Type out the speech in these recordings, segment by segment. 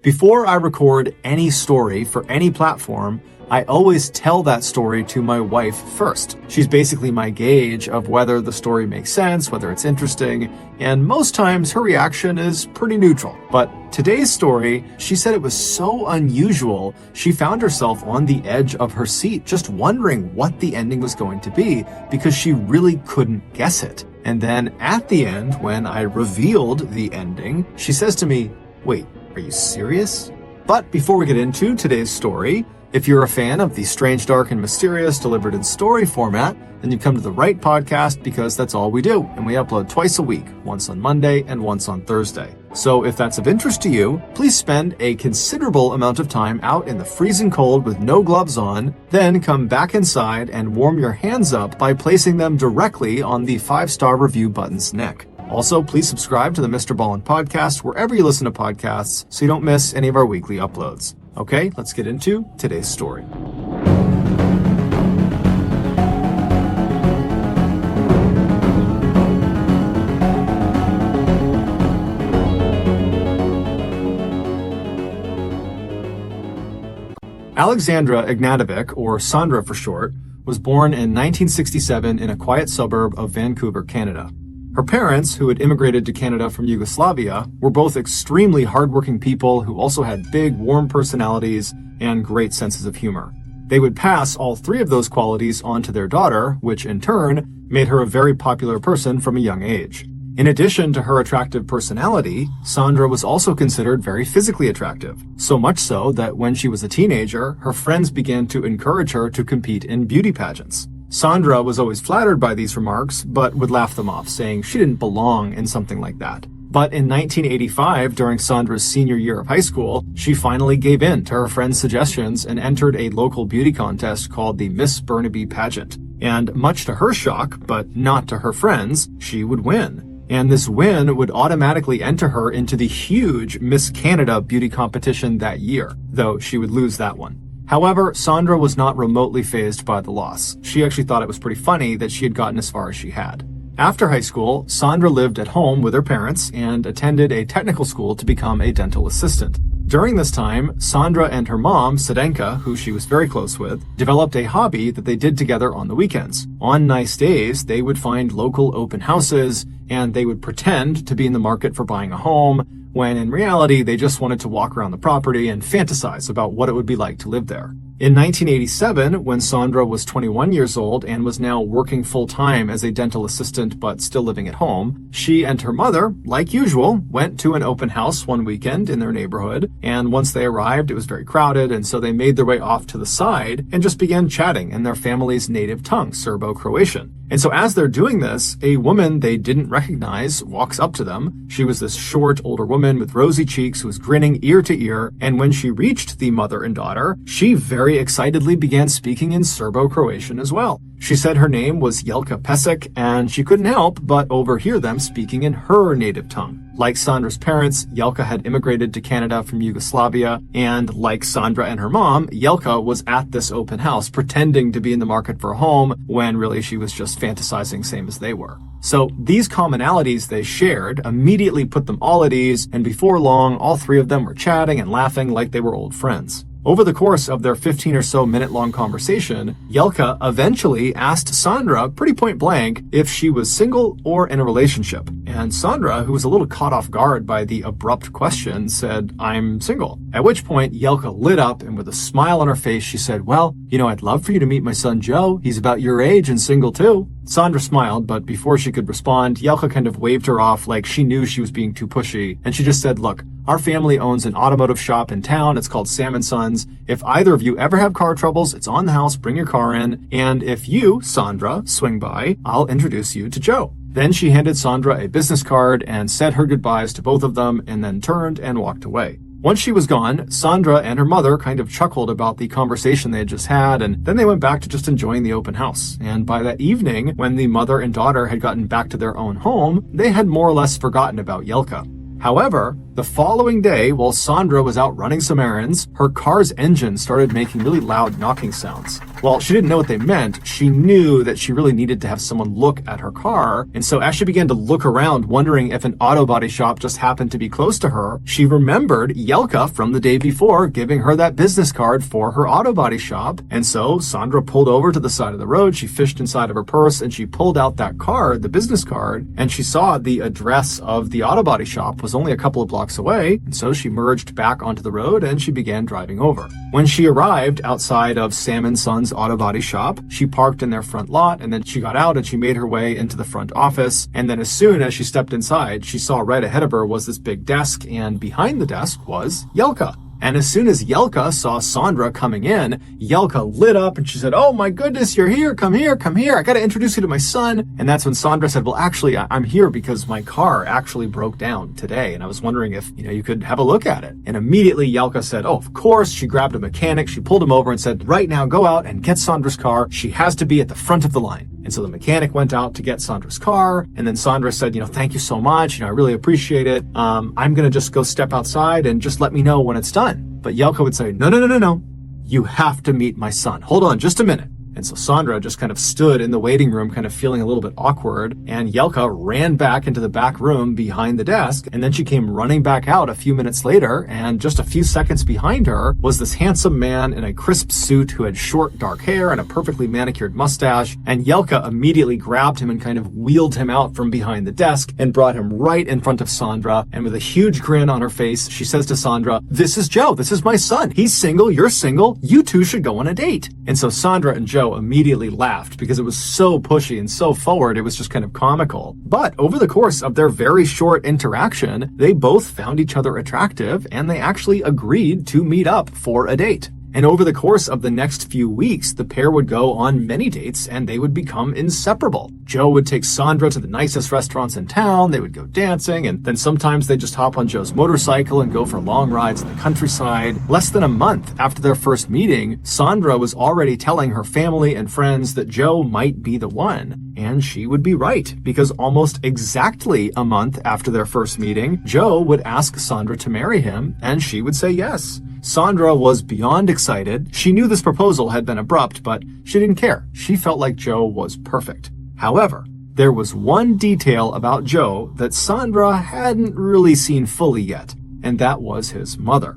Before I record any story for any platform, I always tell that story to my wife first. She's basically my gauge of whether the story makes sense, whether it's interesting, and most times her reaction is pretty neutral. But today's story, she said it was so unusual, she found herself on the edge of her seat, just wondering what the ending was going to be because she really couldn't guess it. And then at the end, when I revealed the ending, she says to me, "Wait, are you serious?" But before we get into today's story, if you're a fan of the strange, dark, and mysterious delivered in story format, then you've come to the right podcast because that's all we do. And we upload twice a week, once on Monday and once on Thursday. So if that's of interest to you, please spend a considerable amount of time out in the freezing cold with no gloves on, then come back inside and warm your hands up by placing them directly on the 5-star review button's neck. Also, please subscribe to the MrBallen Podcast wherever you listen to podcasts so you don't miss any of our weekly uploads. Okay, let's get into today's story. Alexandra Ignatovic, or Sandra for short, was born in 1967 in a quiet suburb of Vancouver, Canada. Her parents, who had immigrated to Canada from Yugoslavia, were both extremely hardworking people who also had big, warm personalities and great senses of humor. They would pass all three of those qualities on to their daughter, which in turn made her a very popular person from a young age. In addition to her attractive personality, Sandra was also considered very physically attractive, so much so that when she was a teenager, her friends began to encourage her to compete in beauty pageants. Sandra was always flattered by these remarks, but would laugh them off, saying she didn't belong in something like that. But in 1985, during Sandra's senior year of high school, she finally gave in to her friends' suggestions and entered a local beauty contest called the Miss Burnaby pageant. And much to her shock, but not to her friends, she would win. And this win would automatically enter her into the huge Miss Canada beauty competition that year, though she would lose that one. However, Sandra was not remotely fazed by the loss. She actually thought it was pretty funny that she had gotten as far as she had. After high school, Sandra lived at home with her parents and attended a technical school to become a dental assistant. During this time, Sandra and her mom, Sedenka, who she was very close with, developed a hobby that they did together on the weekends. On nice days, they would find local open houses, and they would pretend to be in the market for buying a home, when in reality they just wanted to walk around the property and fantasize about what it would be like to live there. In 1987, when Sandra was 21 years old and was now working full-time as a dental assistant but still living at home, she and her mother, like usual, went to an open house one weekend in their neighborhood, and once they arrived it was very crowded, and so they made their way off to the side and just began chatting in their family's native tongue, Serbo-Croatian. And so as they're doing this, a woman they didn't recognize walks up to them. She was this short, older woman with rosy cheeks who was grinning ear to ear, and when she reached the mother and daughter, she very excitedly began speaking in Serbo-Croatian as well. She said her name was Jelka Pesek, and she couldn't help but overhear them speaking in her native tongue. Like Sandra's parents, Jelka had immigrated to Canada from Yugoslavia, and like Sandra and her mom, Jelka was at this open house pretending to be in the market for a home when really she was just fantasizing same as they were. So these commonalities they shared immediately put them all at ease, and before long, all three of them were chatting and laughing like they were old friends. Over the course of their 15 or so minute-long conversation, Jelka eventually asked Sandra pretty point blank if she was single or in a relationship. And Sandra, who was a little caught off guard by the abrupt question, said, "I'm single." At which point, Jelka lit up, and with a smile on her face, she said, "Well, I'd love for you to meet my son Joe. He's about your age and single too." Sandra smiled, but before she could respond, Jelka kind of waved her off like she knew she was being too pushy, and she just said, "Look, our family owns an automotive shop in town. It's called Sam & Sons. If either of you ever have car troubles, it's on the house. Bring your car in. And if you, Sandra, swing by, I'll introduce you to Joe." Then she handed Sandra a business card and said her goodbyes to both of them and then turned and walked away. Once she was gone, Sandra and her mother kind of chuckled about the conversation they had just had, and then they went back to just enjoying the open house. And by that evening, when the mother and daughter had gotten back to their own home, they had more or less forgotten about Jelka. However, The following day, while Sandra was out running some errands, her car's engine started making really loud knocking sounds. While she didn't know what they meant, she knew that she really needed to have someone look at her car, and so as she began to look around, wondering if an auto body shop just happened to be close to her, she remembered Yelka from the day before giving her that business card for her auto body shop, and so Sandra pulled over to the side of the road, she fished inside of her purse, and she pulled out that card, the business card, and she saw the address of the auto body shop was only a couple of blocks away, and so she merged back onto the road and she began driving over. When she arrived outside of Sam & Son's auto body shop, she parked in their front lot, and then she got out and she made her way into the front office, and then as soon as she stepped inside, she saw right ahead of her was this big desk, and behind the desk was Yelka. And as soon as Yelka saw Sandra coming in, Yelka lit up and she said, "Oh my goodness, you're here, come here, come here. I gotta introduce you to my son." And that's when Sandra said, "Well, actually, I'm here because my car actually broke down today. And I was wondering if, you could have a look at it." And immediately Yelka said, "Oh, of course." She grabbed a mechanic, she pulled him over and said, "Right now, go out and get Sandra's car. She has to be at the front of the line." And so the mechanic went out to get Sandra's car, and then Sandra said, "Thank you so much. I really appreciate it. I'm going to just go step outside and just let me know when it's done." But Yelka would say, No. You have to meet my son. Hold on just a minute." And so Sandra just kind of stood in the waiting room, kind of feeling a little bit awkward, and Yelka ran back into the back room behind the desk, and then she came running back out a few minutes later, and just a few seconds behind her was this handsome man in a crisp suit who had short dark hair and a perfectly manicured mustache, and Yelka immediately grabbed him and kind of wheeled him out from behind the desk and brought him right in front of Sandra, and with a huge grin on her face, she says to Sandra, "This is Joe, this is my son. He's single, you're single, you two should go on a date." And so Sandra and Joe immediately laughed because it was so pushy and so forward, it was just kind of comical. But over the course of their very short interaction, they both found each other attractive and they actually agreed to meet up for a date. And over the course of the next few weeks, the pair would go on many dates and they would become inseparable. Joe would take Sandra to the nicest restaurants in town, they would go dancing, and then sometimes they'd just hop on Joe's motorcycle and go for long rides in the countryside. Less than a month after their first meeting, Sandra was already telling her family and friends that Joe might be the one. And she would be right, because almost exactly a month after their first meeting, Joe would ask Sandra to marry him, and she would say yes. Sandra was beyond excited. She knew this proposal had been abrupt, but she didn't care. She felt like Joe was perfect. However, there was one detail about Joe that Sandra hadn't really seen fully yet, and that was his mother.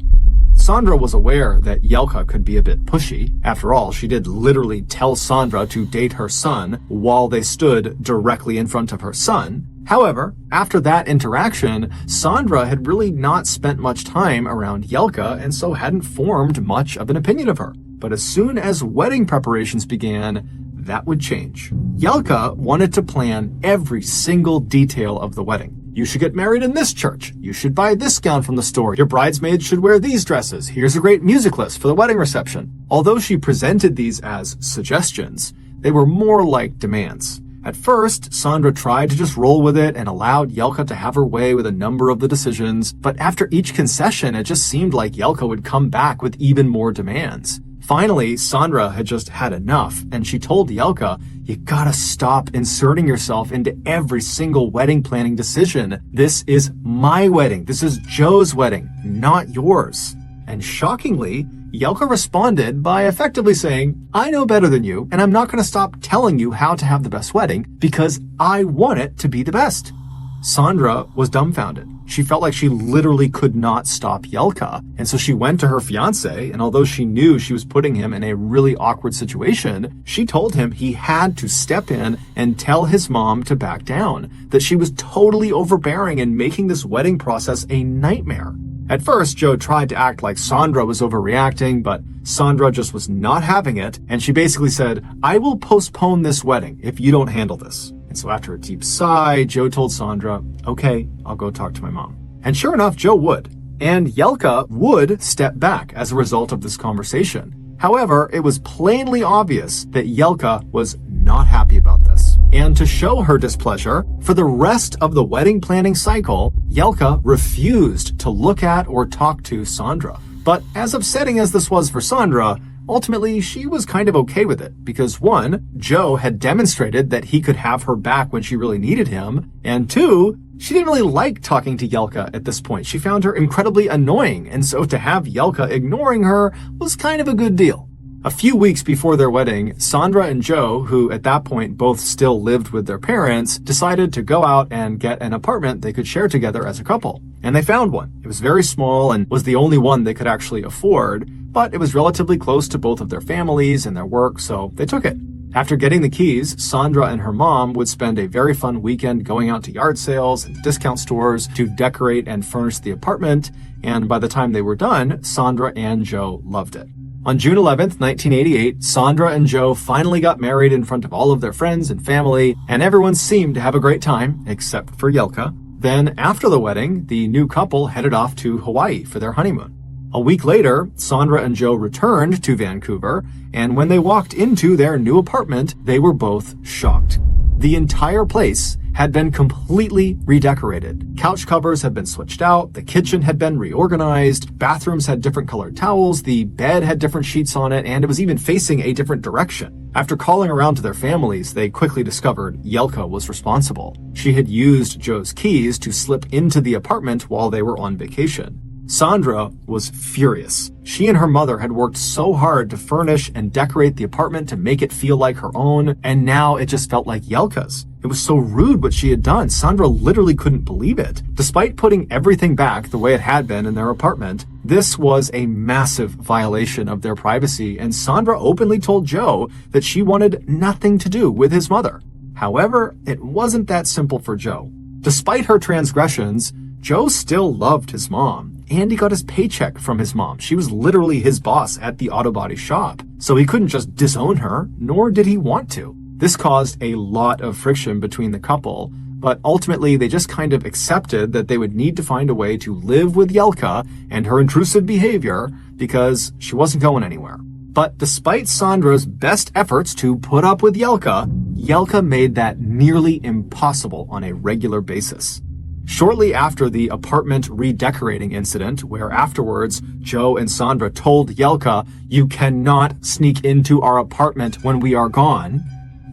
Sandra was aware that Yelka could be a bit pushy. After all, she did literally tell Sandra to date her son while they stood directly in front of her son. However, after that interaction, Sandra had really not spent much time around Yelka and so hadn't formed much of an opinion of her. But as soon as wedding preparations began, that would change. Yelka wanted to plan every single detail of the wedding. You should get married in this church. You should buy this gown from the store. Your bridesmaids should wear these dresses. Here's a great music list for the wedding reception. Although she presented these as suggestions, they were more like demands. At first, Sandra tried to just roll with it and allowed Yelka to have her way with a number of the decisions, but after each concession, it just seemed like Yelka would come back with even more demands. Finally, Sandra had just had enough, and she told Yelka, "You gotta stop inserting yourself into every single wedding planning decision. This is my wedding. This is Joe's wedding, not yours." And shockingly, Yelka responded by effectively saying, "I know better than you, and I'm not going to stop telling you how to have the best wedding because I want it to be the best." Sandra was dumbfounded. She felt like she literally could not stop Yelka, and so she went to her fiancé, and although she knew she was putting him in a really awkward situation, she told him he had to step in and tell his mom to back down, that she was totally overbearing and making this wedding process a nightmare. At first, Joe tried to act like Sandra was overreacting, but Sandra just was not having it, and she basically said, "I will postpone this wedding if you don't handle this." And so after a deep sigh, Joe told Sandra, "Okay, I'll go talk to my mom." And sure enough, Joe would. And Yelka would step back as a result of this conversation. However, it was plainly obvious that Yelka was not happy about this. And to show her displeasure, for the rest of the wedding planning cycle, Yelka refused to look at or talk to Sandra. But as upsetting as this was for Sandra, ultimately, she was kind of okay with it because one, Joe had demonstrated that he could have her back when she really needed him, and two, She didn't really like talking to Yelka at this point. She found her incredibly annoying, and so to have Yelka ignoring her was kind of a good deal. A few weeks before their wedding, Sandra and Joe, who at that point both still lived with their parents, decided to go out and get an apartment they could share together as a couple. And they found one. It was very small and was the only one they could actually afford, but it was relatively close to both of their families and their work, so they took it. After getting the keys, Sandra and her mom would spend a very fun weekend going out to yard sales and discount stores to decorate and furnish the apartment, and by the time they were done, Sandra and Joe loved it. On June 11th, 1988, Sandra and Joe finally got married in front of all of their friends and family, and everyone seemed to have a great time, except for Yelka. Then, after the wedding, the new couple headed off to Hawaii for their honeymoon. A week later, Sandra and Joe returned to Vancouver, and when they walked into their new apartment, they were both shocked. The entire place had been completely redecorated. Couch covers had been switched out, the kitchen had been reorganized, bathrooms had different colored towels, the bed had different sheets on it, and it was even facing a different direction. After calling around to their families, they quickly discovered Yelka was responsible. She had used Joe's keys to slip into the apartment while they were on vacation. Sandra was furious. She and her mother had worked so hard to furnish and decorate the apartment to make it feel like her own, and now it just felt like Yelka's. It was so rude what she had done. Sandra literally couldn't believe it. Despite putting everything back the way it had been in their apartment, this was a massive violation of their privacy, and Sandra openly told Joe that she wanted nothing to do with his mother. However, it wasn't that simple for Joe. Despite her transgressions, Joe still loved his mom, and he got his paycheck from his mom. She was literally his boss at the auto body shop, so he couldn't just disown her, nor did he want to. This caused a lot of friction between the couple, but ultimately they just kind of accepted that they would need to find a way to live with Yelka and her intrusive behavior because she wasn't going anywhere. But despite Sandra's best efforts to put up with Yelka, Yelka made that nearly impossible on a regular basis. Shortly after the apartment redecorating incident, where afterwards Joe and Sandra told Yelka, "You cannot sneak into our apartment when we are gone,"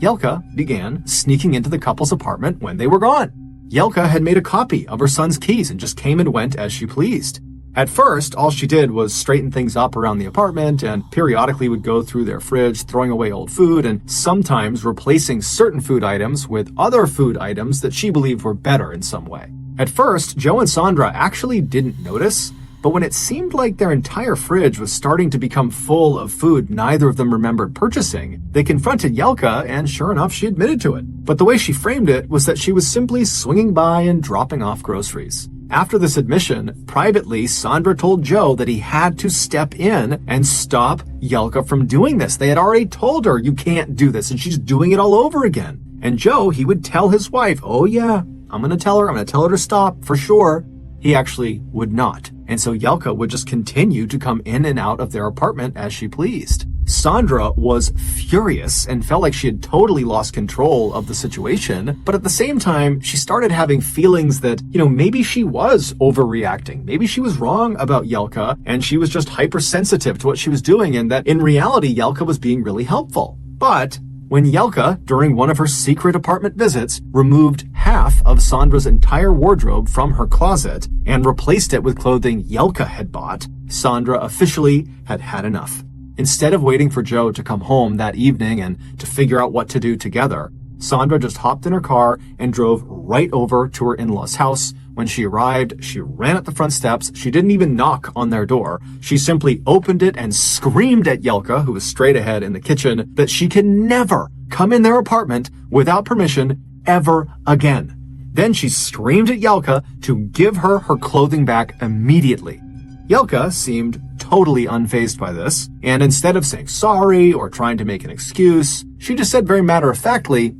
Yelka began sneaking into the couple's apartment when they were gone. Yelka had made a copy of her son's keys and just came and went as she pleased. At first, all she did was straighten things up around the apartment and periodically would go through their fridge, throwing away old food and sometimes replacing certain food items with other food items that she believed were better in some way. At first, Joe and Sandra actually didn't notice, but when it seemed like their entire fridge was starting to become full of food neither of them remembered purchasing, they confronted Yelka, and sure enough, she admitted to it. But the way she framed it was that she was simply swinging by and dropping off groceries. After this admission, privately, Sandra told Joe that he had to step in and stop Yelka from doing this. They had already told her, "You can't do this," and she's doing it all over again. And Joe, he would tell his wife, "Oh yeah, I'm going to tell her to stop, for sure." He actually would not. And so Yelka would just continue to come in and out of their apartment as she pleased. Sandra was furious and felt like she had totally lost control of the situation. But at the same time, she started having feelings that, maybe she was overreacting. Maybe she was wrong about Yelka and she was just hypersensitive to what she was doing, and that in reality, Yelka was being really helpful. But when Yelka, during one of her secret apartment visits, removed half of Sandra's entire wardrobe from her closet and replaced it with clothing Yelka had bought, Sandra officially had had enough. Instead of waiting for Joe to come home that evening and to figure out what to do together, Sandra just hopped in her car and drove right over to her in-laws' house. When she arrived, she ran up the front steps. She didn't even knock on their door. She simply opened it and screamed at Yelka, who was straight ahead in the kitchen, that she can never come in their apartment without permission ever again. Then she screamed at Yelka to give her her clothing back immediately. Yelka seemed totally unfazed by this, and instead of saying sorry or trying to make an excuse, she just said very matter-of-factly,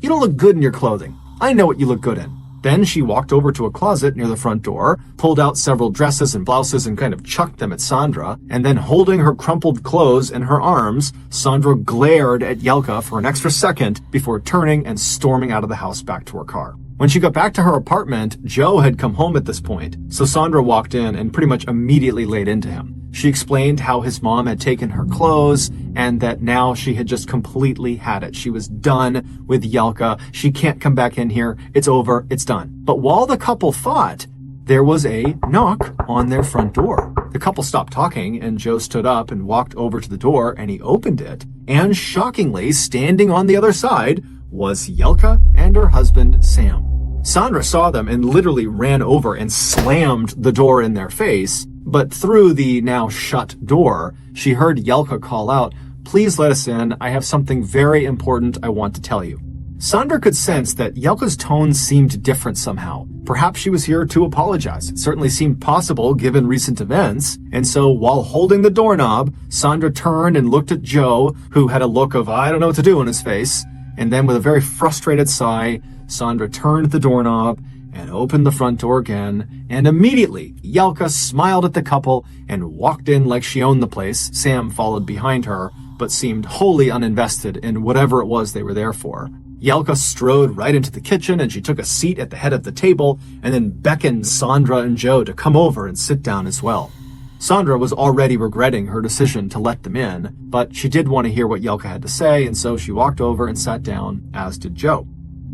"You don't look good in your clothing. I know what you look good in." Then she walked over to a closet near the front door, pulled out several dresses and blouses and kind of chucked them at Sandra, and then holding her crumpled clothes in her arms, Sandra glared at Yelka for an extra second before turning and storming out of the house back to her car. When she got back to her apartment, Joe had come home at this point, so Sandra walked in and pretty much immediately laid into him. She explained how his mom had taken her clothes and that now she had just completely had it. She was done with Yelka. She can't come back in here. It's over. It's done. But while the couple fought, there was a knock on their front door. The couple stopped talking, and Joe stood up and walked over to the door, and he opened it. And shockingly, standing on the other side was Yelka and her husband, Sam. Sandra saw them and literally ran over and slammed the door in their face. But through the now shut door, she heard Yelka call out, "Please let us in. I have something very important I want to tell you." Sandra could sense that Yelka's tone seemed different somehow. Perhaps she was here to apologize. It certainly seemed possible given recent events. And so while holding the doorknob, Sandra turned and looked at Joe, who had a look of I don't know what to do on his face. And then with a very frustrated sigh, Sandra turned the doorknob and opened the front door again. And immediately, Yelka smiled at the couple and walked in like she owned the place. Sam followed behind her, but seemed wholly uninvested in whatever it was they were there for. Yelka strode right into the kitchen, and she took a seat at the head of the table and then beckoned Sandra and Joe to come over and sit down as well. Sandra was already regretting her decision to let them in, but she did want to hear what Yelka had to say, and so she walked over and sat down, as did Joe.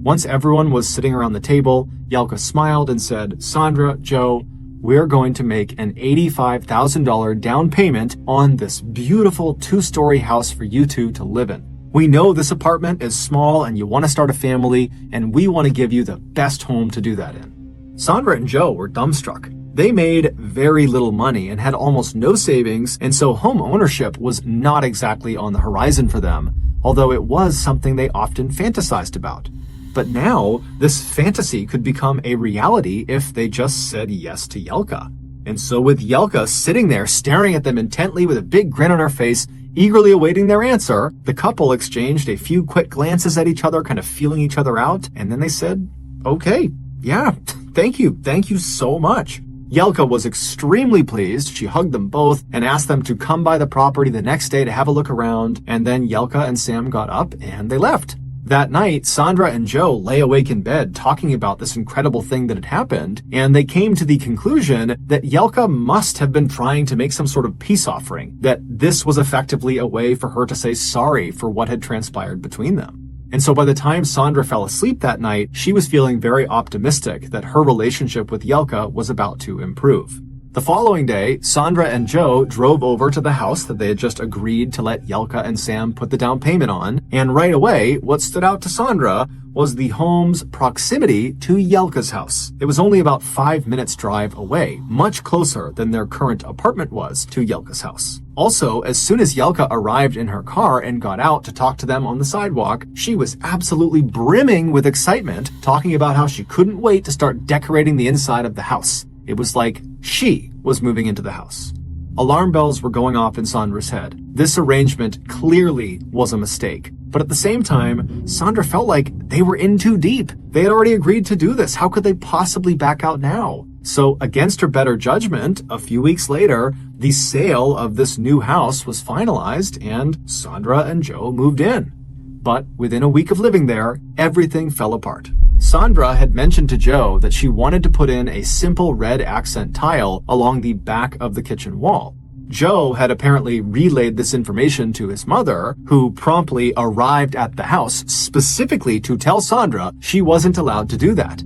Once everyone was sitting around the table, Yelka smiled and said, "Sandra, Joe, we're going to make an $85,000 down payment on this beautiful 2-story house for you two to live in. We know this apartment is small and you want to start a family, and we want to give you the best home to do that in." Sandra and Joe were dumbstruck. They made very little money and had almost no savings, and so home ownership was not exactly on the horizon for them, although it was something they often fantasized about. But now, this fantasy could become a reality if they just said yes to Yelka. And so with Yelka sitting there staring at them intently with a big grin on her face, eagerly awaiting their answer, the couple exchanged a few quick glances at each other, kind of feeling each other out, and then they said, "Okay, yeah, thank you so much." Yelka was extremely pleased. She hugged them both and asked them to come by the property the next day to have a look around, and then Yelka and Sam got up and they left. That night, Sandra and Joe lay awake in bed talking about this incredible thing that had happened, and they came to the conclusion that Yelka must have been trying to make some sort of peace offering, that this was effectively a way for her to say sorry for what had transpired between them. And so by the time Sandra fell asleep that night, she was feeling very optimistic that her relationship with Yelka was about to improve. The following day, Sandra and Joe drove over to the house that they had just agreed to let Yelka and Sam put the down payment on, and right away, what stood out to Sandra was the home's proximity to Yelka's house. It was only about 5 minutes drive away, much closer than their current apartment was to Yelka's house. Also, as soon as Yelka arrived in her car and got out to talk to them on the sidewalk, she was absolutely brimming with excitement, talking about how she couldn't wait to start decorating the inside of the house. It was like she was moving into the house. Alarm bells were going off in Sandra's head. This arrangement clearly was a mistake. But at the same time, Sandra felt like they were in too deep. They had already agreed to do this. How could they possibly back out now? So against her better judgment, a few weeks later, the sale of this new house was finalized and Sandra and Joe moved in. But within a week of living there, everything fell apart. Sandra had mentioned to Joe that she wanted to put in a simple red accent tile along the back of the kitchen wall. Joe had apparently relayed this information to his mother, who promptly arrived at the house specifically to tell Sandra she wasn't allowed to do that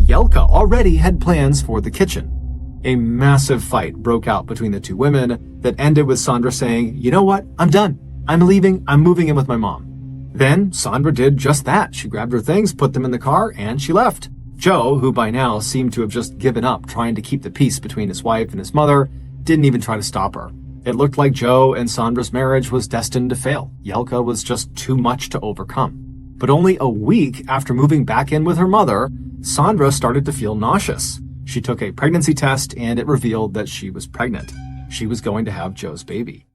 Yelka already had plans for the kitchen. A massive fight broke out between the two women that ended with Sandra saying, "You know what? I'm done. I'm leaving. I'm moving in with my mom." Then Sandra did just that. She grabbed her things, put them in the car, and she left. Joe, who by now seemed to have just given up trying to keep the peace between his wife and his mother, didn't even try to stop her. It looked like Joe and Sandra's marriage was destined to fail. Yelka was just too much to overcome. But only a week after moving back in with her mother, Sandra started to feel nauseous. She took a pregnancy test and it revealed that she was pregnant. She was going to have Joe's baby.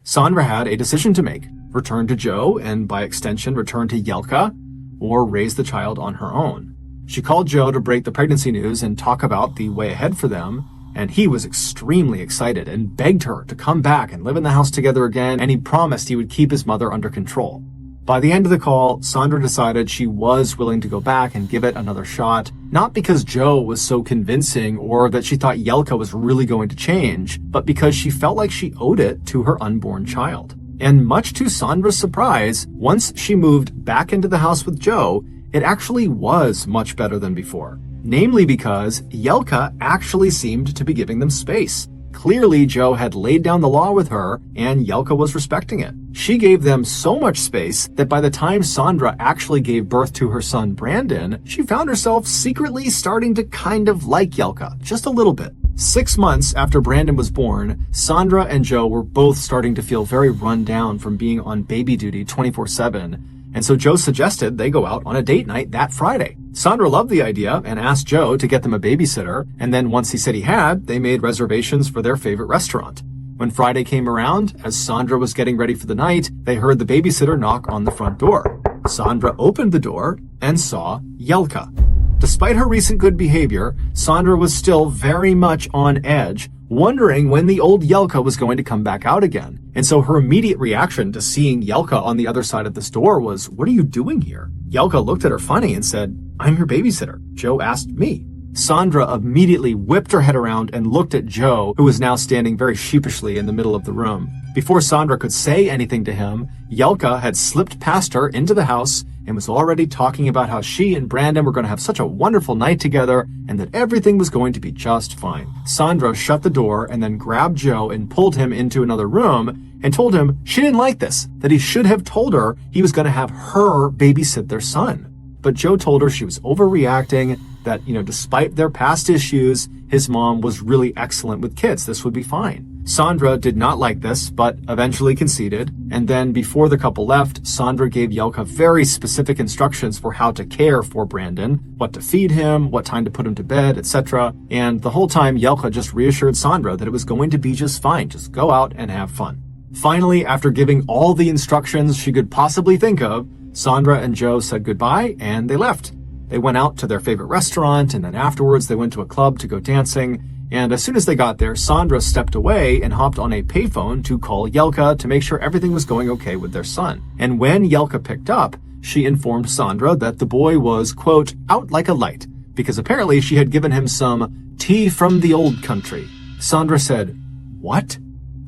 Sandra had a decision to make: return to Joe and by extension return to Yelka, or raise the child on her own. She called Joe to break the pregnancy news and talk about the way ahead for them, and he was extremely excited and begged her to come back and live in the house together again, and he promised he would keep his mother under control. By the end of the call, Sandra decided she was willing to go back and give it another shot, not because Joe was so convincing or that she thought Jelka was really going to change, but because she felt like she owed it to her unborn child. And much to Sandra's surprise, once she moved back into the house with Joe, it actually was much better than before. Namely because Jelka actually seemed to be giving them space. Clearly, Joe had laid down the law with her, and Jelka was respecting it. She gave them so much space that by the time Sandra actually gave birth to her son Brandon, she found herself secretly starting to kind of like Jelka, just a little bit. 6 months after Brandon was born, Sandra and Joe were both starting to feel very run down from being on baby duty 24/7, and so Joe suggested they go out on a date night that Friday. Sandra loved the idea and asked Joe to get them a babysitter, and then once he said he had, they made reservations for their favorite restaurant. When Friday came around, as Sandra was getting ready for the night, they heard the babysitter knock on the front door. Sandra opened the door and saw Jelka. Despite her recent good behavior, Sandra was still very much on edge, wondering when the old Jelka was going to come back out again. And so her immediate reaction to seeing Jelka on the other side of this door was, "What are you doing here?" Jelka looked at her funny and said, "I'm your babysitter. Joe asked me." Sandra immediately whipped her head around and looked at Joe, who was now standing very sheepishly in the middle of the room. Before Sandra could say anything to him, Jelka had slipped past her into the house and was already talking about how she and Brandon were going to have such a wonderful night together and that everything was going to be just fine. Sandra shut the door and then grabbed Joe and pulled him into another room and told him she didn't like this, that he should have told her he was going to have her babysit their son. But Joe told her she was overreacting, that, despite their past issues, his mom was really excellent with kids. This would be fine. Sandra did not like this, but eventually conceded. And then before the couple left, Sandra gave Jelka very specific instructions for how to care for Brandon, what to feed him, what time to put him to bed, etc. And the whole time, Jelka just reassured Sandra that it was going to be just fine. Just go out and have fun. Finally, after giving all the instructions she could possibly think of, Sandra and Joe said goodbye and they left. They went out to their favorite restaurant, and then afterwards they went to a club to go dancing. And as soon as they got there, Sandra stepped away and hopped on a payphone to call Jelka to make sure everything was going okay with their son. And when Jelka picked up, she informed Sandra that the boy was, quote, out like a light, because apparently she had given him some tea from the old country. Sandra said, "What?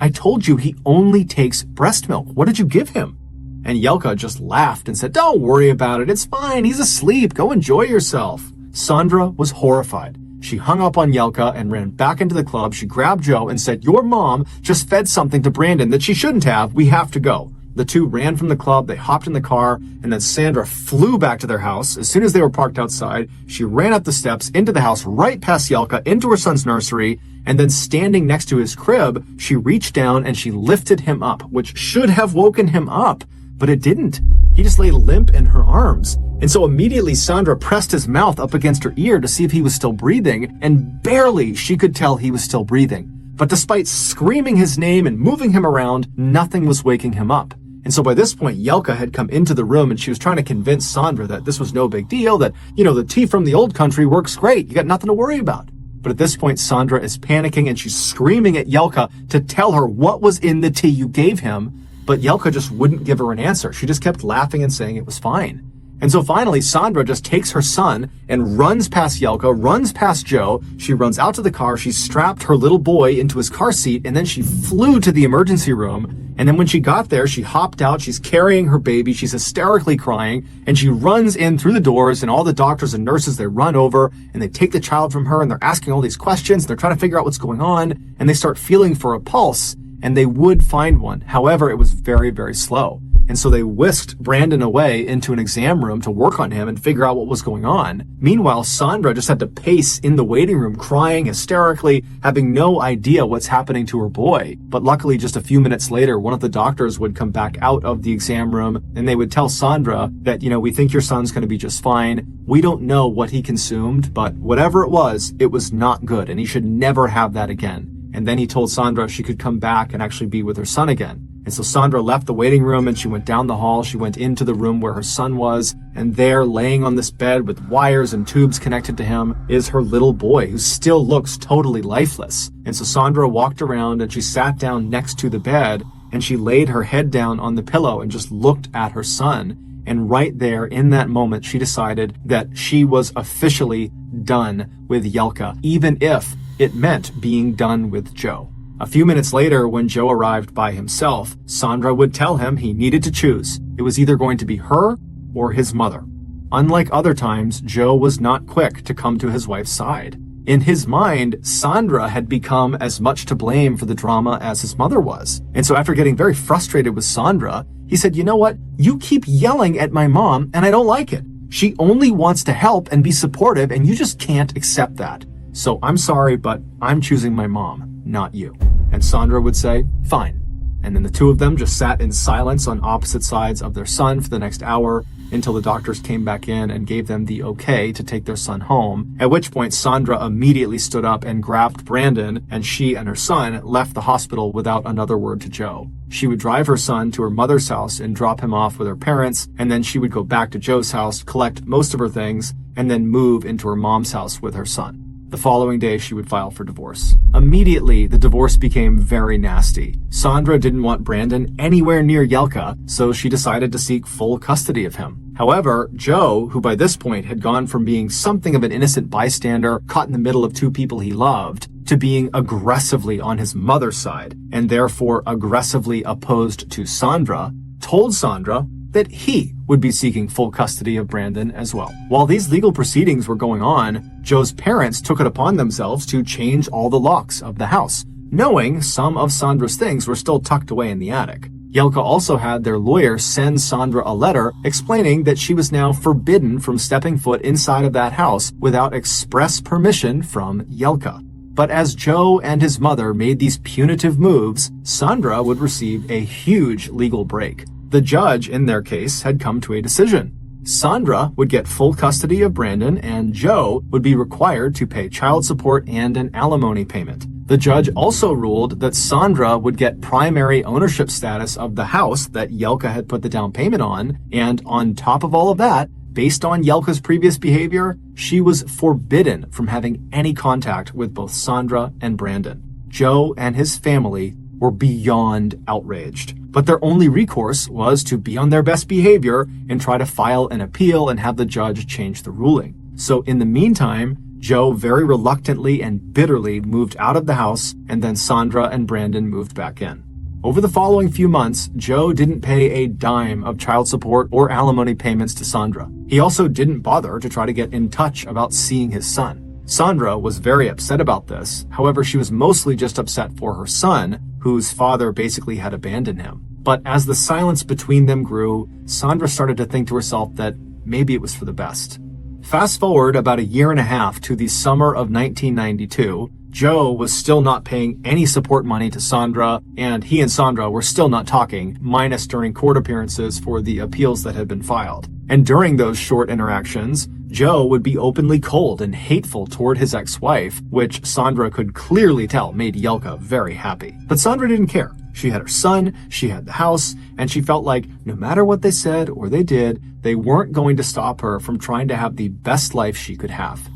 I told you he only takes breast milk. What did you give him?" And Jelka just laughed and said, "Don't worry about it. It's fine. He's asleep. Go enjoy yourself." Sandra was horrified. She hung up on Jelka and ran back into the club. She grabbed Joe and said, "Your mom just fed something to Brandon that she shouldn't have. We have to go." The two ran from the club, they hopped in the car, and then Sandra flew back to their house. As soon as they were parked outside, she ran up the steps into the house, right past Jelka, into her son's nursery, and then standing next to his crib, she reached down and she lifted him up, which should have woken him up, but it didn't. He just lay limp in her arms. And so immediately Sandra pressed his mouth up against her ear to see if he was still breathing, and barely she could tell he was still breathing. But despite screaming his name and moving him around, nothing was waking him up. And so by this point, Jelka had come into the room and she was trying to convince Sandra that this was no big deal, that, the tea from the old country works great. You got nothing to worry about. But at this point, Sandra is panicking and she's screaming at Jelka to tell her what was in the tea you gave him. But Jelka just wouldn't give her an answer. She just kept laughing and saying it was fine. And so finally, Sandra just takes her son and runs past Jelka, runs past Joe. She runs out to the car. She strapped her little boy into his car seat, and then she flew to the emergency room. And then when she got there, she hopped out. She's carrying her baby. She's hysterically crying. And she runs in through the doors, and all the doctors and nurses, they run over, and they take the child from her, and they're asking all these questions. They're trying to figure out what's going on, and they start feeling for a pulse. And they would find one. However, it was very, very slow. And so they whisked Brandon away into an exam room to work on him and figure out what was going on. Meanwhile, Sandra just had to pace in the waiting room, crying hysterically, having no idea what's happening to her boy. But luckily, just a few minutes later, one of the doctors would come back out of the exam room and they would tell Sandra that, we think your son's going to be just fine. We don't know what he consumed, but whatever it was not good, and he should never have that again. And then he told Sandra she could come back and actually be with her son again. And so Sandra left the waiting room and she went down the hall. She went into the room where her son was. And there, laying on this bed with wires and tubes connected to him, is her little boy, who still looks totally lifeless. And so Sandra walked around and she sat down next to the bed and she laid her head down on the pillow and just looked at her son. And right there, in that moment, she decided that she was officially done with Yelka, even if it meant being done with Joe. A few minutes later, when Joe arrived by himself, Sandra would tell him he needed to choose. It was either going to be her or his mother. Unlike other times, Joe was not quick to come to his wife's side. In his mind, Sandra had become as much to blame for the drama as his mother was. And so after getting very frustrated with Sandra, he said, "You know what? You keep yelling at my mom, and I don't like it. She only wants to help and be supportive, and you just can't accept that. So I'm sorry, but I'm choosing my mom, not you." And Sandra would say, "Fine." And then the two of them just sat in silence on opposite sides of their son for the next hour until the doctors came back in and gave them the okay to take their son home, at which point Sandra immediately stood up and grabbed Brandon, and she and her son left the hospital without another word to Joe. She would drive her son to her mother's house and drop him off with her parents, and then she would go back to Joe's house, collect most of her things, and then move into her mom's house with her son. The following day, she would file for divorce. Immediately, the divorce became very nasty. Sandra didn't want Brandon anywhere near Yelka, so she decided to seek full custody of him. However, Joe, who by this point had gone from being something of an innocent bystander caught in the middle of two people he loved, to being aggressively on his mother's side, and therefore aggressively opposed to Sandra, told Sandra that he would be seeking full custody of Brandon as well. While these legal proceedings were going on, Joe's parents took it upon themselves to change all the locks of the house, knowing some of Sandra's things were still tucked away in the attic. Yelka also had their lawyer send Sandra a letter explaining that she was now forbidden from stepping foot inside of that house without express permission from Yelka. But as Joe and his mother made these punitive moves, Sandra would receive a huge legal break. The judge in their case had come to a decision. Sandra would get full custody of Brandon, and Joe would be required to pay child support and an alimony payment. The judge also ruled that Sandra would get primary ownership status of the house that Yelka had put the down payment on, and on top of all of that, based on Yelka's previous behavior, she was forbidden from having any contact with both Sandra and Brandon. Joe and his family were beyond outraged, but their only recourse was to be on their best behavior and try to file an appeal and have the judge change the ruling. So in the meantime, Joe very reluctantly and bitterly moved out of the house, and then Sandra and Brandon moved back in. Over the following few months, Joe didn't pay a dime of child support or alimony payments to Sandra. He also didn't bother to try to get in touch about seeing his son. Sandra was very upset about this. However, she was mostly just upset for her son, whose father basically had abandoned him. But as the silence between them grew, Sandra started to think to herself that maybe it was for the best. Fast forward about a year and a half to the summer of 1992, Joe was still not paying any support money to Sandra, and he and Sandra were still not talking, minus during court appearances for the appeals that had been filed. And during those short interactions, Joe would be openly cold and hateful toward his ex-wife, which Sandra could clearly tell made Yelka very happy. But Sandra didn't care. She had her son, she had the house, and she felt like no matter what they said or they did, they weren't going to stop her from trying to have the best life she could have.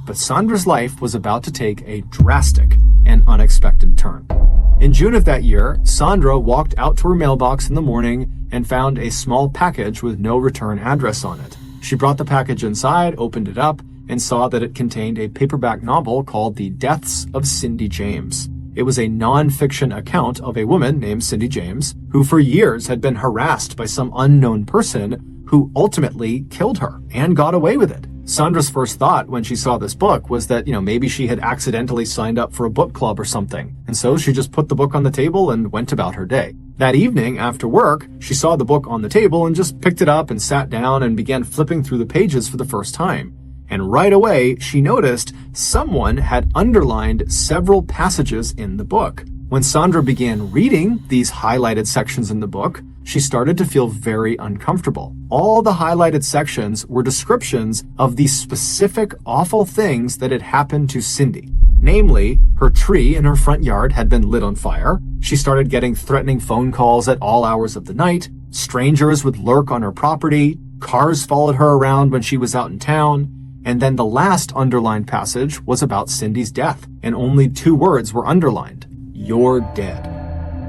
But Sandra's life was about to take a drastic and unexpected turn. In June of that year, Sandra walked out to her mailbox in the morning and found a small package with no return address on it. She brought the package inside, opened it up, and saw that it contained a paperback novel called The Deaths of Cindy James. It was a non-fiction account of a woman named Cindy James, who for years had been harassed by some unknown person who ultimately killed her and got away with it. Sandra's first thought when she saw this book was that, maybe she had accidentally signed up for a book club or something. And so she just put the book on the table and went about her day. That evening, after work, she saw the book on the table and just picked it up and sat down and began flipping through the pages for the first time. And right away, she noticed someone had underlined several passages in the book. When Sandra began reading these highlighted sections in the book, she started to feel very uncomfortable. All the highlighted sections were descriptions of the specific awful things that had happened to Cindy. Namely, her tree in her front yard had been lit on fire. She started getting threatening phone calls at all hours of the night. Strangers would lurk on her property. Cars followed her around when she was out in town. And then the last underlined passage was about Cindy's death, and only 2 words were underlined: "You're dead."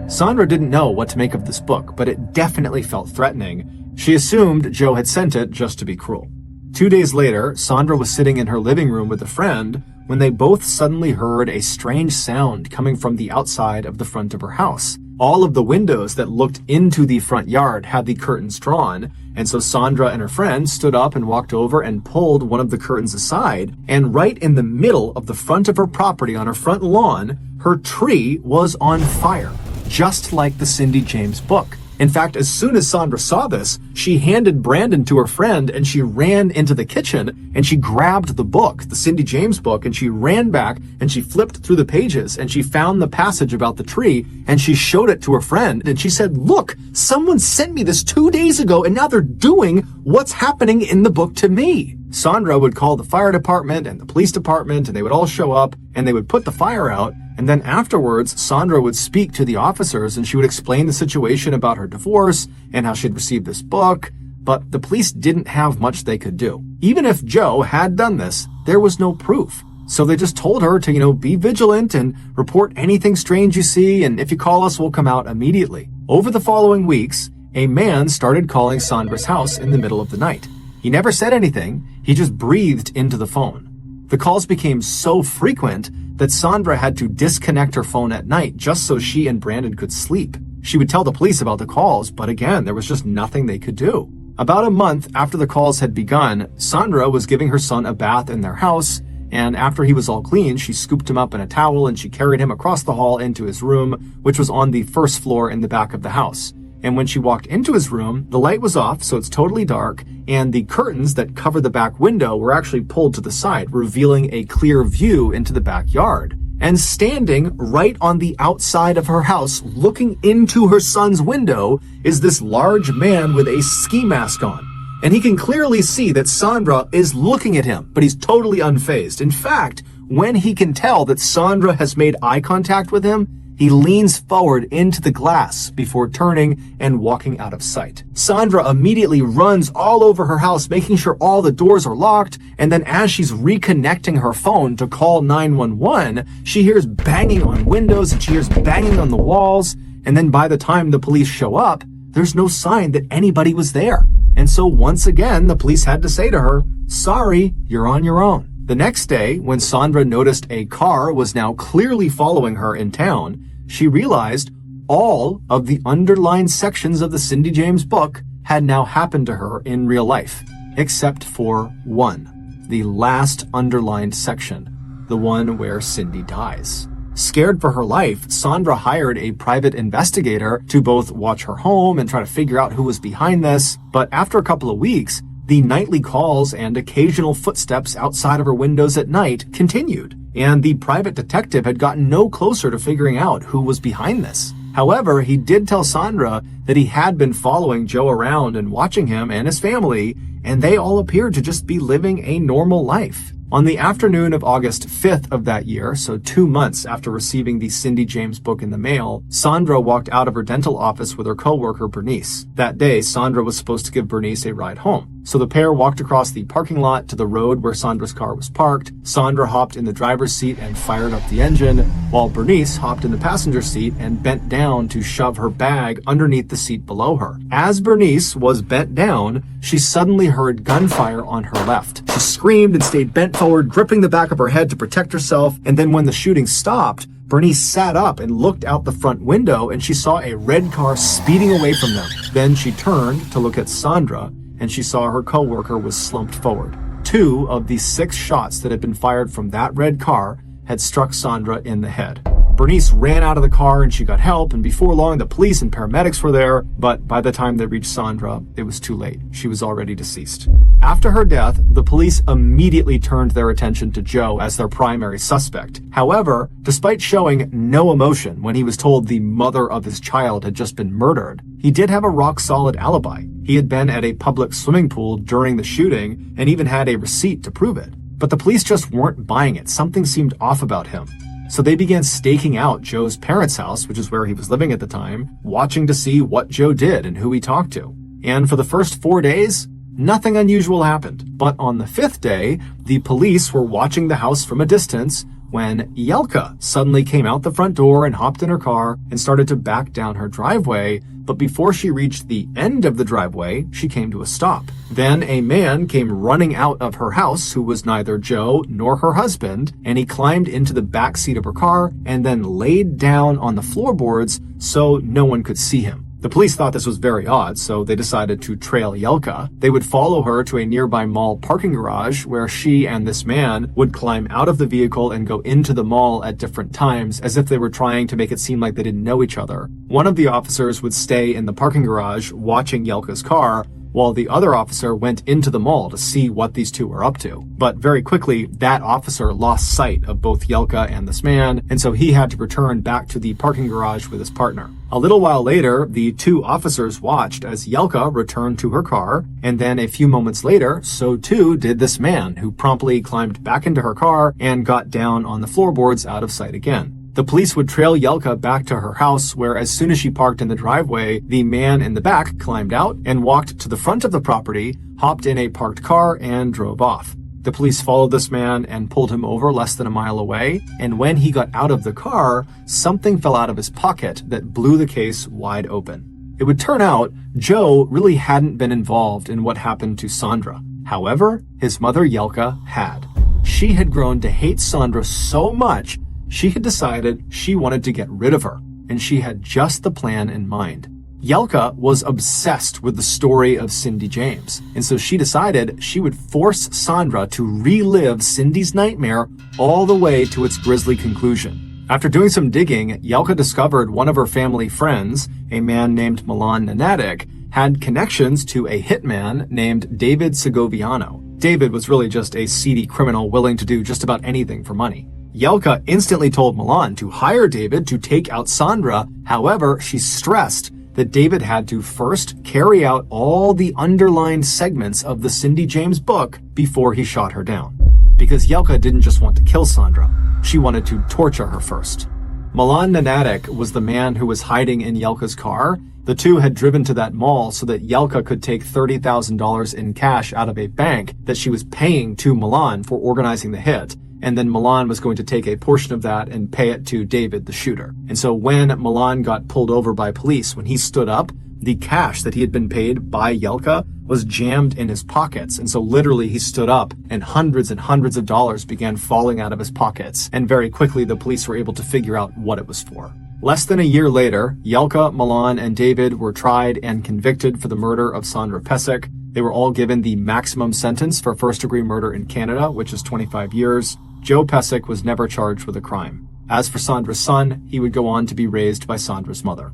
Sandra didn't know what to make of this book, but it definitely felt threatening. She assumed Joe had sent it just to be cruel. 2 days later, Sandra was sitting in her living room with a friend when they both suddenly heard a strange sound coming from the outside of the front of her house. All of the windows that looked into the front yard had the curtains drawn, and so Sandra and her friend stood up and walked over and pulled one of the curtains aside, and right in the middle of the front of her property on her front lawn, her tree was on fire, just like the Cindy James book. In fact, as soon as Sandra saw this, she handed Brandon to her friend and she ran into the kitchen and she grabbed the book, the Cindy James book, and she ran back and she flipped through the pages and she found the passage about the tree and she showed it to her friend and she said, "Look, someone sent me this 2 days ago and now they're doing what's happening in the book to me." Sandra would call the fire department and the police department and they would all show up and they would put the fire out. And then afterwards, Sandra would speak to the officers and she would explain the situation about her divorce and how she'd received this book, but the police didn't have much they could do. Even if Joe had done this, there was no proof. So they just told her to, be vigilant and report anything strange you see, and if you call us, we'll come out immediately. Over the following weeks, a man started calling Sandra's house in the middle of the night. He never said anything, he just breathed into the phone. The calls became so frequent that Sandra had to disconnect her phone at night just so she and Brandon could sleep. She would tell the police about the calls, but again, there was just nothing they could do. About a month after the calls had begun, Sandra was giving her son a bath in their house, and after he was all clean, she scooped him up in a towel and she carried him across the hall into his room, which was on the first floor in the back of the house. And when she walked into his room, the light was off, so it's totally dark, and the curtains that cover the back window were actually pulled to the side, revealing a clear view into the backyard. And standing right on the outside of her house, looking into her son's window, is this large man with a ski mask on. And he can clearly see that Sandra is looking at him, but he's totally unfazed. In fact, when he can tell that Sandra has made eye contact with him, he leans forward into the glass before turning and walking out of sight. Sandra immediately runs all over her house, making sure all the doors are locked, and then as she's reconnecting her phone to call 911, she hears banging on windows and she hears banging on the walls, and then by the time the police show up, there's no sign that anybody was there. And so once again, the police had to say to her, "Sorry, you're on your own." The next day, when Sandra noticed a car was now clearly following her in town, she realized all of the underlined sections of the Cindy James book had now happened to her in real life, except for one, the last underlined section, the one where Cindy dies. Scared for her life, Sandra hired a private investigator to both watch her home and try to figure out who was behind this, but after a couple of weeks, the nightly calls and occasional footsteps outside of her windows at night continued, and the private detective had gotten no closer to figuring out who was behind this. However, he did tell Sandra that he had been following Joe around and watching him and his family, and they all appeared to just be living a normal life. On the afternoon of August 5th of that year, so 2 months after receiving the Cindy James book in the mail, Sandra walked out of her dental office with her coworker Bernice. That day, Sandra was supposed to give Bernice a ride home. So the pair walked across the parking lot to the road where Sandra's car was parked. Sandra hopped in the driver's seat and fired up the engine, while Bernice hopped in the passenger seat and bent down to shove her bag underneath the seat below her. As Bernice was bent down, she suddenly heard gunfire on her left. She screamed and stayed bent forward, gripping the back of her head to protect herself, and then when the shooting stopped, Bernice sat up and looked out the front window and she saw a red car speeding away from them. Then she turned to look at Sandra and she saw her coworker was slumped forward. 2 of the 6 shots that had been fired from that red car had struck Sandra in the head. Bernice ran out of the car and she got help, and before long the police and paramedics were there, but by the time they reached Sandra, it was too late. She was already deceased. After her death, the police immediately turned their attention to Joe as their primary suspect. However, despite showing no emotion when he was told the mother of his child had just been murdered, he did have a rock-solid alibi. He had been at a public swimming pool during the shooting and even had a receipt to prove it. But the police just weren't buying it. Something seemed off about him. So they began staking out Joe's parents' house, which is where he was living at the time, watching to see what Joe did and who he talked to. And for the first 4 days, nothing unusual happened. But on the 5th day, the police were watching the house from a distance when Yelka suddenly came out the front door and hopped in her car and started to back down her driveway. But before she reached the end of the driveway, she came to a stop. Then a man came running out of her house who was neither Joe nor her husband, and he climbed into the back seat of her car and then laid down on the floorboards so no one could see him. The police thought this was very odd, so they decided to trail Yelka. They would follow her to a nearby mall parking garage where she and this man would climb out of the vehicle and go into the mall at different times, as if they were trying to make it seem like they didn't know each other. One of the officers would stay in the parking garage watching Yelka's car, while the other officer went into the mall to see what these two were up to. But very quickly, that officer lost sight of both Yelka and this man, and so he had to return back to the parking garage with his partner. A little while later, the two officers watched as Yelka returned to her car, and then a few moments later, so too did this man, who promptly climbed back into her car and got down on the floorboards out of sight again. The police would trail Yelka back to her house, where as soon as she parked in the driveway, the man in the back climbed out and walked to the front of the property, hopped in a parked car, and drove off. The police followed this man and pulled him over less than a mile away, and when he got out of the car, something fell out of his pocket that blew the case wide open. It would turn out Joe really hadn't been involved in what happened to Sandra. However, his mother Yelka had. She had grown to hate Sandra so much she had decided she wanted to get rid of her, and she had just the plan in mind. Yelka was obsessed with the story of Cindy James, and so she decided she would force Sandra to relive Cindy's nightmare all the way to its grisly conclusion. After doing some digging, Yelka discovered one of her family friends, a man named MrBallen Podcast, had connections to a hitman named David Segoviano. David was really just a seedy criminal willing to do just about anything for money. Yelka instantly told MrBallen to hire David to take out Sandra. However, she stressed that David had to first carry out all the underlined segments of the Cindy James book before he shot her down. Because Yelka didn't just want to kill Sandra, she wanted to torture her first. MrBallen Podcast was the man who was hiding in Yelka's car. The two had driven to that mall so that Yelka could take $30,000 in cash out of a bank that she was paying to MrBallen for organizing the hit. And then MrBallen was going to take a portion of that and pay it to David, the shooter. And so when MrBallen got pulled over by police, when he stood up, the cash that he had been paid by Yelka was jammed in his pockets. And so literally he stood up and hundreds of dollars began falling out of his pockets. And very quickly the police were able to figure out what it was for. Less than a year later, Yelka, MrBallen, and David were tried and convicted for the murder of Sandra Pesek. They were all given the maximum sentence for first-degree murder in Canada, which is 25 years. Joe Pesek was never charged with a crime. As for Sandra's son, he would go on to be raised by Sandra's mother.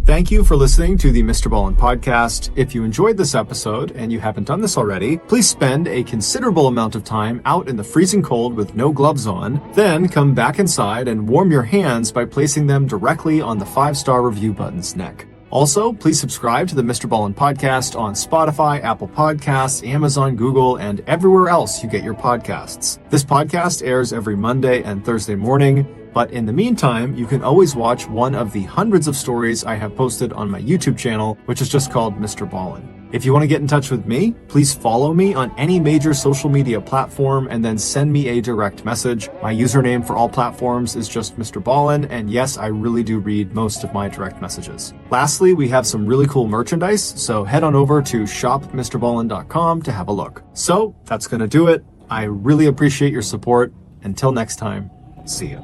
Thank you for listening to the MrBallen Podcast. If you enjoyed this episode and you haven't done this already, please spend a considerable amount of time out in the freezing cold with no gloves on, then come back inside and warm your hands by placing them directly on the 5-star review button's neck. Also, please subscribe to the MrBallen Podcast on Spotify, Apple Podcasts, Amazon, Google, and everywhere else you get your podcasts. This podcast airs every Monday and Thursday morning, but in the meantime, you can always watch one of the hundreds of stories I have posted on my YouTube channel, which is just called MrBallen. If you want to get in touch with me, please follow me on any major social media platform and then send me a direct message. My username for all platforms is just MrBallen, and yes, I really do read most of my direct messages. Lastly, we have some really cool merchandise, so head on over to shopmrballen.com to have a look. So that's going to do it. I really appreciate your support. Until next time, see ya.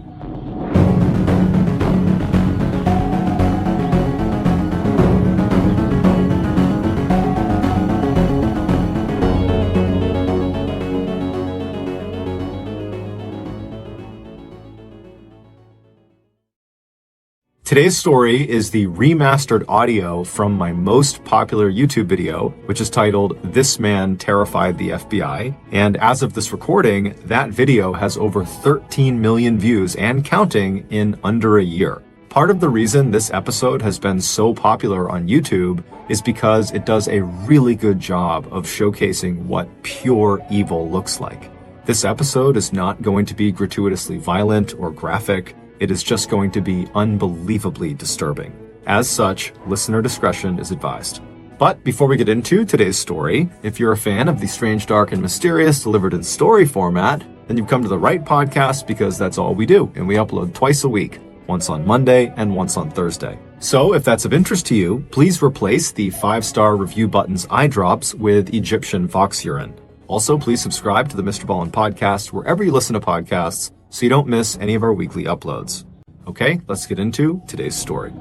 Today's story is the remastered audio from my most popular YouTube video, which is titled "This Man Terrified the FBI." And as of this recording, that video has over 13 million views and counting in under a year. Part of the reason this episode has been so popular on YouTube is because it does a really good job of showcasing what pure evil looks like. This episode is not going to be gratuitously violent or graphic. It is just going to be unbelievably disturbing. As such, listener discretion is advised. But before we get into today's story, if you're a fan of the strange, dark, and mysterious delivered in story format, then you've come to the right podcast, because that's all we do, and we upload twice a week, once on Monday and once on Thursday. So if that's of interest to you, please replace the 5-star review button's eye drops with Egyptian fox urine. Also, please subscribe to the MrBallen Podcast wherever you listen to podcasts so you don't miss any of our weekly uploads. Okay, let's get into today's story.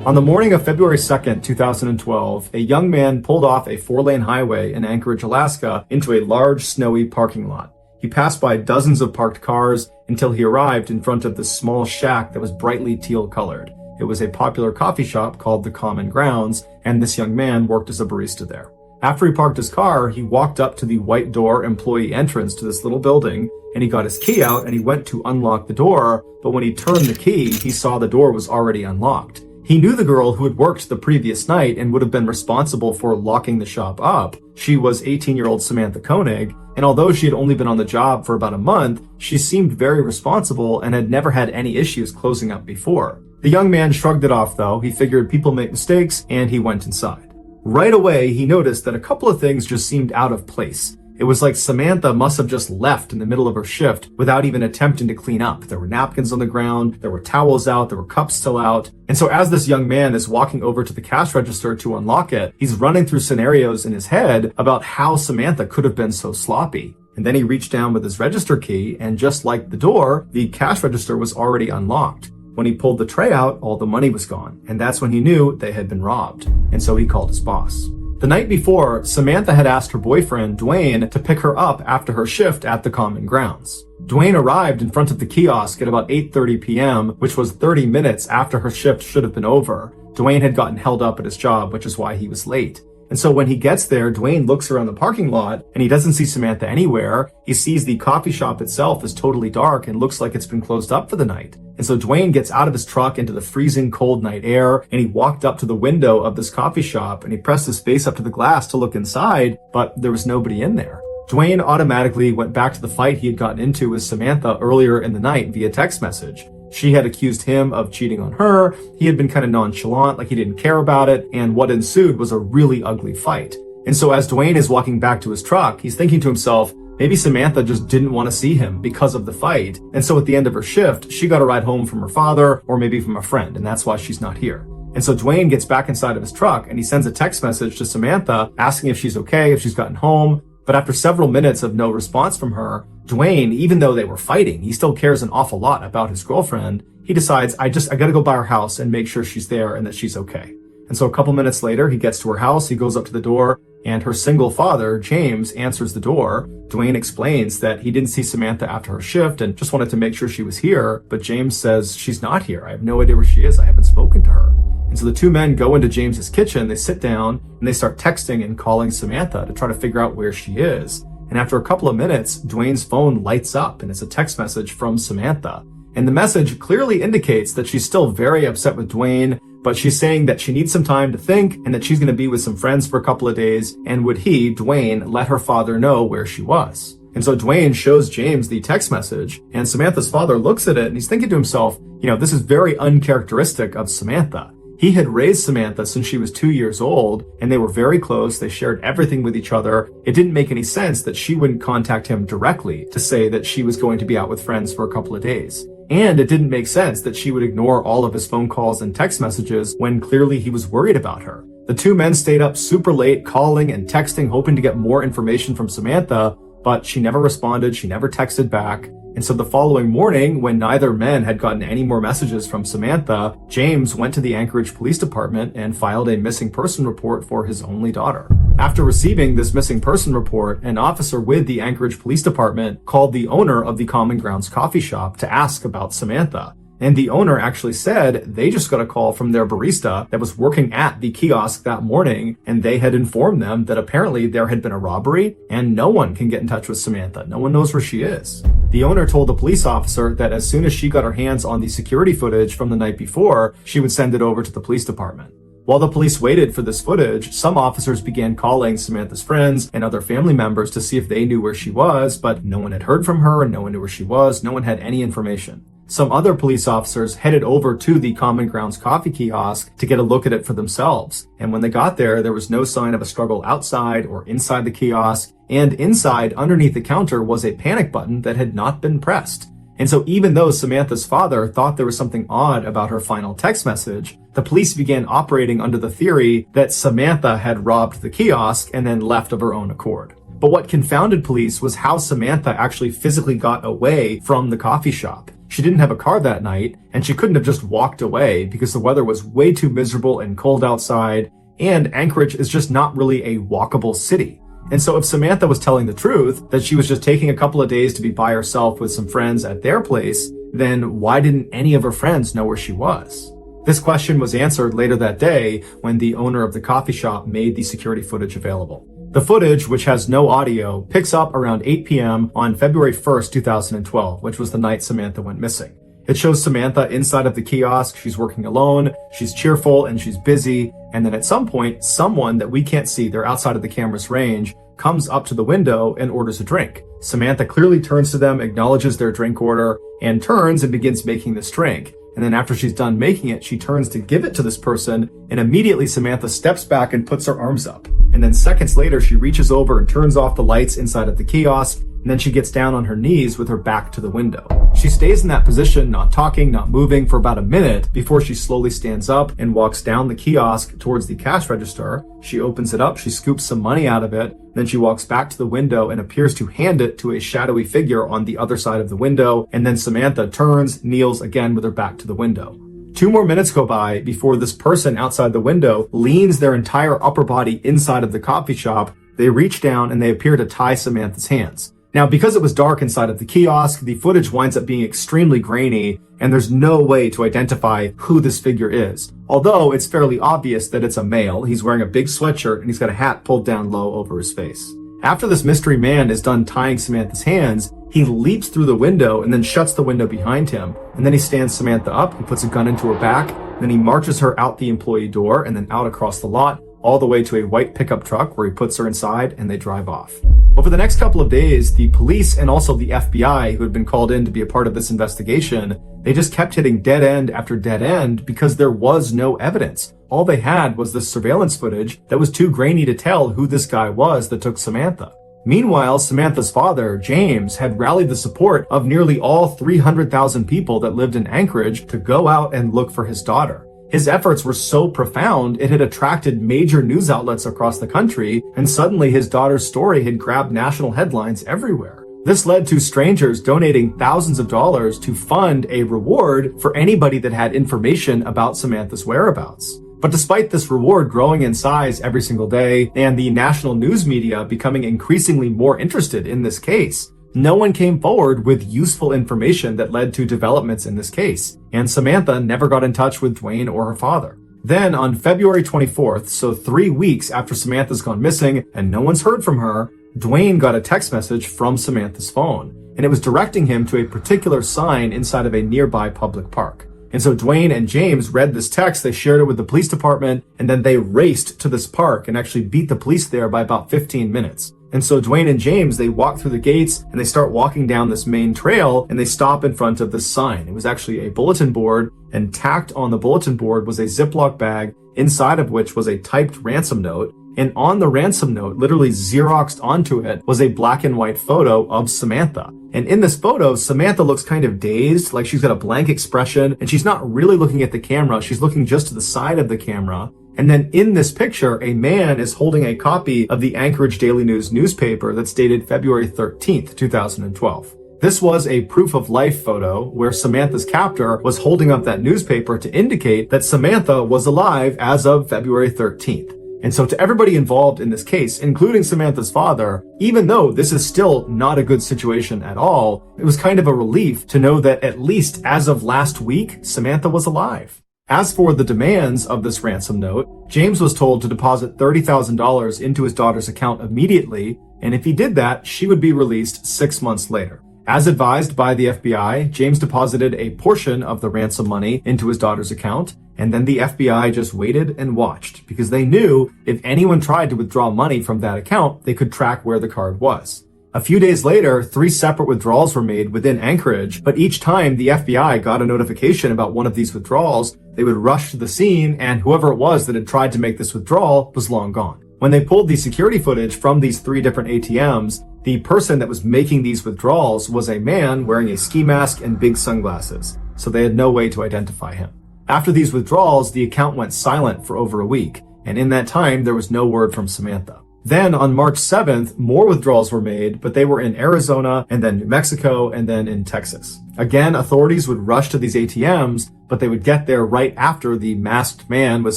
On the morning of February 2nd, 2012, a young man pulled off a 4-lane highway in Anchorage, Alaska, into a large, snowy parking lot. He passed by dozens of parked cars until he arrived in front of this small shack that was brightly teal-colored. It was a popular coffee shop called the Common Grounds, and this young man worked as a barista there. After he parked his car, he walked up to the white door employee entrance to this little building, and he got his key out and he went to unlock the door, but when he turned the key, he saw the door was already unlocked. He knew the girl who had worked the previous night and would have been responsible for locking the shop up. She was 18-year-old Samantha Koenig, and although she had only been on the job for about a month, she seemed very responsible and had never had any issues closing up before. The young man shrugged it off though. He figured people make mistakes, and he went inside. Right away, he noticed that a couple of things just seemed out of place. It was like Samantha must have just left in the middle of her shift without even attempting to clean up. There were napkins on the ground, there were towels out, there were cups still out. And so as this young man is walking over to the cash register to unlock it, he's running through scenarios in his head about how Samantha could have been so sloppy. And then he reached down with his register key, and just like the door, the cash register was already unlocked. When he pulled the tray out, all the money was gone, and that's when he knew they had been robbed. And so he called his boss. The night before, Samantha had asked her boyfriend, Dwayne, to pick her up after her shift at the Common Grounds. Dwayne arrived in front of the kiosk at about 8:30 p.m., which was 30 minutes after her shift should have been over. Dwayne had gotten held up at his job, which is why he was late. And so when he gets there, Dwayne looks around the parking lot and he doesn't see Samantha anywhere. He sees the coffee shop itself is totally dark and looks like it's been closed up for the night. And so Dwayne gets out of his truck into the freezing cold night air, and he walked up to the window of this coffee shop and he pressed his face up to the glass to look inside, but there was nobody in there. Dwayne automatically went back to the fight he had gotten into with Samantha earlier in the night via text message. She had accused him of cheating on her. He had been kind of nonchalant, like he didn't care about it, and what ensued was a really ugly fight. And so as Dwayne is walking back to his truck, he's thinking to himself, maybe Samantha just didn't want to see him because of the fight. And so at the end of her shift, she got a ride home from her father or maybe from a friend, and that's why she's not here. And so Dwayne gets back inside of his truck and he sends a text message to Samantha asking if she's okay, if she's gotten home. But after several minutes of no response from her, Dwayne, even though they were fighting, he still cares an awful lot about his girlfriend. He decides, I gotta go by her house and make sure she's there and that she's okay. And so a couple minutes later, he gets to her house, he goes up to the door, and her single father, James, answers the door. Dwayne explains that he didn't see Samantha after her shift and just wanted to make sure she was here, but James says, she's not here. I have no idea where she is. I haven't spoken to her. And so the two men go into James's kitchen, they sit down, and they start texting and calling Samantha to try to figure out where she is. And after a couple of minutes, Dwayne's phone lights up, and it's a text message from Samantha. And the message clearly indicates that she's still very upset with Dwayne, but she's saying that she needs some time to think and that she's going to be with some friends for a couple of days, and would he, Dwayne, let her father know where she was. And so Dwayne shows James the text message, and Samantha's father looks at it and he's thinking to himself, this is very uncharacteristic of Samantha. He had raised Samantha since she was 2 years old, and they were very close. They shared everything with each other. It didn't make any sense that she wouldn't contact him directly to say that she was going to be out with friends for a couple of days. And it didn't make sense that she would ignore all of his phone calls and text messages when clearly he was worried about her. The two men stayed up super late, calling and texting, hoping to get more information from Samantha, but she never responded. She never texted back. And so the following morning, when neither men had gotten any more messages from Samantha, James went to the Anchorage Police Department and filed a missing person report for his only daughter. After receiving this missing person report, an officer with the Anchorage Police Department called the owner of the Common Grounds coffee shop to ask about Samantha. And the owner actually said they just got a call from their barista that was working at the kiosk that morning, and they had informed them that apparently there had been a robbery and no one can get in touch with Samantha. No one knows where she is. The owner told the police officer that as soon as she got her hands on the security footage from the night before, she would send it over to the police department. While the police waited for this footage, some officers began calling Samantha's friends and other family members to see if they knew where she was, but no one had heard from her and no one knew where she was. No one had any information. some other police officers headed over to the Common Grounds coffee kiosk to get a look at it for themselves. And when they got there was no sign of a struggle outside or inside the kiosk. And inside, underneath the counter, was a panic button that had not been pressed. And so even though Samantha's father thought there was something odd about her final text message, the police began operating under the theory that Samantha had robbed the kiosk and then left of her own accord. But what confounded police was how Samantha actually physically got away from the coffee shop. She didn't have a car that night, and she couldn't have just walked away because the weather was way too miserable and cold outside, and Anchorage is just not really a walkable city. And so if Samantha was telling the truth, that she was just taking a couple of days to be by herself with some friends at their place, then why didn't any of her friends know where she was? This question was answered later that day when the owner of the coffee shop made the security footage available. The footage, which has no audio, picks up around 8 p.m. on February 1st, 2012, which was the night Samantha went missing. It shows Samantha inside of the kiosk. She's working alone, she's cheerful, and she's busy. And then at some point, someone that we can't see, they're outside of the camera's range, comes up to the window and orders a drink. Samantha clearly turns to them, acknowledges their drink order, and turns and begins making this drink. And then after she's done making it, she turns to give it to this person, and immediately Samantha steps back and puts her arms up. And then seconds later, she reaches over and turns off the lights inside of the kiosk, and then she gets down on her knees with her back to the window. She stays in that position, not talking, not moving, for about a minute before she slowly stands up and walks down the kiosk towards the cash register. She opens it up, she scoops some money out of it, then she walks back to the window and appears to hand it to a shadowy figure on the other side of the window, and then Samantha turns, kneels again with her back to the window. 2 more minutes go by before this person outside the window leans their entire upper body inside of the coffee shop. They reach down and they appear to tie Samantha's hands. Now, because it was dark inside of the kiosk, the footage winds up being extremely grainy, and there's no way to identify who this figure is. Although it's fairly obvious that it's a male. He's wearing a big sweatshirt and he's got a hat pulled down low over his face. After this mystery man is done tying Samantha's hands, he leaps through the window and then shuts the window behind him. And then he stands Samantha up, he puts a gun into her back, then he marches her out the employee door and then out across the lot, all the way to a white pickup truck where he puts her inside and they drive off. Over the next couple of days, the police and also the FBI, who had been called in to be a part of this investigation, they just kept hitting dead end after dead end because there was no evidence. All they had was this surveillance footage that was too grainy to tell who this guy was that took Samantha. Meanwhile, Samantha's father, James, had rallied the support of nearly all 300,000 people that lived in Anchorage to go out and look for his daughter. His efforts were so profound, it had attracted major news outlets across the country, and suddenly his daughter's story had grabbed national headlines everywhere. This led to strangers donating thousands of dollars to fund a reward for anybody that had information about Samantha's whereabouts. But despite this reward growing in size every single day, and the national news media becoming increasingly more interested in this case, no one came forward with useful information that led to developments in this case, and Samantha never got in touch with Dwayne or her father. Then on February 24th, so 3 weeks after Samantha's gone missing and no one's heard from her, Dwayne got a text message from Samantha's phone, and it was directing him to a particular sign inside of a nearby public park. And so Dwayne and James read this text, they shared it with the police department, and then they raced to this park and actually beat the police there by about 15 minutes. And so Dwayne and James, they walk through the gates and they start walking down this main trail and they stop in front of this sign. It was actually a bulletin board, and tacked on the bulletin board was a Ziploc bag, inside of which was a typed ransom note. And on the ransom note, literally Xeroxed onto it, was a black and white photo of Samantha. And in this photo, Samantha looks kind of dazed, like she's got a blank expression, and she's not really looking at the camera, she's looking just to the side of the camera. And then in this picture, a man is holding a copy of the Anchorage Daily News newspaper that's dated February 13th, 2012. This was a proof of life photo where Samantha's captor was holding up that newspaper to indicate that Samantha was alive as of February 13th. And so to everybody involved in this case, including Samantha's father, even though this is still not a good situation at all, it was kind of a relief to know that at least as of last week, Samantha was alive. As for the demands of this ransom note, James was told to deposit $30,000 into his daughter's account immediately, and if he did that, she would be released 6 months later. As advised by the FBI, James deposited a portion of the ransom money into his daughter's account, and then the FBI just waited and watched, because they knew if anyone tried to withdraw money from that account, they could track where the card was. A few days later, 3 separate withdrawals were made within Anchorage, but each time the FBI got a notification about one of these withdrawals, they would rush to the scene, and whoever it was that had tried to make this withdrawal was long gone. When they pulled the security footage from these 3 different ATMs, the person that was making these withdrawals was a man wearing a ski mask and big sunglasses, so they had no way to identify him. After these withdrawals, the account went silent for over a week, and in that time, there was no word from Samantha. Then on March 7th, more withdrawals were made, but they were in Arizona, and then New Mexico, and then in Texas. Again, authorities would rush to these ATMs, but they would get there right after the masked man with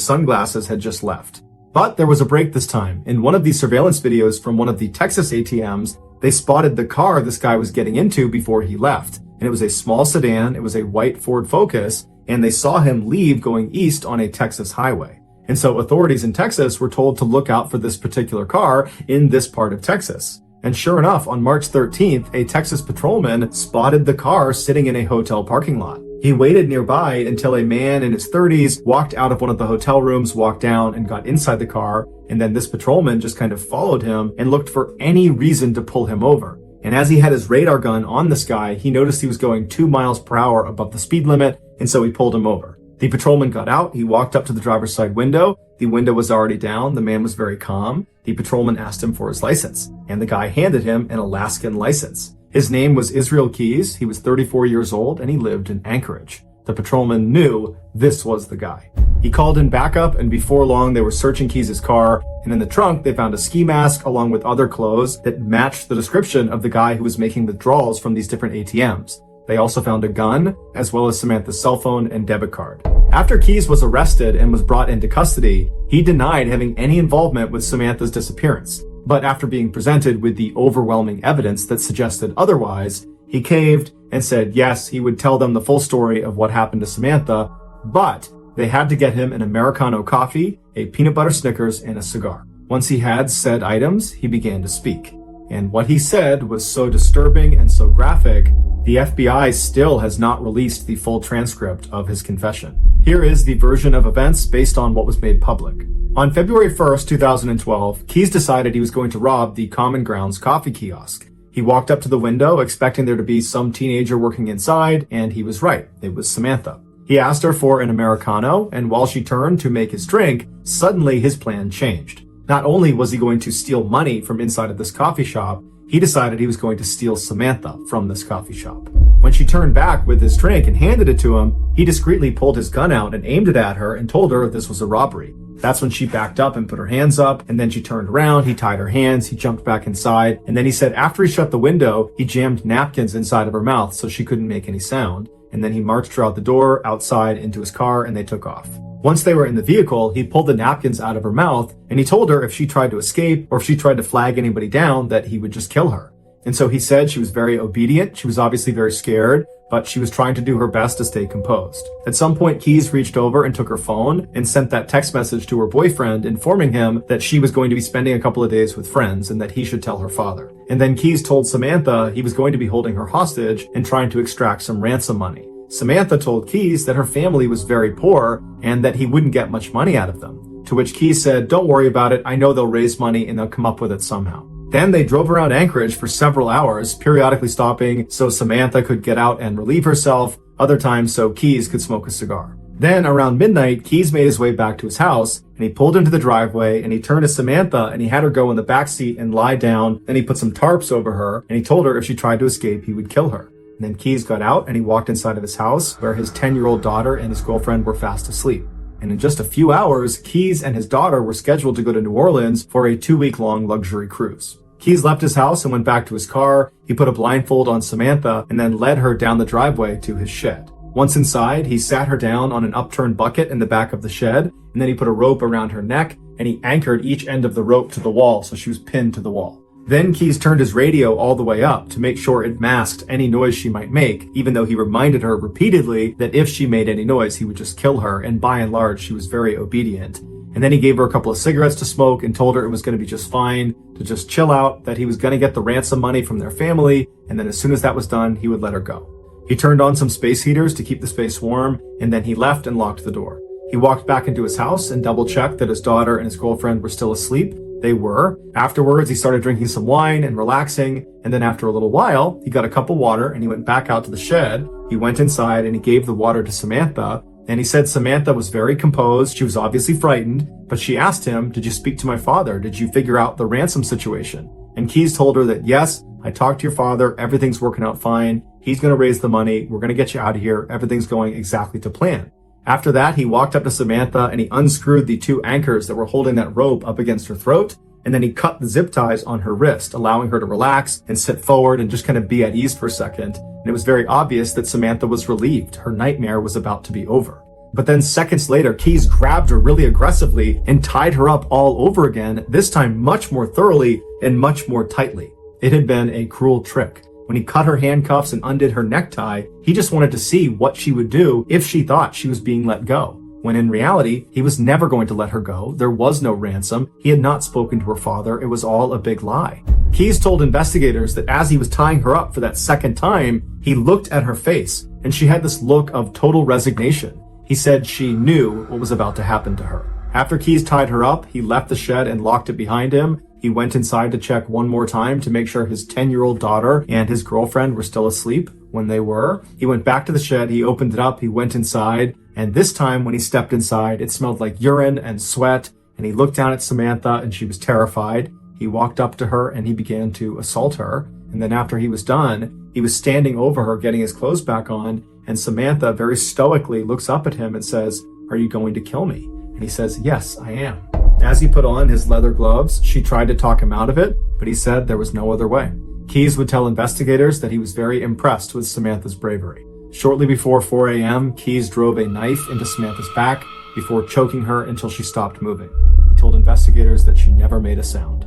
sunglasses had just left. But there was a break this time. In one of these surveillance videos from one of the Texas ATMs, they spotted the car this guy was getting into before he left. And it was a small sedan, it was a white Ford Focus, and they saw him leave going east on a Texas highway. And so authorities in Texas were told to look out for this particular car in this part of Texas. And sure enough, on March 13th, a Texas patrolman spotted the car sitting in a hotel parking lot. He waited nearby until a man in his 30s walked out of one of the hotel rooms, walked down and got inside the car. And then this patrolman just kind of followed him and looked for any reason to pull him over. And as he had his radar gun on this guy, he noticed he was going 2 miles per hour above the speed limit. And so he pulled him over. The patrolman got out, he walked up to the driver's side window, the window was already down, the man was very calm. The patrolman asked him for his license, and the guy handed him an Alaskan license. His name was Israel Keys, he was 34 years old, and he lived in Anchorage. The patrolman knew this was the guy. He called in backup, and before long they were searching Keys' car, and in the trunk they found a ski mask along with other clothes that matched the description of the guy who was making withdrawals from these different ATMs. They also found a gun, as well as Samantha's cell phone and debit card. After Keys was arrested and was brought into custody, he denied having any involvement with Samantha's disappearance. But after being presented with the overwhelming evidence that suggested otherwise, he caved and said yes, he would tell them the full story of what happened to Samantha, but they had to get him an Americano coffee, a peanut butter Snickers, and a cigar. Once he had said items, he began to speak. And what he said was so disturbing and so graphic, the FBI still has not released the full transcript of his confession. Here is the version of events based on what was made public. On February 1st, 2012, Keys decided he was going to rob the Common Grounds coffee kiosk. He walked up to the window expecting there to be some teenager working inside, and he was right. It was Samantha. He asked her for an Americano, and while she turned to make his drink, suddenly his plan changed. Not only was he going to steal money from inside of this coffee shop, he decided he was going to steal Samantha from this coffee shop. When she turned back with his drink and handed it to him, he discreetly pulled his gun out and aimed it at her and told her this was a robbery. That's when she backed up and put her hands up, and then she turned around, he tied her hands, he jumped back inside, and then he said after he shut the window, he jammed napkins inside of her mouth so she couldn't make any sound, and then he marched her out the door, outside, into his car, and they took off. Once they were in the vehicle, he pulled the napkins out of her mouth, and he told her if she tried to escape or if she tried to flag anybody down, that he would just kill her. And so he said she was very obedient, she was obviously very scared, but she was trying to do her best to stay composed. At some point, Keys reached over and took her phone and sent that text message to her boyfriend informing him that she was going to be spending a couple of days with friends and that he should tell her father. And then Keys told Samantha he was going to be holding her hostage and trying to extract some ransom money. Samantha told Keys that her family was very poor and that he wouldn't get much money out of them. To which Keys said, "Don't worry about it, I know they'll raise money and they'll come up with it somehow." Then they drove around Anchorage for several hours, periodically stopping so Samantha could get out and relieve herself, other times so Keys could smoke a cigar. Then around midnight, Keys made his way back to his house, and he pulled into the driveway, and he turned to Samantha, and he had her go in the back seat and lie down. Then he put some tarps over her, and he told her if she tried to escape, he would kill her. And then Keys got out, and he walked inside of his house, where his 10-year-old daughter and his girlfriend were fast asleep. And in just a few hours, Keys and his daughter were scheduled to go to New Orleans for a 2-week-long luxury cruise. Keys left his house and went back to his car. He put a blindfold on Samantha and then led her down the driveway to his shed. Once inside, he sat her down on an upturned bucket in the back of the shed, and then he put a rope around her neck, and he anchored each end of the rope to the wall so she was pinned to the wall. Then Keys turned his radio all the way up to make sure it masked any noise she might make, even though he reminded her repeatedly that if she made any noise, he would just kill her, and by and large, she was very obedient. And then he gave her a couple of cigarettes to smoke and told her it was going to be just fine, to just chill out, that he was going to get the ransom money from their family, and then as soon as that was done, he would let her go. He turned on some space heaters to keep the space warm, and then he left and locked the door. He walked back into his house and double-checked that his daughter and his girlfriend were still asleep, They were. Afterwards, he started drinking some wine and relaxing. And then after a little while, he got a cup of water and he went back out to the shed. He went inside and he gave the water to Samantha. And he said Samantha was very composed. She was obviously frightened, but she asked him, "Did you speak to my father? Did you figure out the ransom situation?" And Keyes told her that, "Yes, I talked to your father. Everything's working out fine. He's going to raise the money. We're going to get you out of here. Everything's going exactly to plan." After that, he walked up to Samantha and he unscrewed the 2 anchors that were holding that rope up against her throat. And then he cut the zip ties on her wrist, allowing her to relax and sit forward and just kind of be at ease for a second. And it was very obvious that Samantha was relieved. Her nightmare was about to be over. But then seconds later, Keyes grabbed her really aggressively and tied her up all over again, this time much more thoroughly and much more tightly. It had been a cruel trick. When he cut her handcuffs and undid her necktie, he just wanted to see what she would do if she thought she was being let go. When in reality, he was never going to let her go. There was no ransom. He had not spoken to her father. It was all a big lie. Keyes told investigators that as he was tying her up for that second time, he looked at her face and she had this look of total resignation. He said she knew what was about to happen to her. After Keyes tied her up, he left the shed and locked it behind him. He went inside to check one more time to make sure his 10-year-old daughter and his girlfriend were still asleep. When they were, he went back to the shed, he opened it up, he went inside, and this time when he stepped inside, it smelled like urine and sweat, and he looked down at Samantha and she was terrified. He walked up to her and he began to assault her, and then after he was done, he was standing over her getting his clothes back on, and Samantha very stoically looks up at him and says, "Are you going to kill me?" And he says, "Yes, I am." As he put on his leather gloves, she tried to talk him out of it, but he said there was no other way. Keyes would tell investigators that he was very impressed with Samantha's bravery. Shortly before 4 a.m., Keyes drove a knife into Samantha's back before choking her until she stopped moving. He told investigators that she never made a sound.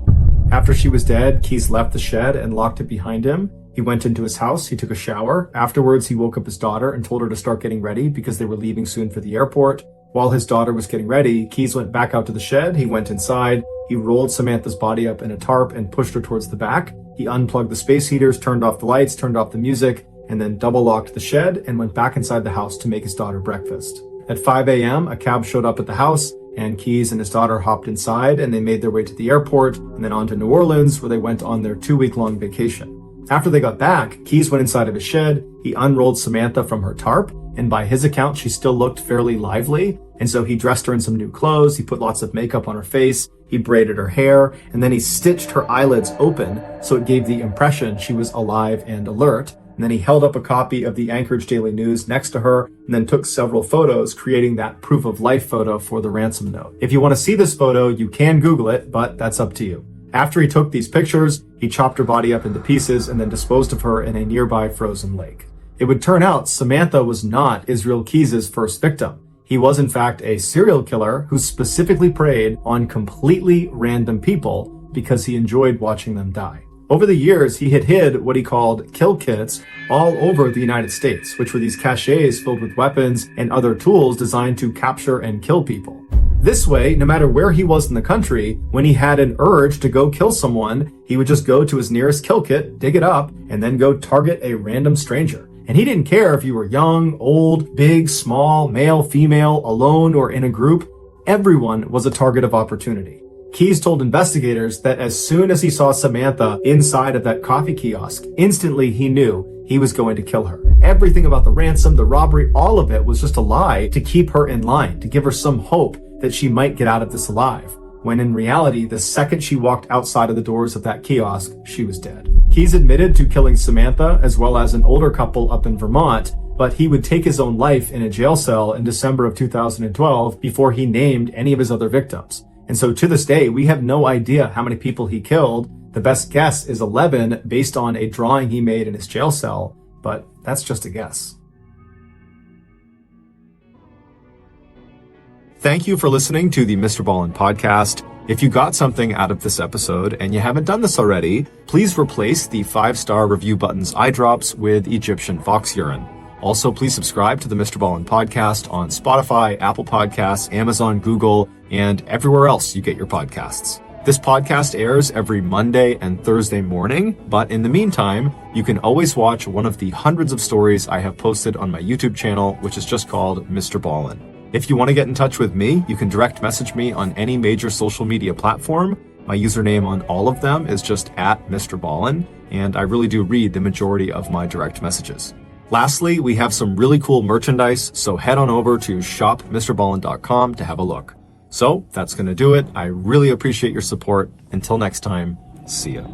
After she was dead, Keyes left the shed and locked it behind him. He went into his house, he took a shower. Afterwards, he woke up his daughter and told her to start getting ready because they were leaving soon for the airport. While his daughter was getting ready, Keyes went back out to the shed, he went inside, he rolled Samantha's body up in a tarp and pushed her towards the back. He unplugged the space heaters, turned off the lights, turned off the music, and then double locked the shed and went back inside the house to make his daughter breakfast. At 5 a.m., a cab showed up at the house, and Keyes and his daughter hopped inside and they made their way to the airport and then on to New Orleans, where they went on their 2-week-long vacation. After they got back, Keyes went inside of his shed, he unrolled Samantha from her tarp, and by his account, she still looked fairly lively, and so he dressed her in some new clothes, he put lots of makeup on her face, he braided her hair, and then he stitched her eyelids open so it gave the impression she was alive and alert. And then he held up a copy of the Anchorage Daily News next to her and then took several photos, creating that proof of life photo for the ransom note. If you want to see this photo, you can Google it, but that's up to you. After he took these pictures, he chopped her body up into pieces and then disposed of her in a nearby frozen lake. It would turn out Samantha was not Israel Keyes' first victim. He was in fact a serial killer who specifically preyed on completely random people because he enjoyed watching them die. Over the years, he had hid what he called kill kits all over the United States, which were these caches filled with weapons and other tools designed to capture and kill people. This way, no matter where he was in the country, when he had an urge to go kill someone, he would just go to his nearest kill kit, dig it up, and then go target a random stranger. And he didn't care if you were young, old, big, small, male, female, alone, or in a group. Everyone was a target of opportunity. Keyes told investigators that as soon as he saw Samantha inside of that coffee kiosk, instantly he knew he was going to kill her. Everything about the ransom, the robbery, all of it was just a lie to keep her in line, to give her some hope that she might get out of this alive. When in reality, the second she walked outside of the doors of that kiosk, she was dead. Keyes admitted to killing Samantha as well as an older couple up in Vermont, but he would take his own life in a jail cell in December of 2012 before he named any of his other victims. And so to this day, we have no idea how many people he killed. The best guess is 11 based on a drawing he made in his jail cell, but that's just a guess. Thank you for listening to the MrBallen Podcast. If you got something out of this episode and you haven't done this already, please replace the 5-star review button's eye drops with Egyptian fox urine. Also, please subscribe to the MrBallen Podcast on Spotify, Apple Podcasts, Amazon, Google, and everywhere else you get your podcasts. This podcast airs every Monday and Thursday morning, but in the meantime, you can always watch one of the hundreds of stories I have posted on my YouTube channel, which is just called MrBallen. If you want to get in touch with me, you can direct message me on any major social media platform. My username on all of them is just @MrBallen, and I really do read the majority of my direct messages. Lastly, we have some really cool merchandise, so head on over to shopmrballen.com to have a look. So that's going to do it. I really appreciate your support. Until next time, see ya.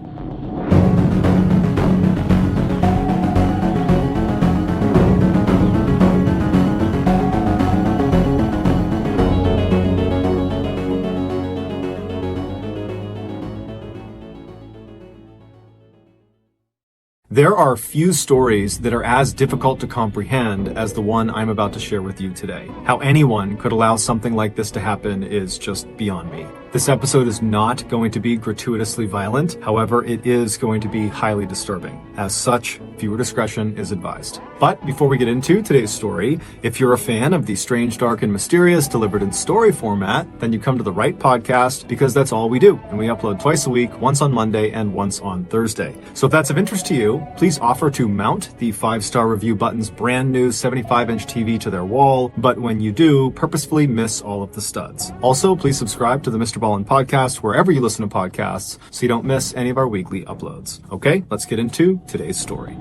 There are few stories that are as difficult to comprehend as the one I'm about to share with you today. How anyone could allow something like this to happen is just beyond me. This episode is not going to be gratuitously violent. However, it is going to be highly disturbing. As such, viewer discretion is advised. But before we get into today's story, if you're a fan of the strange, dark, and mysterious delivered in story format, then you come to the right podcast, because that's all we do. And we upload twice a week, once on Monday and once on Thursday. So if that's of interest to you, please offer to mount the 5-star review button's brand new 75-inch TV to their wall. But when you do, purposefully miss all of the studs. Also, please subscribe to the MrBallen Podcast wherever you listen to podcasts so you don't miss any of our weekly uploads. Okay, let's get into today's story.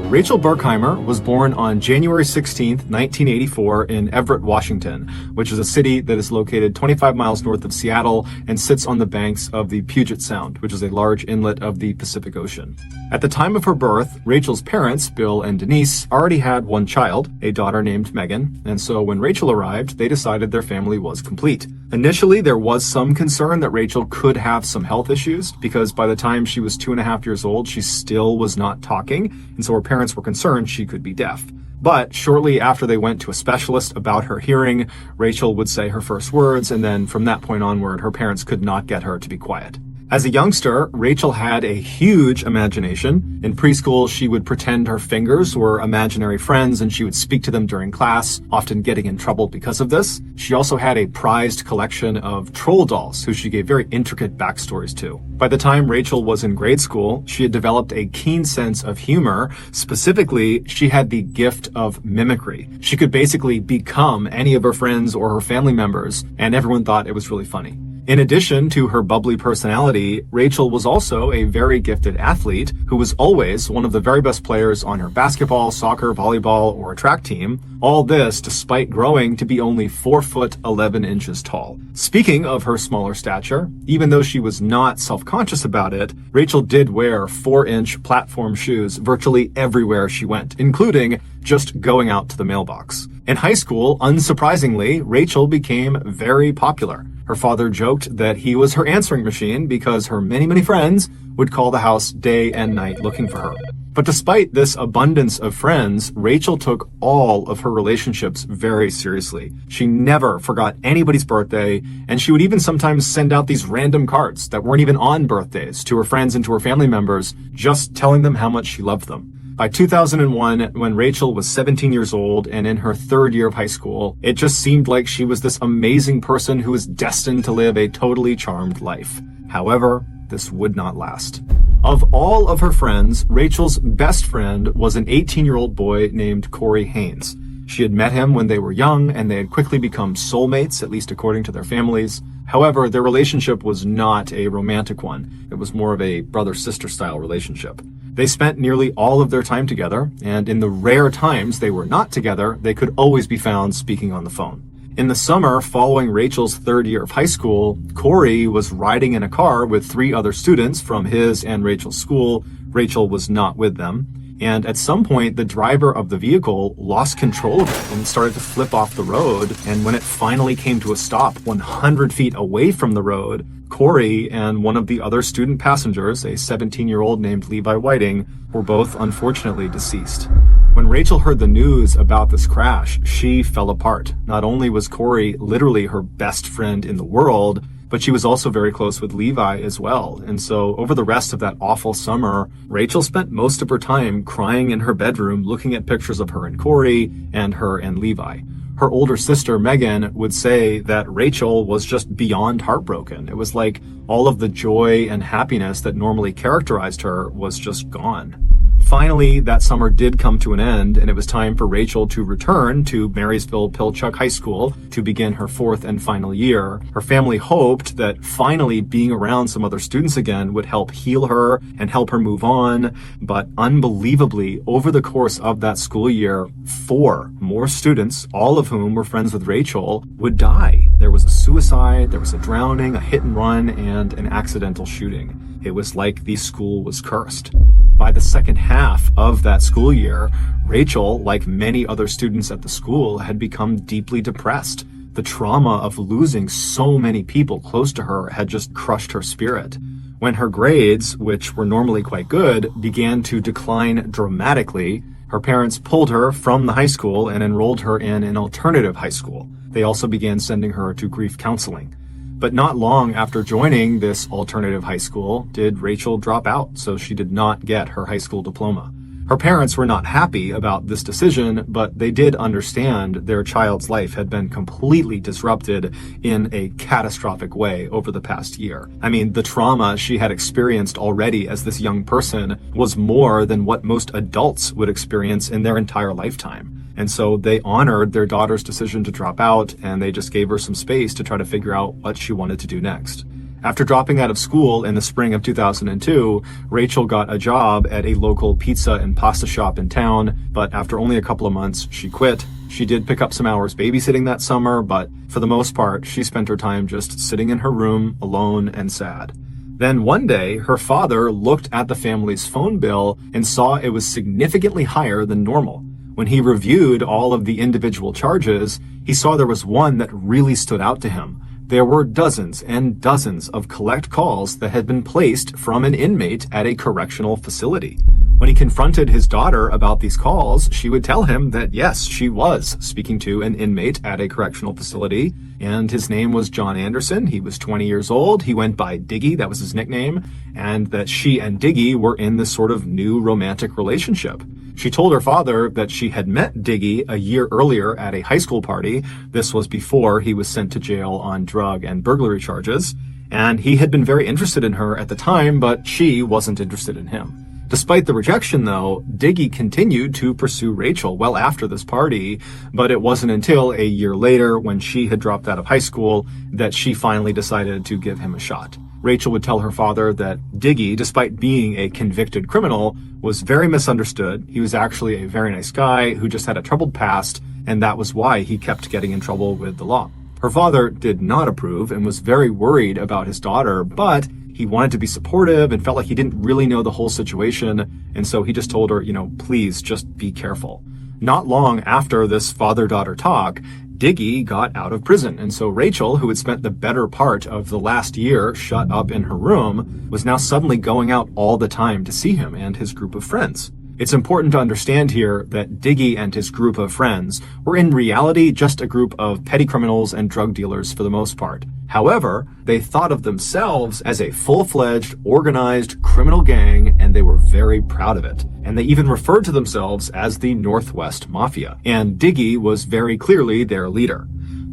Rachel Berkheimer was born on January 16, 1984 in Everett, Washington, which is a city that is located 25 miles north of Seattle and sits on the banks of the Puget Sound, which is a large inlet of the Pacific Ocean. At the time of her birth, Rachel's parents, Bill and Denise, already had one child, a daughter named Megan, and so when Rachel arrived, they decided their family was complete. Initially, there was some concern that Rachel could have some health issues, because by the time she was 2.5 years old, she still was not talking, and so her parents were concerned she could be deaf. But shortly after they went to a specialist about her hearing, Rachel would say her first words, and then from that point onward, her parents could not get her to be quiet. As a youngster, Rachel had a huge imagination. In preschool, she would pretend her fingers were imaginary friends and she would speak to them during class, often getting in trouble because of this. She also had a prized collection of troll dolls, who she gave very intricate backstories to. By the time Rachel was in grade school, she had developed a keen sense of humor. Specifically, she had the gift of mimicry. She could basically become any of her friends or her family members, and everyone thought it was really funny. In addition to her bubbly personality, Rachel was also a very gifted athlete who was always one of the very best players on her basketball, soccer, volleyball, or track team. All this despite growing to be only 4 foot 11 inches tall. Speaking of her smaller stature, even though she was not self-conscious about it, Rachel did wear 4-inch platform shoes virtually everywhere she went, including just going out to the mailbox. In high school, unsurprisingly, Rachel became very popular. Her father joked that he was her answering machine because her many friends would call the house day and night looking for her. But despite this abundance of friends, Rachel took all of her relationships very seriously. She never forgot anybody's birthday, and she would even sometimes send out these random cards that weren't even on birthdays to her friends and to her family members, just telling them how much she loved them. By 2001, when Rachel was 17 years old and in her 3rd year of high school, it just seemed like she was this amazing person who was destined to live a totally charmed life. However, this would not last. Of all of her friends, Rachel's best friend was an 18-year-old boy named Corey Haynes. She had met him when they were young, and they had quickly become soulmates, at least according to their families. However, their relationship was not a romantic one. It was more of a brother-sister style relationship. They spent nearly all of their time together, and in the rare times they were not together, they could always be found speaking on the phone. In the summer following Rachel's 3rd year of high school, Corey was riding in a car with 3 other students from his and Rachel's school. Rachel was not with them. And at some point, the driver of the vehicle lost control of it and started to flip off the road. And when it finally came to a stop 100 feet away from the road, Corey and one of the other student passengers, a 17-year-old named Levi Whiting, were both unfortunately deceased. When Rachel heard the news about this crash, she fell apart. Not only was Corey literally her best friend in the world, but but she was also very close with Levi as well. And so over the rest of that awful summer, Rachel spent most of her time crying in her bedroom, looking at pictures of her and Corey and her and Levi. Her older sister, Megan, would say that Rachel was just beyond heartbroken. It was like all of the joy and happiness that normally characterized her was just gone. Finally, that summer did come to an end, and it was time for Rachel to return to Marysville Pilchuck High School to begin her fourth and final year. Her family hoped that finally being around some other students again would help heal her and help her move on. But unbelievably, over the course of that school year, 4 more students, all of whom were friends with Rachel, would die. There was a suicide, there was a drowning, a hit and run, and an accidental shooting. It was like the school was cursed. By the second half of that school year, Rachel, like many other students at the school, had become deeply depressed. The trauma of losing so many people close to her had just crushed her spirit. When her grades, which were normally quite good, began to decline dramatically, her parents pulled her from the high school and enrolled her in an alternative high school. They also began sending her to grief counseling. But not long after joining this alternative high school did Rachel drop out, so she did not get her high school diploma. Her parents were not happy about this decision, but they did understand their child's life had been completely disrupted in a catastrophic way over the past year. I mean, the trauma she had experienced already as this young person was more than what most adults would experience in their entire lifetime. And so they honored their daughter's decision to drop out, and they just gave her some space to try to figure out what she wanted to do next. After dropping out of school in the spring of 2002, Rachel got a job at a local pizza and pasta shop in town, but after only a couple of months, she quit. She did pick up some hours babysitting that summer, but for the most part, she spent her time just sitting in her room, alone and sad. Then one day, her father looked at the family's phone bill and saw it was significantly higher than normal. When he reviewed all of the individual charges, he saw there was one that really stood out to him. There were dozens and dozens of collect calls that had been placed from an inmate at a correctional facility. When he confronted his daughter about these calls, she would tell him that yes, she was speaking to an inmate at a correctional facility, and his name was John Anderson. He was 20 years old. He went by Diggy, that was his nickname, and that she and Diggy were in this sort of new romantic relationship. She told her father that she had met Diggy a year earlier at a high school party. This was before he was sent to jail on drug and burglary charges, and he had been very interested in her at the time, but she wasn't interested in him. Despite the rejection, though, Diggy continued to pursue Rachel well after this party, but it wasn't until a year later, when she had dropped out of high school, that she finally decided to give him a shot. Rachel would tell her father that Diggy, despite being a convicted criminal, was very misunderstood. He was actually a very nice guy who just had a troubled past, and that was why he kept getting in trouble with the law. Her father did not approve and was very worried about his daughter, but he wanted to be supportive and felt like he didn't really know the whole situation, and so he just told her, please just be careful. Not long after this father-daughter talk, Diggy got out of prison, and so Rachel, who had spent the better part of the last year shut up in her room, was now suddenly going out all the time to see him and his group of friends. It's important to understand here that Diggy and his group of friends were in reality just a group of petty criminals and drug dealers for the most part. However, they thought of themselves as a full-fledged, organized criminal gang, and they were very proud of it. And they even referred to themselves as the Northwest Mafia. And Diggy was very clearly their leader.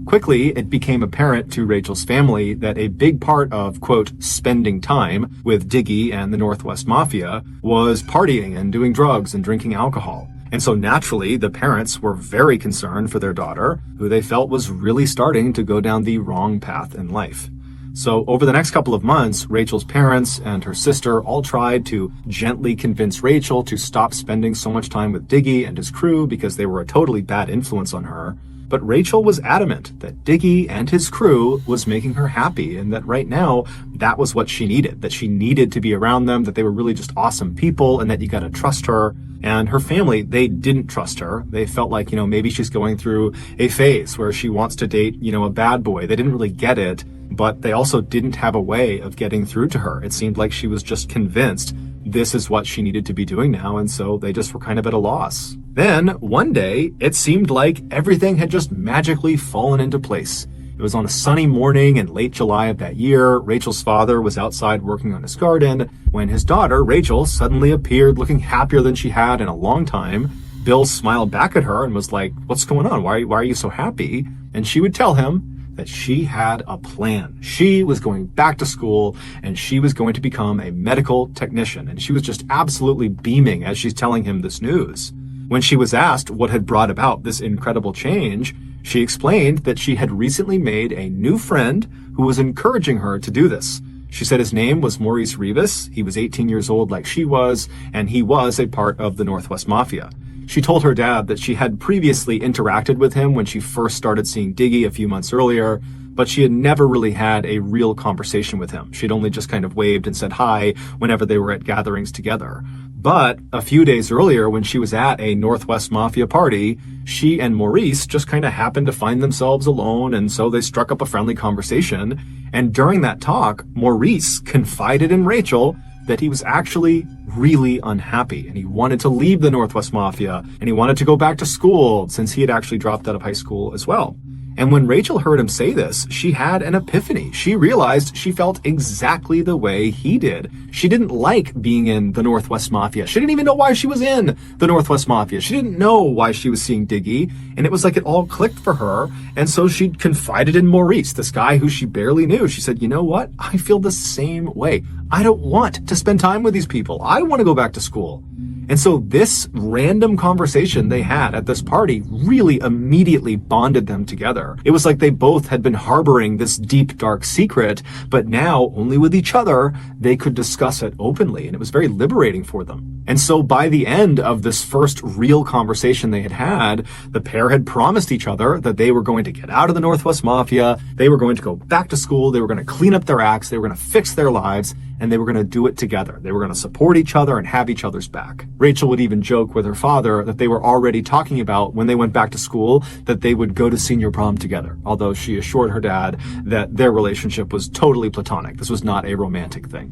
Quickly, it became apparent to Rachel's family that a big part of, quote, spending time with Diggy and the Northwest Mafia was partying and doing drugs and drinking alcohol. And so naturally, the parents were very concerned for their daughter, who they felt was really starting to go down the wrong path in life. So over the next couple of months, Rachel's parents and her sister all tried to gently convince Rachel to stop spending so much time with Diggy and his crew because they were a totally bad influence on her. But Rachel was adamant that Diggy and his crew was making her happy, and that right now, that was what she needed, that she needed to be around them, that they were really just awesome people, and that you gotta trust her. And her family, they didn't trust her. They felt like, maybe she's going through a phase where she wants to date, a bad boy. They didn't really get it, but they also didn't have a way of getting through to her. It seemed like she was just convinced this is what she needed to be doing now, and so they just were kind of at a loss. Then, one day, it seemed like everything had just magically fallen into place. It It was on a sunny morning in late July of that year. Rachel's father was outside working on his garden when his daughter, Rachel, suddenly appeared looking happier than she had in a long time. Bill smiled back at her and was like, "What's going on? Why are you so happy?" And she would tell him that she had a plan. She was going back to school and she was going to become a medical technician. And she was just absolutely beaming as she's telling him this news. When she was asked what had brought about this incredible change, she explained that she had recently made a new friend who was encouraging her to do this. She said his name was Maurice Rivas. He was 18 years old like she was, and he was a part of the Northwest Mafia. She told her dad that she had previously interacted with him when she first started seeing Diggy a few months earlier, but she had never really had a real conversation with him. She'd only just kind of waved and said hi whenever they were at gatherings together. But a few days earlier, when she was at a Northwest Mafia party, she and Maurice just kind of happened to find themselves alone, and so they struck up a friendly conversation. And during that talk, Maurice confided in Rachel that he was actually really unhappy and he wanted to leave the Northwest Mafia and he wanted to go back to school since he had actually dropped out of high school as well. And when Rachel heard him say this, she had an epiphany. She realized she felt exactly the way he did. She didn't like being in the Northwest Mafia. She didn't even know why she was in the Northwest Mafia. She didn't know why she was seeing Diggy. And it was like it all clicked for her. And so she confided in Maurice, this guy who she barely knew. She said, "You know what? I feel the same way. I don't want to spend time with these people. I want to go back to school." And so this random conversation they had at this party really immediately bonded them together. It was like they both had been harboring this deep, dark secret, but now only with each other, they could discuss it openly. And it was very liberating for them. And so by the end of this first real conversation they had, the pair had promised each other that they were going to get out of the Northwest Mafia. They were going to go back to school. They were going to clean up their acts. They were going to fix their lives. And they were going to do it together. They were going to support each other and have each other's back. Rachel would even joke with her father that they were already talking about when they went back to school that they would go to senior prom together, although she assured her dad that their relationship was totally platonic. This was not a romantic thing.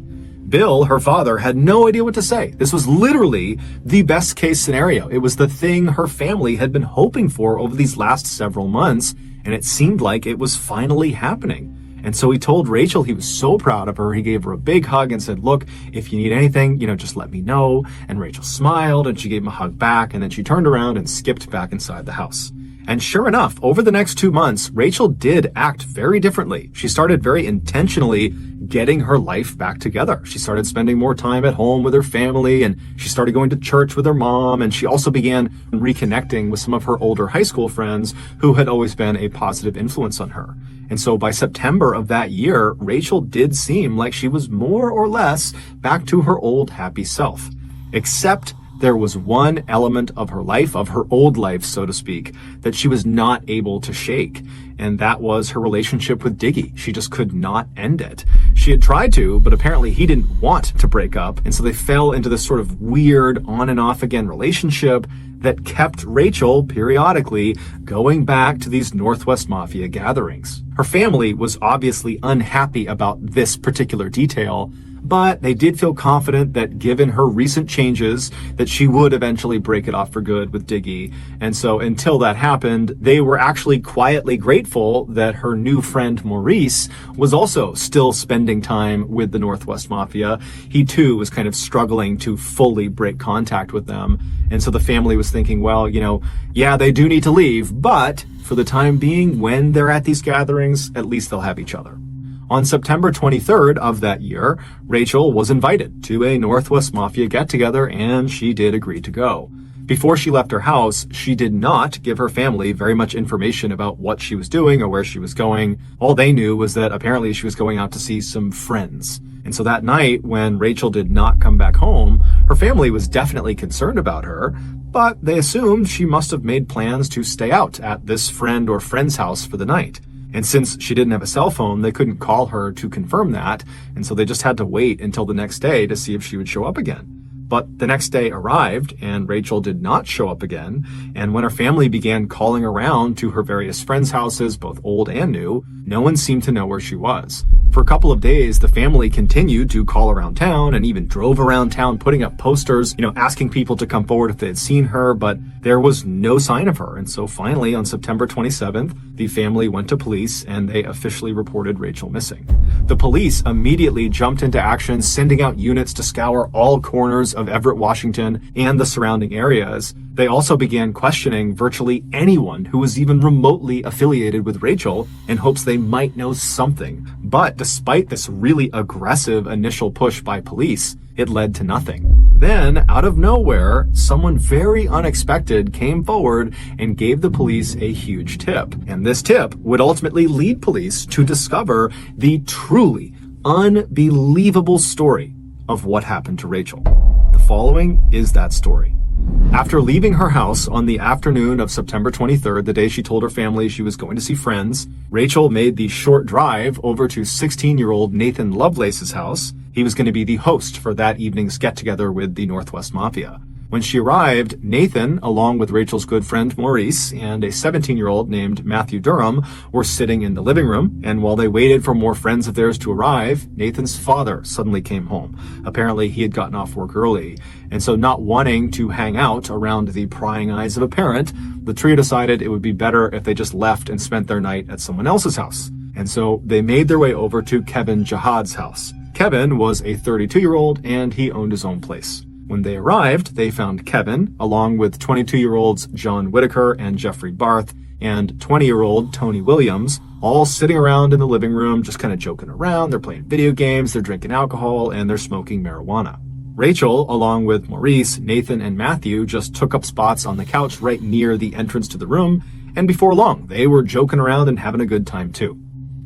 Bill, her father, had no idea what to say. This was literally the best case scenario. It was the thing her family had been hoping for over these last several months, and it seemed like it was finally happening. And so he told Rachel he was so proud of her. He gave her a big hug and said, "Look, if you need anything, just let me know." And Rachel smiled and she gave him a hug back, and then she turned around and skipped back inside the house. And sure enough, over the next 2 months, Rachel did act very differently. She started very intentionally getting her life back together. She started spending more time at home with her family, and she started going to church with her mom, and she also began reconnecting with some of her older high school friends who had always been a positive influence on her. And so by September of that year, Rachel did seem like she was more or less back to her old happy self. Except there was one element of her life, of her old life, so to speak, that she was not able to shake. And that was her relationship with Diggy. She just could not end it. She had tried to, but apparently he didn't want to break up. And so they fell into this sort of weird on and off again relationship that kept Rachel periodically going back to these Northwest Mafia gatherings. Her family was obviously unhappy about this particular detail, but they did feel confident that given her recent changes, that she would eventually break it off for good with Diggy. And so until that happened, they were actually quietly grateful that her new friend Maurice was also still spending time with the Northwest Mafia. He too was kind of struggling to fully break contact with them. And so the family was thinking, well, yeah, they do need to leave, but for the time being, when they're at these gatherings, at least they'll have each other. On September 23rd of that year, Rachel was invited to a Northwest Mafia get-together, and she did agree to go. Before she left her house, she did not give her family very much information about what she was doing or where she was going. All they knew was that apparently she was going out to see some friends. And so that night, when Rachel did not come back home, her family was definitely concerned about her, but they assumed she must have made plans to stay out at this friend or friend's house for the night. And since she didn't have a cell phone, they couldn't call her to confirm that, and so they just had to wait until the next day to see if she would show up again. But the next day arrived, and Rachel did not show up again, and when her family began calling around to her various friends' houses, both old and new, no one seemed to know where she was. For a couple of days, the family continued to call around town and even drove around town putting up posters, asking people to come forward if they had seen her, but there was no sign of her. And so finally, on September 27th, the family went to police and they officially reported Rachel missing. The police immediately jumped into action, sending out units to scour all corners of Everett, Washington, and the surrounding areas. They also began questioning virtually anyone who was even remotely affiliated with Rachel in hopes they might know something. But despite this really aggressive initial push by police, it led to nothing. Then, out of nowhere, someone very unexpected came forward and gave the police a huge tip. And this tip would ultimately lead police to discover the truly unbelievable story of what happened to Rachel. The following is that story. After leaving her house on the afternoon of September 23rd, the day she told her family she was going to see friends, Rachel made the short drive over to 16-year-old Nathan Lovelace's house. He was going to be the host for that evening's get-together with the Northwest Mafia. When she arrived, Nathan, along with Rachel's good friend Maurice and a 17-year-old named Matthew Durham, were sitting in the living room, and while they waited for more friends of theirs to arrive, Nathan's father suddenly came home. Apparently, he had gotten off work early, and so not wanting to hang out around the prying eyes of a parent, the trio decided it would be better if they just left and spent their night at someone else's house. And so they made their way over to Kevin Jihad's house. Kevin was a 32-year-old, and he owned his own place. When they arrived, they found Kevin, along with 22-year-olds John Whitaker and Jeffrey Barth, and 20-year-old Tony Williams, all sitting around in the living room, just kind of joking around. They're playing video games, they're drinking alcohol, and they're smoking marijuana. Rachel, along with Maurice, Nathan, and Matthew, just took up spots on the couch right near the entrance to the room, and before long, they were joking around and having a good time too.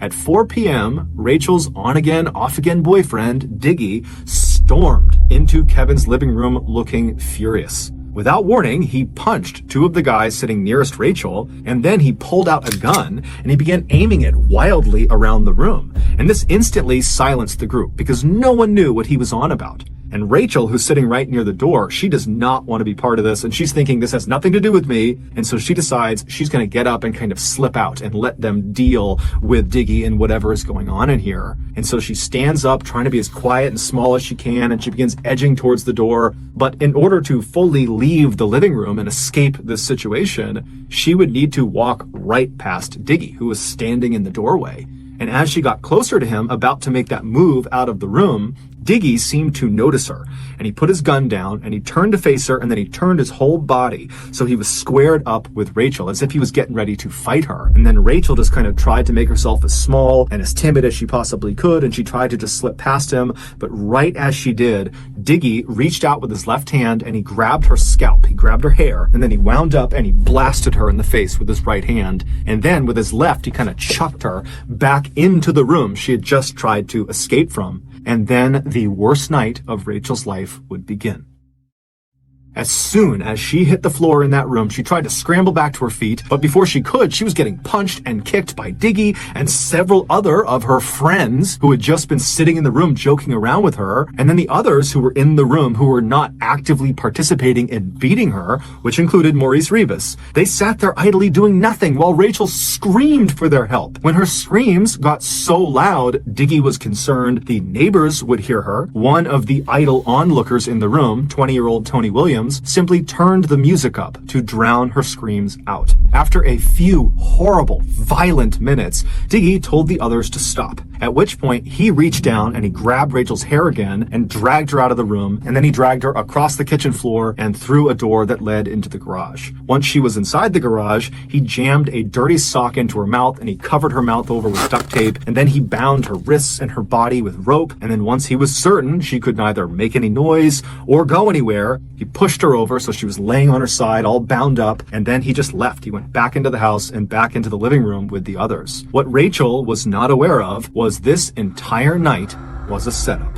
At 4 p.m., Rachel's on-again, off-again boyfriend, Diggy, stormed into Kevin's living room looking furious. Without warning, he punched two of the guys sitting nearest Rachel, and then he pulled out a gun and he began aiming it wildly around the room. And this instantly silenced the group because no one knew what he was on about. And Rachel, who's sitting right near the door, she does not want to be part of this, and she's thinking this has nothing to do with me, and so she decides she's going to get up and kind of slip out and let them deal with Diggy and whatever is going on in here. And so she stands up, trying to be as quiet and small as she can, and she begins edging towards the door. But in order to fully leave the living room and escape this situation, she would need to walk right past Diggy, who was standing in the doorway. And as she got closer to him, about to make that move out of the room, Diggy seemed to notice her, and he put his gun down, and he turned to face her, and then he turned his whole body, so he was squared up with Rachel, as if he was getting ready to fight her. And then Rachel just kind of tried to make herself as small and as timid as she possibly could, and she tried to just slip past him, but right as she did, Diggy reached out with his left hand, and he grabbed her scalp, he grabbed her hair, and then he wound up and he blasted her in the face with his right hand, and then with his left, he kind of chucked her back into the room she had just tried to escape from. And then the worst night of Rachel's life would begin. As soon as she hit the floor in that room, she tried to scramble back to her feet, but before she could, she was getting punched and kicked by Diggy and several other of her friends who had just been sitting in the room joking around with her, and then the others who were in the room who were not actively participating in beating her, which included Maurice Rivas. They sat there idly doing nothing while Rachel screamed for their help. When her screams got so loud, Diggy was concerned the neighbors would hear her. One of the idle onlookers in the room, 20-year-old Tony Williams, simply turned the music up to drown her screams out. After a few horrible, violent minutes, Diggy told the others to stop, at which point he reached down and he grabbed Rachel's hair again and dragged her out of the room, and then he dragged her across the kitchen floor and through a door that led into the garage. Once she was inside the garage, he jammed a dirty sock into her mouth and he covered her mouth over with duct tape, and then he bound her wrists and her body with rope, and then once he was certain she could neither make any noise or go anywhere, he pushed her over so she was laying on her side all bound up, and then he just left. He went back into the house and back into the living room with the others. What Rachel was not aware of was this entire night was a setup.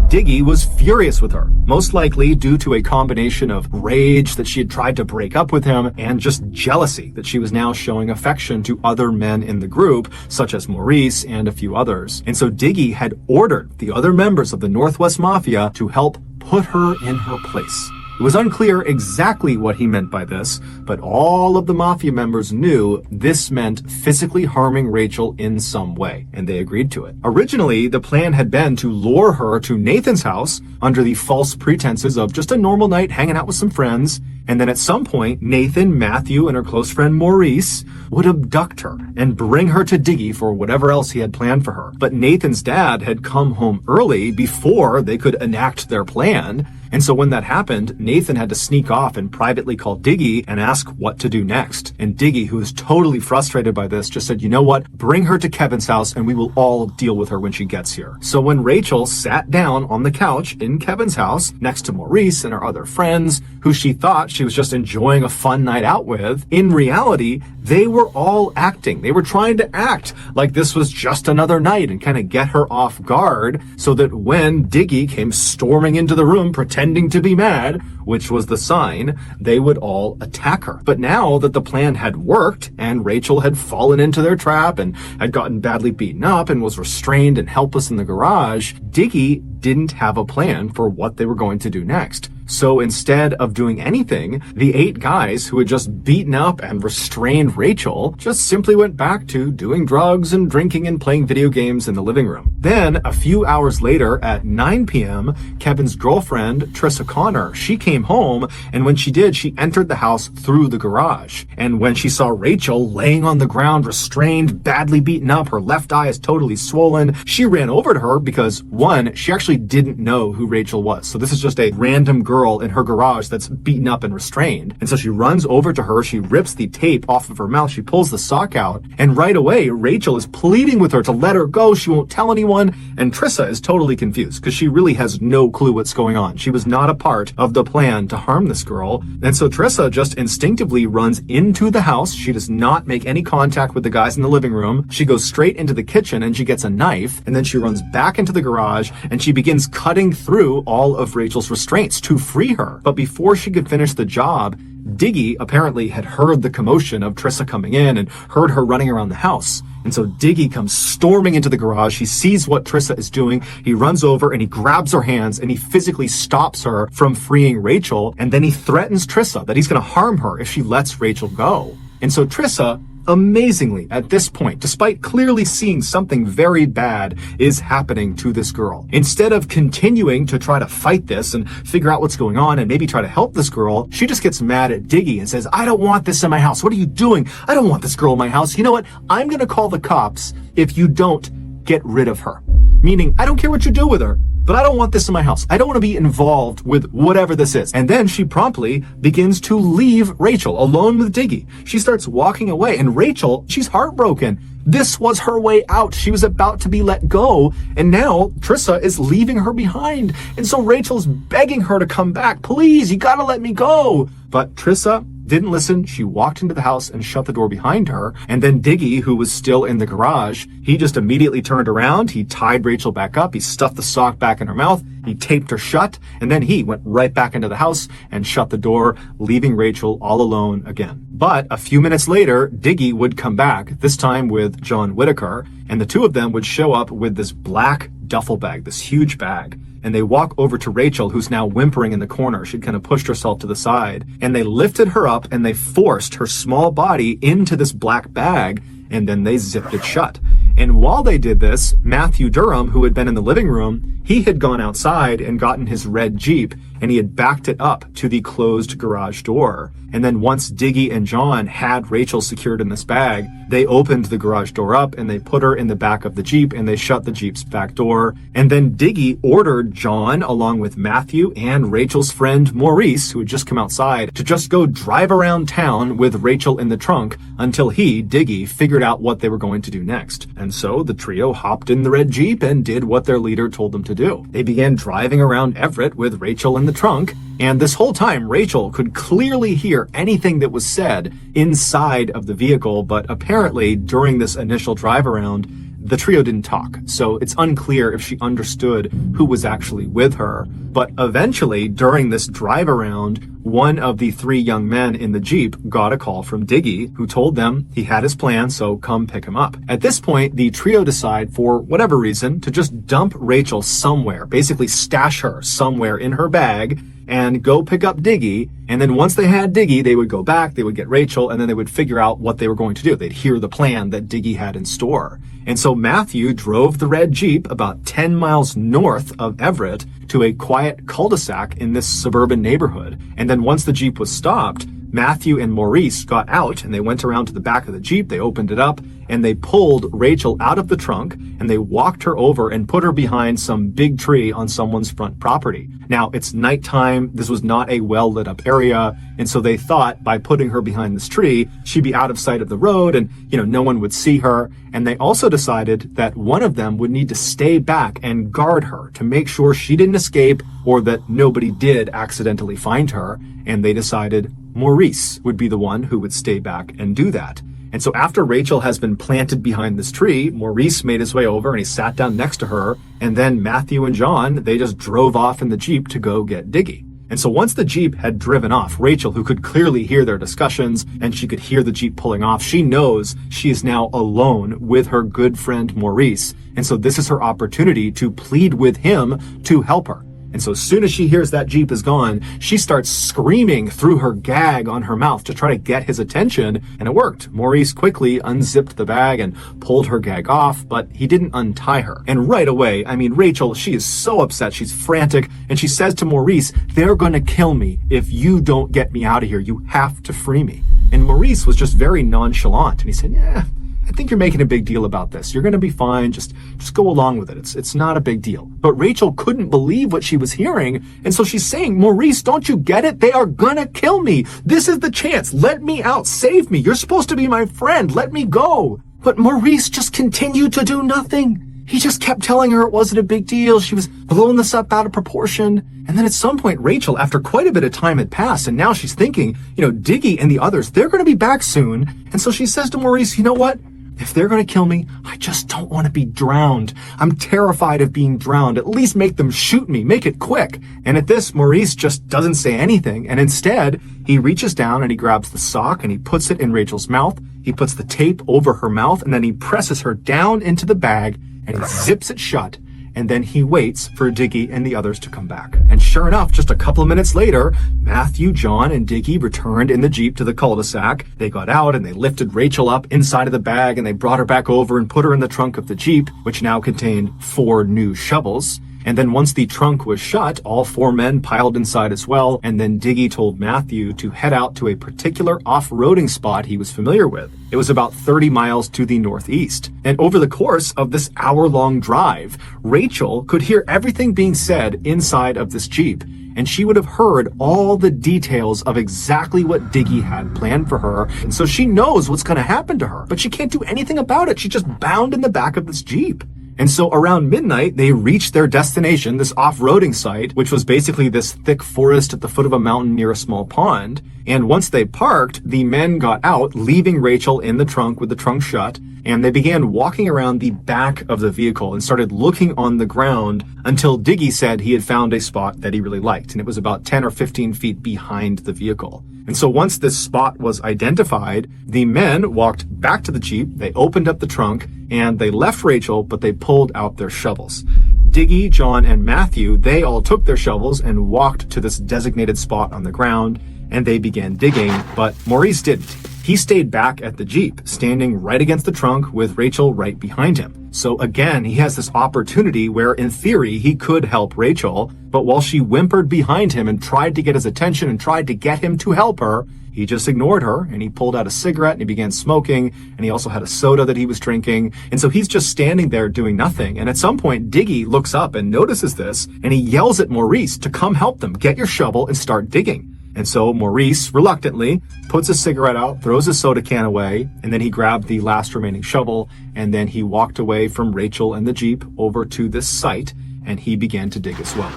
Diggy was furious with her, most likely due to a combination of rage that she had tried to break up with him and just jealousy that she was now showing affection to other men in the group, such as Maurice and a few others. And so Diggy had ordered the other members of the Northwest Mafia to help put her in her place. It was unclear exactly what he meant by this, but all of the mafia members knew this meant physically harming Rachel in some way, and they agreed to it. Originally, the plan had been to lure her to Nathan's house under the false pretenses of just a normal night hanging out with some friends, and then at some point, Nathan, Matthew, and her close friend Maurice would abduct her and bring her to Diggy for whatever else he had planned for her. But Nathan's dad had come home early before they could enact their plan, and so when that happened, Nathan had to sneak off and privately call Diggy and ask what to do next. And Diggy, who was totally frustrated by this, just said, you know what, bring her to Kevin's house and we will all deal with her when she gets here. So when Rachel sat down on the couch in Kevin's house next to Maurice and her other friends, who she thought she was just enjoying a fun night out with, in reality, they were all acting. They were trying to act like this was just another night and kind of get her off guard so that when Diggy came storming into the room pretending to be mad, which was the sign, they would all attack her. But now that the plan had worked and Rachel had fallen into their trap and had gotten badly beaten up and was restrained and helpless in the garage, Diggy didn't have a plan for what they were going to do next. So instead of doing anything, the 8 guys who had just beaten up and restrained Rachel just simply went back to doing drugs and drinking and playing video games in the living room. Then, a few hours later at 9 p.m., Kevin's girlfriend, Trissa Connor, she came home, and when she did, she entered the house through the garage. And when she saw Rachel laying on the ground, restrained, badly beaten up, her left eye is totally swollen, she ran over to her because, one, she actually didn't know who Rachel was. So this is just a random girl in her garage that's beaten up and restrained. And so she runs over to her, she rips the tape off of her mouth, she pulls the sock out, and right away, Rachel is pleading with her to let her go, she won't tell anyone, and Trissa is totally confused because she really has no clue what's going on. She was not a part of the plan to harm this girl, and so Trissa just instinctively runs into the house. She does not make any contact with the guys in the living room. She goes straight into the kitchen and she gets a knife, and then she runs back into the garage and she begins cutting through all of Rachel's restraints to free her. But before she could finish the job, Diggy apparently had heard the commotion of Trissa coming in and heard her running around the house. And so Diggy comes storming into the garage. He sees what Trissa is doing. He runs over and he grabs her hands and he physically stops her from freeing Rachel. And then he threatens Trissa that he's going to harm her if she lets Rachel go. And so Trissa, amazingly, at this point, despite clearly seeing something very bad is happening to this girl, instead of continuing to try to fight this and figure out what's going on and maybe try to help this girl, she just gets mad at Diggy and says, I don't want this in my house. What are you doing? I don't want this girl in my house. You know what? I'm going to call the cops if you don't get rid of her. Meaning, I don't care what you do with her, but I don't want this in my house. I don't want to be involved with whatever this is. And then she promptly begins to leave Rachel alone with Diggy. She starts walking away, and Rachel, she's heartbroken. This was her way out. She was about to be let go, and now Trissa is leaving her behind. And so Rachel's begging her to come back. Please, you gotta let me go. But Trissa didn't listen. She walked into the house and shut the door behind her. And then Diggy, who was still in the garage, he just immediately turned around. He tied Rachel back up. He stuffed the sock back in her mouth. He taped her shut. And then he went right back into the house and shut the door, leaving Rachel all alone again. But a few minutes later, Diggy would come back, this time with John Whitaker, and the two of them would show up with this black duffel bag, this huge bag. And they walk over to Rachel, who's now whimpering in the corner. She'd kind of pushed herself to the side. And they lifted her up and they forced her small body into this black bag, and then they zipped it shut. And while they did this, Matthew Durham, who had been in the living room, he had gone outside and gotten his red Jeep, and he had backed it up to the closed garage door. And then once Diggy and John had Rachel secured in this bag, they opened the garage door up and they put her in the back of the Jeep and they shut the Jeep's back door. And then Diggy ordered John, along with Matthew and Rachel's friend Maurice, who had just come outside, to just go drive around town with Rachel in the trunk until he, Diggy, figured out what they were going to do next. And so the trio hopped in the red Jeep and did what their leader told them to do. They began driving around Everett with Rachel in the trunk, and this whole time Rachel could clearly hear anything that was said inside of the vehicle, but apparently during this initial drive around, the trio didn't talk, so it's unclear if she understood who was actually with her. But eventually, during this drive around, one of the 3 young men in the Jeep got a call from Diggy, who told them he had his plan, so come pick him up. At this point, the trio decide, for whatever reason, to just dump Rachel somewhere, basically stash her somewhere in her bag, and go pick up Diggy. And then once they had Diggy, they would go back, they would get Rachel, and then they would figure out what they were going to do. They'd hear the plan that Diggy had in store. And so Matthew drove the red Jeep about 10 miles north of Everett to a quiet cul-de-sac in this suburban neighborhood. And then once the Jeep was stopped, Matthew and Maurice got out and they went around to the back of the Jeep. They opened it up and they pulled Rachel out of the trunk and they walked her over and put her behind some big tree on someone's front property. Now, it's nighttime. This was not a well-lit up area. And so they thought by putting her behind this tree, she'd be out of sight of the road and, no one would see her. And they also decided that one of them would need to stay back and guard her to make sure she didn't escape or that nobody did accidentally find her. And they decided Maurice would be the one who would stay back and do that. And so after Rachel has been planted behind this tree, Maurice made his way over and he sat down next to her. And then Matthew and John, they just drove off in the Jeep to go get Diggy. And so once the Jeep had driven off, Rachel, who could clearly hear their discussions and she could hear the Jeep pulling off, she knows she is now alone with her good friend Maurice. And so this is her opportunity to plead with him to help her. And so as soon as she hears that Jeep is gone, she starts screaming through her gag on her mouth to try to get his attention. And it worked. Maurice quickly unzipped the bag and pulled her gag off, but he didn't untie her. And right away, Rachel, she is so upset. She's frantic. And she says to Maurice, "They're going to kill me if you don't get me out of here. You have to free me." And Maurice was just very nonchalant. And he said, "Yeah, I think you're making a big deal about this. You're going to be fine. Just go along with it. It's not a big deal." But Rachel couldn't believe what she was hearing. And so she's saying, "Maurice, don't you get it? They are going to kill me. This is the chance. Let me out. Save me. You're supposed to be my friend. Let me go." But Maurice just continued to do nothing. He just kept telling her it wasn't a big deal. She was blowing this up out of proportion. And then at some point, Rachel, after quite a bit of time had passed, and now she's thinking, Diggy and the others, they're going to be back soon. And so she says to Maurice, "You know what? If they're going to kill me, I just don't want to be drowned. I'm terrified of being drowned. At least make them shoot me. Make it quick." And at this, Maurice just doesn't say anything. And instead, he reaches down and he grabs the sock and he puts it in Rachel's mouth. He puts the tape over her mouth and then he presses her down into the bag and he zips it shut. And then he waits for Diggy and the others to come back. And sure enough, just a couple of minutes later, Matthew, John, and Diggy returned in the Jeep to the cul-de-sac. They got out and they lifted Rachel up inside of the bag and they brought her back over and put her in the trunk of the Jeep, which now contained 4 new shovels. And then once the trunk was shut, all 4 men piled inside as well. And then Diggy told Matthew to head out to a particular off-roading spot he was familiar with. It was about 30 miles to the northeast. And over the course of this hour-long drive, Rachel could hear everything being said inside of this Jeep. And she would have heard all the details of exactly what Diggy had planned for her. And so she knows what's going to happen to her, but she can't do anything about it. She's just bound in the back of this Jeep. And so around midnight, they reached their destination, this off-roading site, which was basically this thick forest at the foot of a mountain near a small pond. And once they parked, the men got out, leaving Rachel in the trunk with the trunk shut, and they began walking around the back of the vehicle and started looking on the ground until Diggy said he had found a spot that he really liked, and it was about 10 or 15 feet behind the vehicle. And so once this spot was identified, the men walked back to the Jeep, they opened up the trunk, and they left Rachel, but they pulled out their shovels. Diggy, John, and Matthew, they all took their shovels and walked to this designated spot on the ground, and they began digging, but Maurice didn't. He stayed back at the Jeep, standing right against the trunk with Rachel right behind him. So again, he has this opportunity where, in theory, he could help Rachel, but while she whimpered behind him and tried to get his attention and tried to get him to help her, he just ignored her, and he pulled out a cigarette and he began smoking, and he also had a soda that he was drinking. And so he's just standing there doing nothing. And at some point, Diggy looks up and notices this, and he yells at Maurice to come help them, get your shovel and start digging. And so Maurice, reluctantly, puts a cigarette out, throws his soda can away, and then he grabbed the last remaining shovel, and then he walked away from Rachel and the Jeep over to this site, and he began to dig as well.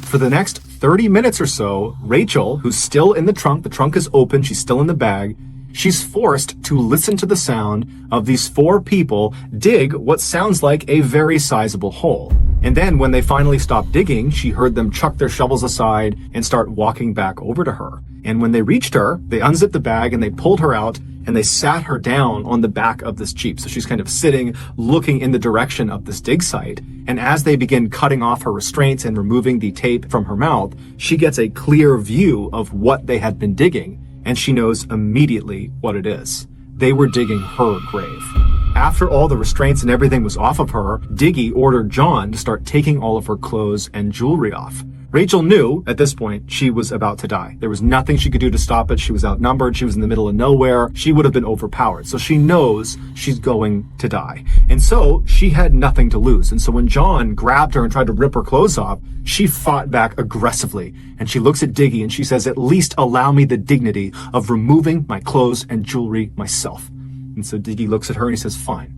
For the next 30 minutes or so, Rachel, who's still in the trunk is open, she's still in the bag, she's forced to listen to the sound of these 4 people dig what sounds like a very sizable hole. And then when they finally stopped digging, she heard them chuck their shovels aside and start walking back over to her. And when they reached her, they unzipped the bag and they pulled her out and they sat her down on the back of this Jeep. So she's kind of sitting, looking in the direction of this dig site. And as they begin cutting off her restraints and removing the tape from her mouth, she gets a clear view of what they had been digging. And she knows immediately what it is. They were digging her grave. After all the restraints and everything was off of her, Diggy ordered John to start taking all of her clothes and jewelry off. Rachel knew at this point she was about to die. There was nothing she could do to stop it. She was outnumbered. She was in the middle of nowhere. She would have been overpowered. So she knows she's going to die. And so she had nothing to lose. And so when John grabbed her and tried to rip her clothes off, she fought back aggressively. And she looks at Diggy and she says, "At least allow me the dignity of removing my clothes and jewelry myself." And so Diggy looks at her and he says, "Fine."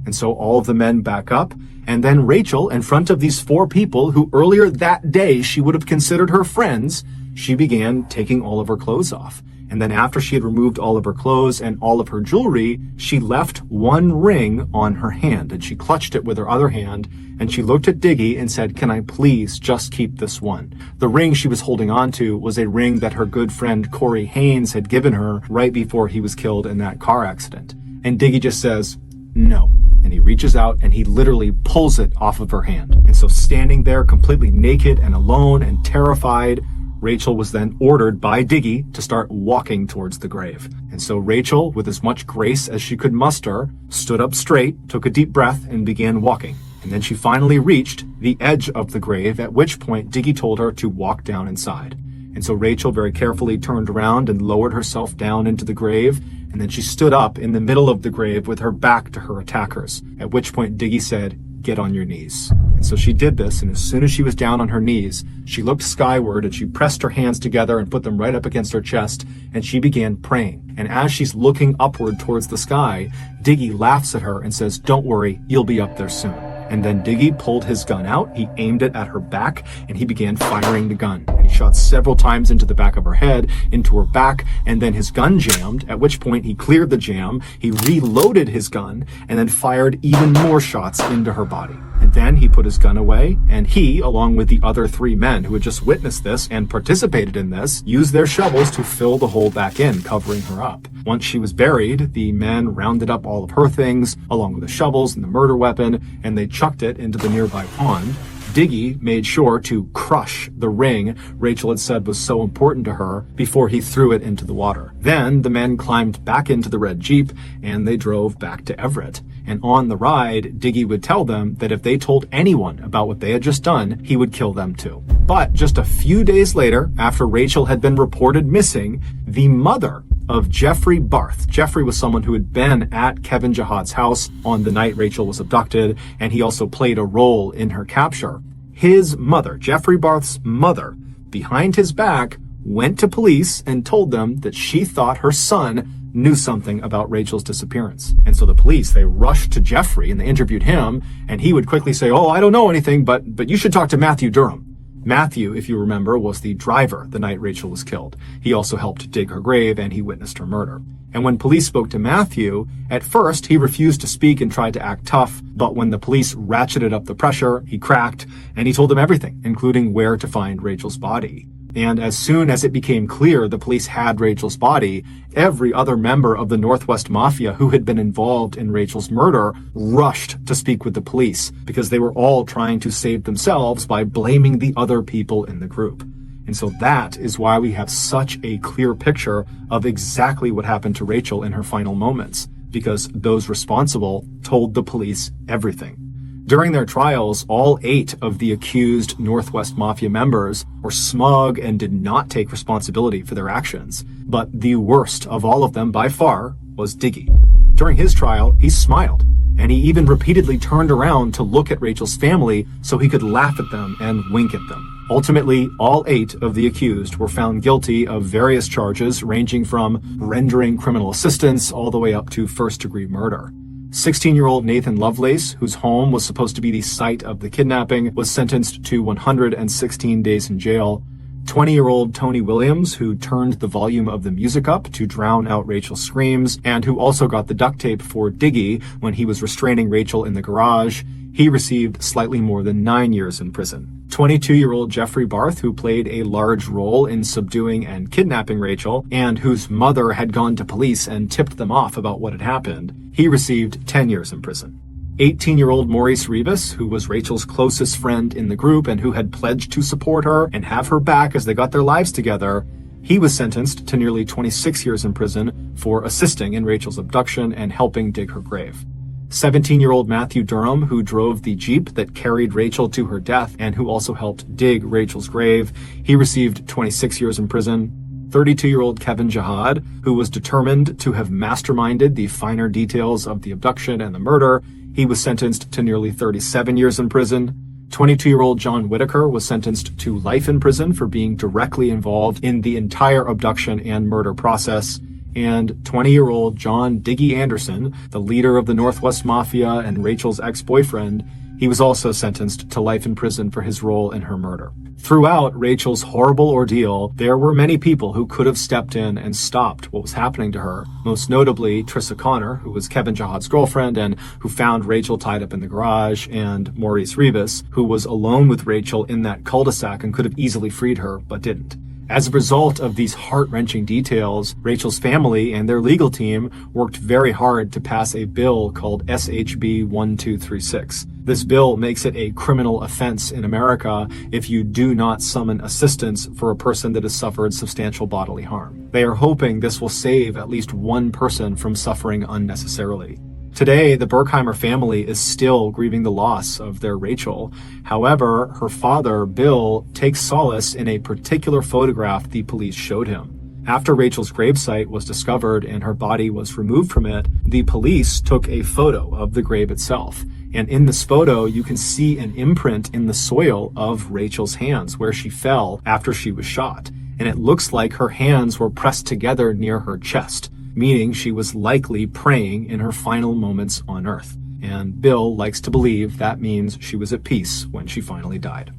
And so all of the men back up. And then Rachel, in front of these 4 people who earlier that day she would have considered her friends, she began taking all of her clothes off. And then after she had removed all of her clothes and all of her jewelry, she left one ring on her hand. And she clutched it with her other hand. And she looked at Diggy and said, "Can I please just keep this one?" The ring she was holding on to was a ring that her good friend Corey Haynes had given her right before he was killed in that car accident. And Diggy just says, "No." And he reaches out and he literally pulls it off of her hand. And so standing there completely naked and alone and terrified, Rachel was then ordered by Diggy to start walking towards the grave. And so Rachel, with as much grace as she could muster, stood up straight, took a deep breath, and began walking. And then she finally reached the edge of the grave, at which point Diggy told her to walk down inside. And so Rachel very carefully turned around and lowered herself down into the grave. And then she stood up in the middle of the grave with her back to her attackers, at which point Diggy said, "Get on your knees." And so she did this, and as soon as she was down on her knees, she looked skyward and she pressed her hands together and put them right up against her chest, and she began praying. And as she's looking upward towards the sky, Diggy laughs at her and says, "Don't worry, you'll be up there soon." And then Diggy pulled his gun out, he aimed it at her back, and he began firing the gun. And he shot several times into the back of her head, into her back, and then his gun jammed, at which point he cleared the jam, he reloaded his gun, and then fired even more shots into her body. And then he put his gun away, and he, along with the other 3 men who had just witnessed this and participated in this, used their shovels to fill the hole back in, covering her up. Once she was buried, the men rounded up all of her things, along with the shovels and the murder weapon, and they chucked it into the nearby pond. Diggy made sure to crush the ring Rachel had said was so important to her before he threw it into the water. Then the men climbed back into the red Jeep and they drove back to Everett. And on the ride, Diggy would tell them that if they told anyone about what they had just done, he would kill them too. But just a few days later, after Rachel had been reported missing, the mother of Jeffrey Barth. Jeffrey was someone who had been at Kevin Jihad's house on the night Rachel was abducted, and he also played a role in her capture. His mother, Jeffrey Barth's mother, behind his back, went to police and told them that she thought her son knew something about Rachel's disappearance. And so the police, they rushed to Jeffrey and they interviewed him, and he would quickly say, "Oh, I don't know anything, but you should talk to Matthew Durham." Matthew, if you remember, was the driver the night Rachel was killed. He also helped dig her grave and he witnessed her murder. And when police spoke to Matthew, at first he refused to speak and tried to act tough, but when the police ratcheted up the pressure, he cracked and he told them everything, including where to find Rachel's body. And as soon as it became clear the police had Rachel's body, every other member of the Northwest Mafia who had been involved in Rachel's murder rushed to speak with the police because they were all trying to save themselves by blaming the other people in the group. And so that is why we have such a clear picture of exactly what happened to Rachel in her final moments, because those responsible told the police everything. During their trials, all 8 of the accused Northwest Mafia members were smug and did not take responsibility for their actions. But the worst of all of them, by far, was Diggy. During his trial, he smiled, and he even repeatedly turned around to look at Rachel's family so he could laugh at them and wink at them. Ultimately, all 8 of the accused were found guilty of various charges ranging from rendering criminal assistance all the way up to first-degree murder. 16-year-old Nathan Lovelace, whose home was supposed to be the site of the kidnapping, was sentenced to 116 days in jail. 20-year-old Tony Williams, who turned the volume of the music up to drown out Rachel's screams, and who also got the duct tape for Diggy when he was restraining Rachel in the garage, he received slightly more than 9 years in prison. 22-year-old Jeffrey Barth, who played a large role in subduing and kidnapping Rachel, and whose mother had gone to police and tipped them off about what had happened, he received 10 years in prison. 18-year-old Maurice Rivas, who was Rachel's closest friend in the group and who had pledged to support her and have her back as they got their lives together, he was sentenced to nearly 26 years in prison for assisting in Rachel's abduction and helping dig her grave. 17-year-old Matthew Durham, who drove the Jeep that carried Rachel to her death and who also helped dig Rachel's grave, he received 26 years in prison. 32-year-old Kevin Jihad, who was determined to have masterminded the finer details of the abduction and the murder, he was sentenced to nearly 37 years in prison. 22-year-old John Whitaker was sentenced to life in prison for being directly involved in the entire abduction and murder process. And 20-year-old John Diggy Anderson, the leader of the Northwest Mafia and Rachel's ex-boyfriend, he was also sentenced to life in prison for his role in her murder. Throughout Rachel's horrible ordeal, there were many people who could have stepped in and stopped what was happening to her, most notably Trissa Connor, who was Kevin Jihad's girlfriend and who found Rachel tied up in the garage, and Maurice Rivas, who was alone with Rachel in that cul-de-sac and could have easily freed her, but didn't. As a result of these heart-wrenching details, Rachel's family and their legal team worked very hard to pass a bill called SHB 1236. This bill makes it a criminal offense in America if you do not summon assistance for a person that has suffered substantial bodily harm. They are hoping this will save at least one person from suffering unnecessarily. Today, the Berkheimer family is still grieving the loss of their Rachel. However, her father, Bill, takes solace in a particular photograph the police showed him. After Rachel's gravesite was discovered and her body was removed from it, the police took a photo of the grave itself. And in this photo, you can see an imprint in the soil of Rachel's hands where she fell after she was shot. And it looks like her hands were pressed together near her chest, meaning she was likely praying in her final moments on Earth. And Bill likes to believe that means she was at peace when she finally died.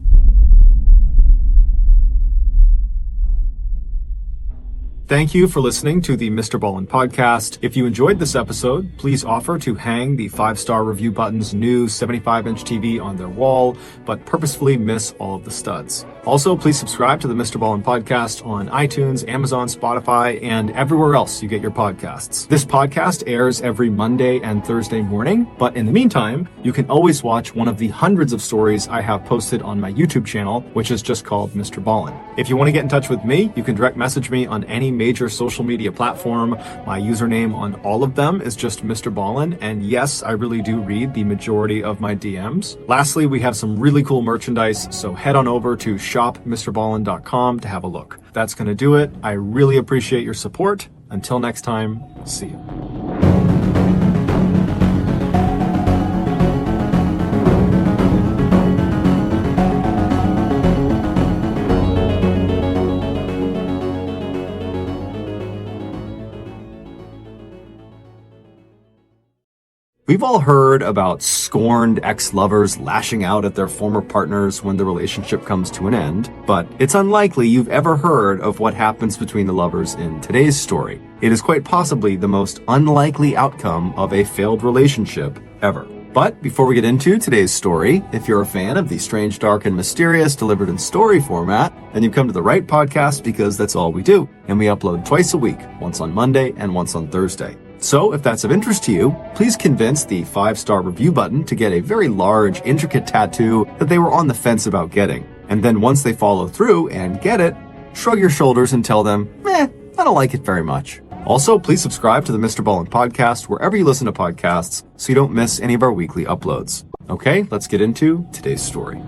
Thank you for listening to the MrBallen Podcast. If you enjoyed this episode, please offer to hang the 5-star review button's new 75-inch TV on their wall, but purposefully miss all of the studs. Also, please subscribe to the MrBallen Podcast on iTunes, Amazon, Spotify, and everywhere else you get your podcasts. This podcast airs every Monday and Thursday morning, but in the meantime, you can always watch one of the hundreds of stories I have posted on my YouTube channel, which is just called MrBallen. If you want to get in touch with me, you can direct message me on any major social media platform. My username on all of them is just MrBallen, and yes, I really do read the majority of my DMs. Lastly, we have some really cool merchandise, so head on over to shopmrballen.com to have a look. That's going to do it. I really appreciate your support. Until next time, see you. We've all heard about scorned ex-lovers lashing out at their former partners when the relationship comes to an end, but it's unlikely you've ever heard of what happens between the lovers in today's story. It is quite possibly the most unlikely outcome of a failed relationship ever. But before we get into today's story, if you're a fan of the strange, dark, and mysterious delivered in story format, then you've come to the right podcast because that's all we do. And we upload twice a week, once on Monday and once on Thursday. So if that's of interest to you, please convince the 5-star review button to get a very large, intricate tattoo that they were on the fence about getting. And then once they follow through and get it, shrug your shoulders and tell them, I don't like it very much. Also, please subscribe to the MrBallen Podcast wherever you listen to podcasts so you don't miss any of our weekly uploads. Okay, let's get into today's story.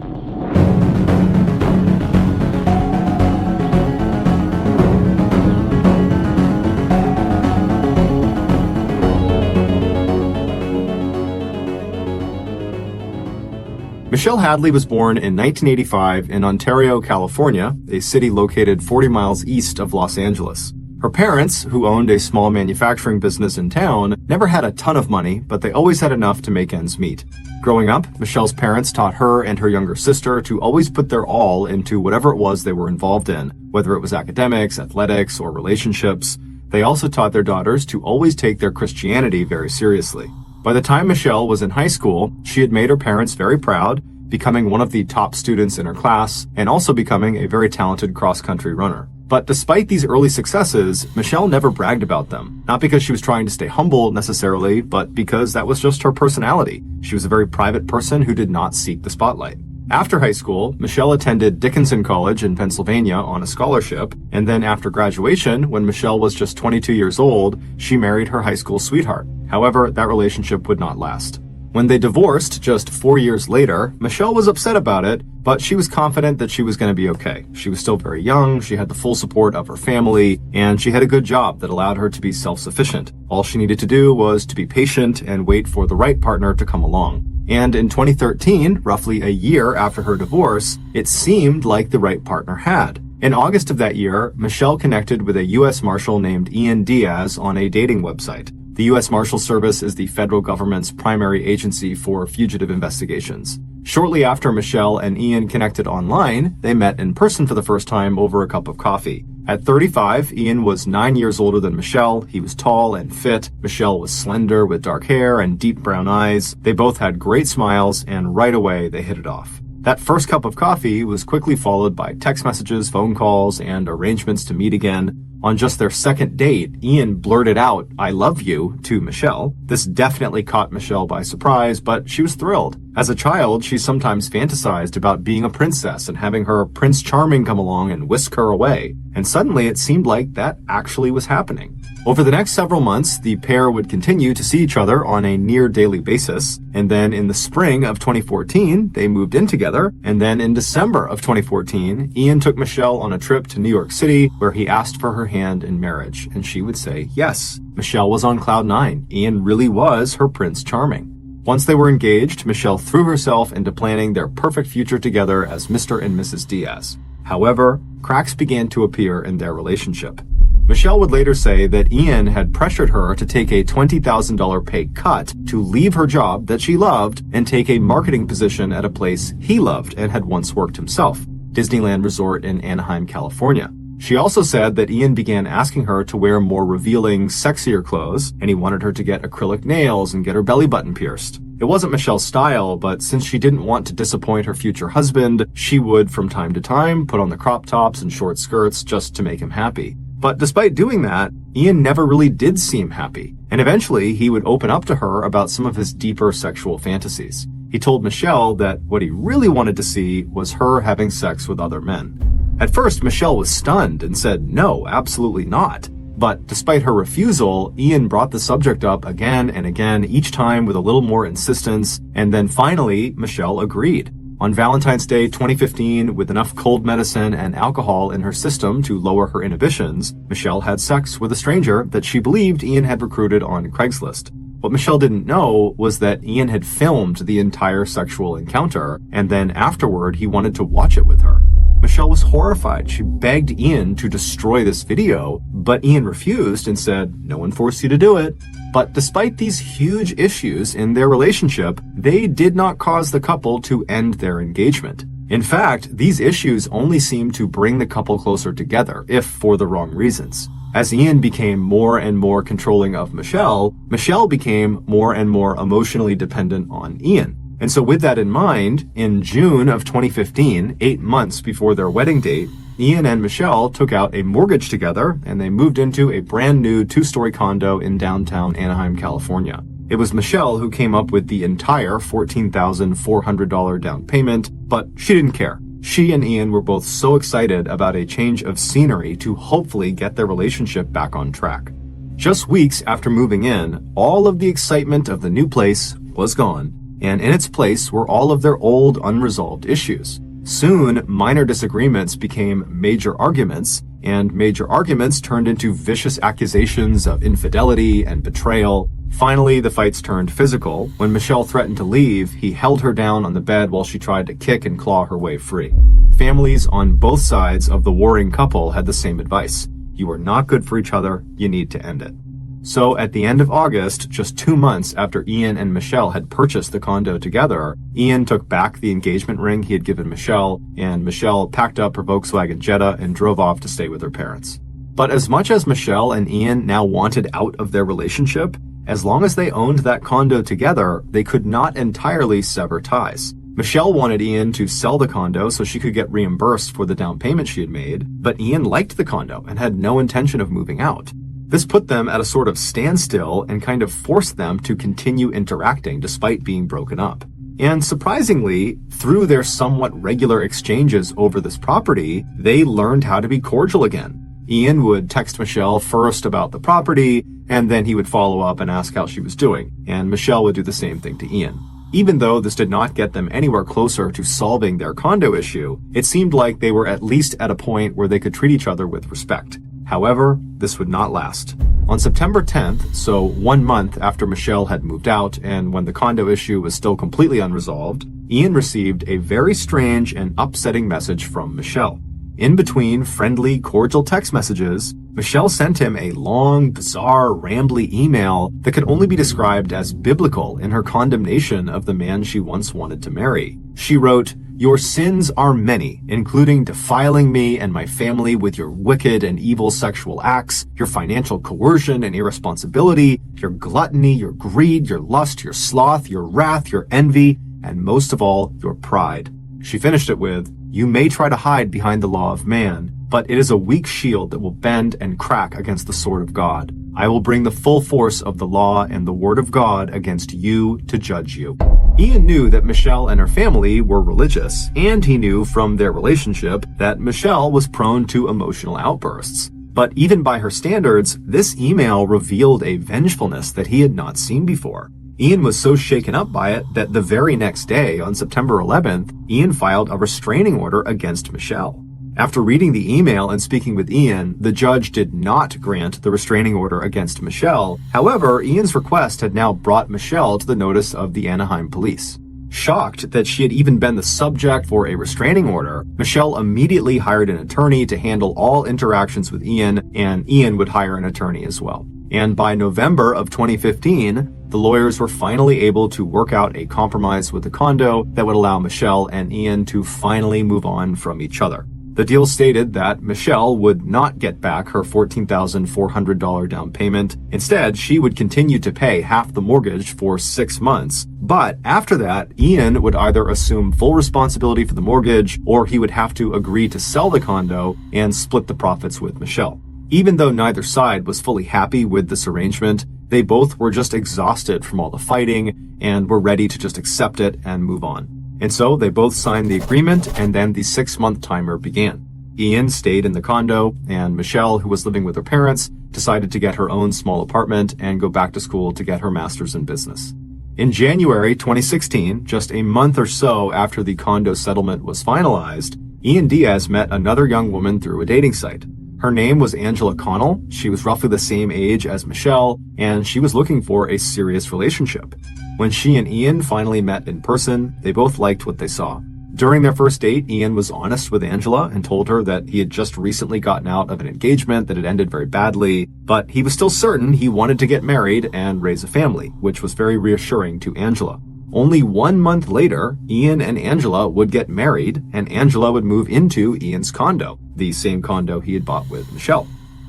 Michelle Hadley was born in 1985 in Ontario, California, a city located 40 miles east of Los Angeles. Her parents, who owned a small manufacturing business in town, never had a ton of money, but they always had enough to make ends meet. Growing up, Michelle's parents taught her and her younger sister to always put their all into whatever it was they were involved in, whether it was academics, athletics, or relationships. They also taught their daughters to always take their Christianity very seriously. By the time Michelle was in high school, she had made her parents very proud, becoming one of the top students in her class, and also becoming a very talented cross-country runner. But despite these early successes, Michelle never bragged about them. Not because she was trying to stay humble necessarily, but because that was just her personality. She was a very private person who did not seek the spotlight. After high school, Michelle attended Dickinson College in Pennsylvania on a scholarship, and then after graduation, when Michelle was just 22 years old, she married her high school sweetheart. However, that relationship would not last. When they divorced just 4 years later, Michelle was upset about it, but she was confident that she was going to be okay. She was still very young, she had the full support of her family, and she had a good job that allowed her to be self-sufficient. All she needed to do was to be patient and wait for the right partner to come along. And in 2013, roughly a year after her divorce, it seemed like the right partner had. In August of that year, Michelle connected with a U.S. Marshal named Ian Diaz on a dating website. The U.S. Marshal Service is the federal government's primary agency for fugitive investigations. Shortly after Michelle and Ian connected online, they met in person for the first time over a cup of coffee. At 35, Ian was 9 years older than Michelle. He was tall and fit. Michelle was slender with dark hair and deep brown eyes. They both had great smiles, and right away they hit it off. That first cup of coffee was quickly followed by text messages, phone calls, and arrangements to meet again. On just their second date, Ian blurted out, "I love you," to Michelle. This definitely caught Michelle by surprise, but she was thrilled. As a child, she sometimes fantasized about being a princess and having her Prince Charming come along and whisk her away. And suddenly it seemed like that actually was happening. Over the next several months, the pair would continue to see each other on a near daily basis. And then in the spring of 2014, they moved in together. And then in December of 2014, Ian took Michelle on a trip to New York City where he asked for her hand in marriage. And she would say yes. Michelle was on cloud nine. Ian really was her Prince Charming. Once they were engaged, Michelle threw herself into planning their perfect future together as Mr. and Mrs. Diaz. However, cracks began to appear in their relationship. Michelle would later say that Ian had pressured her to take a $20,000 pay cut to leave her job that she loved and take a marketing position at a place he loved and had once worked himself, Disneyland Resort in Anaheim, California. She also said that Ian began asking her to wear more revealing, sexier clothes, and he wanted her to get acrylic nails and get her belly button pierced. It wasn't Michelle's style, but since she didn't want to disappoint her future husband, she would, from time to time, put on the crop tops and short skirts just to make him happy. But despite doing that, Ian never really did seem happy, and eventually he would open up to her about some of his deeper sexual fantasies. He told Michelle that what he really wanted to see was her having sex with other men. At first, Michelle was stunned and said, "No, absolutely not." But despite her refusal, Ian brought the subject up again and again, each time with a little more insistence, and then finally, Michelle agreed. On Valentine's Day 2015, with enough cold medicine and alcohol in her system to lower her inhibitions, Michelle had sex with a stranger that she believed Ian had recruited on Craigslist. What Michelle didn't know was that Ian had filmed the entire sexual encounter, and then afterward he wanted to watch it with her. Michelle was horrified. She begged Ian to destroy this video, but Ian refused and said, "No one forced you to do it." But despite these huge issues in their relationship, they did not cause the couple to end their engagement. In fact, these issues only seemed to bring the couple closer together, if for the wrong reasons. As Ian became more and more controlling of Michelle, Michelle became more and more emotionally dependent on Ian. And so with that in mind, in June of 2015, 8 months before their wedding date, Ian and Michelle took out a mortgage together and they moved into a brand new 2-story condo in downtown Anaheim, California. It was Michelle who came up with the entire $14,400 down payment, but she didn't care. She and Ian were both so excited about a change of scenery to hopefully get their relationship back on track. Just weeks after moving in, all of the excitement of the new place was gone, and in its place were all of their old unresolved issues. Soon, minor disagreements became major arguments, and major arguments turned into vicious accusations of infidelity and betrayal. Finally, the fights turned physical. When Michelle threatened to leave, he held her down on the bed while she tried to kick and claw her way free. Families on both sides of the warring couple had the same advice. You are not good for each other. You need to end it. So at the end of August, just 2 months after Ian and Michelle had purchased the condo together, Ian took back the engagement ring he had given Michelle, and Michelle packed up her Volkswagen Jetta and drove off to stay with her parents. But as much as Michelle and Ian now wanted out of their relationship, as long as they owned that condo together, they could not entirely sever ties. Michelle wanted Ian to sell the condo so she could get reimbursed for the down payment she had made, but Ian liked the condo and had no intention of moving out. This put them at a sort of standstill and kind of forced them to continue interacting despite being broken up. And surprisingly, through their somewhat regular exchanges over this property, they learned how to be cordial again. Ian would text Michelle first about the property, and then he would follow up and ask how she was doing, and Michelle would do the same thing to Ian. Even though this did not get them anywhere closer to solving their condo issue, it seemed like they were at least at a point where they could treat each other with respect. However, this would not last. On September 10th, so 1 month after Michelle had moved out and when the condo issue was still completely unresolved, Ian received a very strange and upsetting message from Michelle. In between friendly, cordial text messages, Michelle sent him a long, bizarre, rambly email that could only be described as biblical in her condemnation of the man she once wanted to marry. She wrote, "Your sins are many, including defiling me and my family with your wicked and evil sexual acts, your financial coercion and irresponsibility, your gluttony, your greed, your lust, your sloth, your wrath, your envy, and most of all, your pride." She finished it with, "You may try to hide behind the law of man, but it is a weak shield that will bend and crack against the sword of God. I will bring the full force of the law and the word of God against you to judge you." Ian knew that Michelle and her family were religious, and he knew from their relationship that Michelle was prone to emotional outbursts. But even by her standards, this email revealed a vengefulness that he had not seen before. Ian was so shaken up by it that the very next day, on September 11th, Ian filed a restraining order against Michelle. After reading the email and speaking with Ian, the judge did not grant the restraining order against Michelle. However, Ian's request had now brought Michelle to the notice of the Anaheim police. Shocked that she had even been the subject for a restraining order, Michelle immediately hired an attorney to handle all interactions with Ian, and Ian would hire an attorney as well. And by November of 2015, the lawyers were finally able to work out a compromise with the condo that would allow Michelle and Ian to finally move on from each other. The deal stated that Michelle would not get back her $14,400 down payment. Instead, she would continue to pay half the mortgage for 6 months. But after that, Ian would either assume full responsibility for the mortgage, or he would have to agree to sell the condo and split the profits with Michelle. Even though neither side was fully happy with this arrangement, they both were just exhausted from all the fighting and were ready to just accept it and move on. And so they both signed the agreement, and then the 6-month timer began. Ian stayed in the condo, and Michelle, who was living with her parents, decided to get her own small apartment and go back to school to get her master's in business. In January 2016, just a month or so after the condo settlement was finalized, Ian Diaz met another young woman through a dating site. Her name was Angela Connell. She was roughly the same age as Michelle, and she was looking for a serious relationship. When she and Ian finally met in person, they both liked what they saw. During their first date, Ian was honest with Angela and told her that he had just recently gotten out of an engagement that had ended very badly, but he was still certain he wanted to get married and raise a family, which was very reassuring to Angela. Only 1 month later, Ian and Angela would get married, and Angela would move into Ian's condo, the same condo he had bought with Michelle.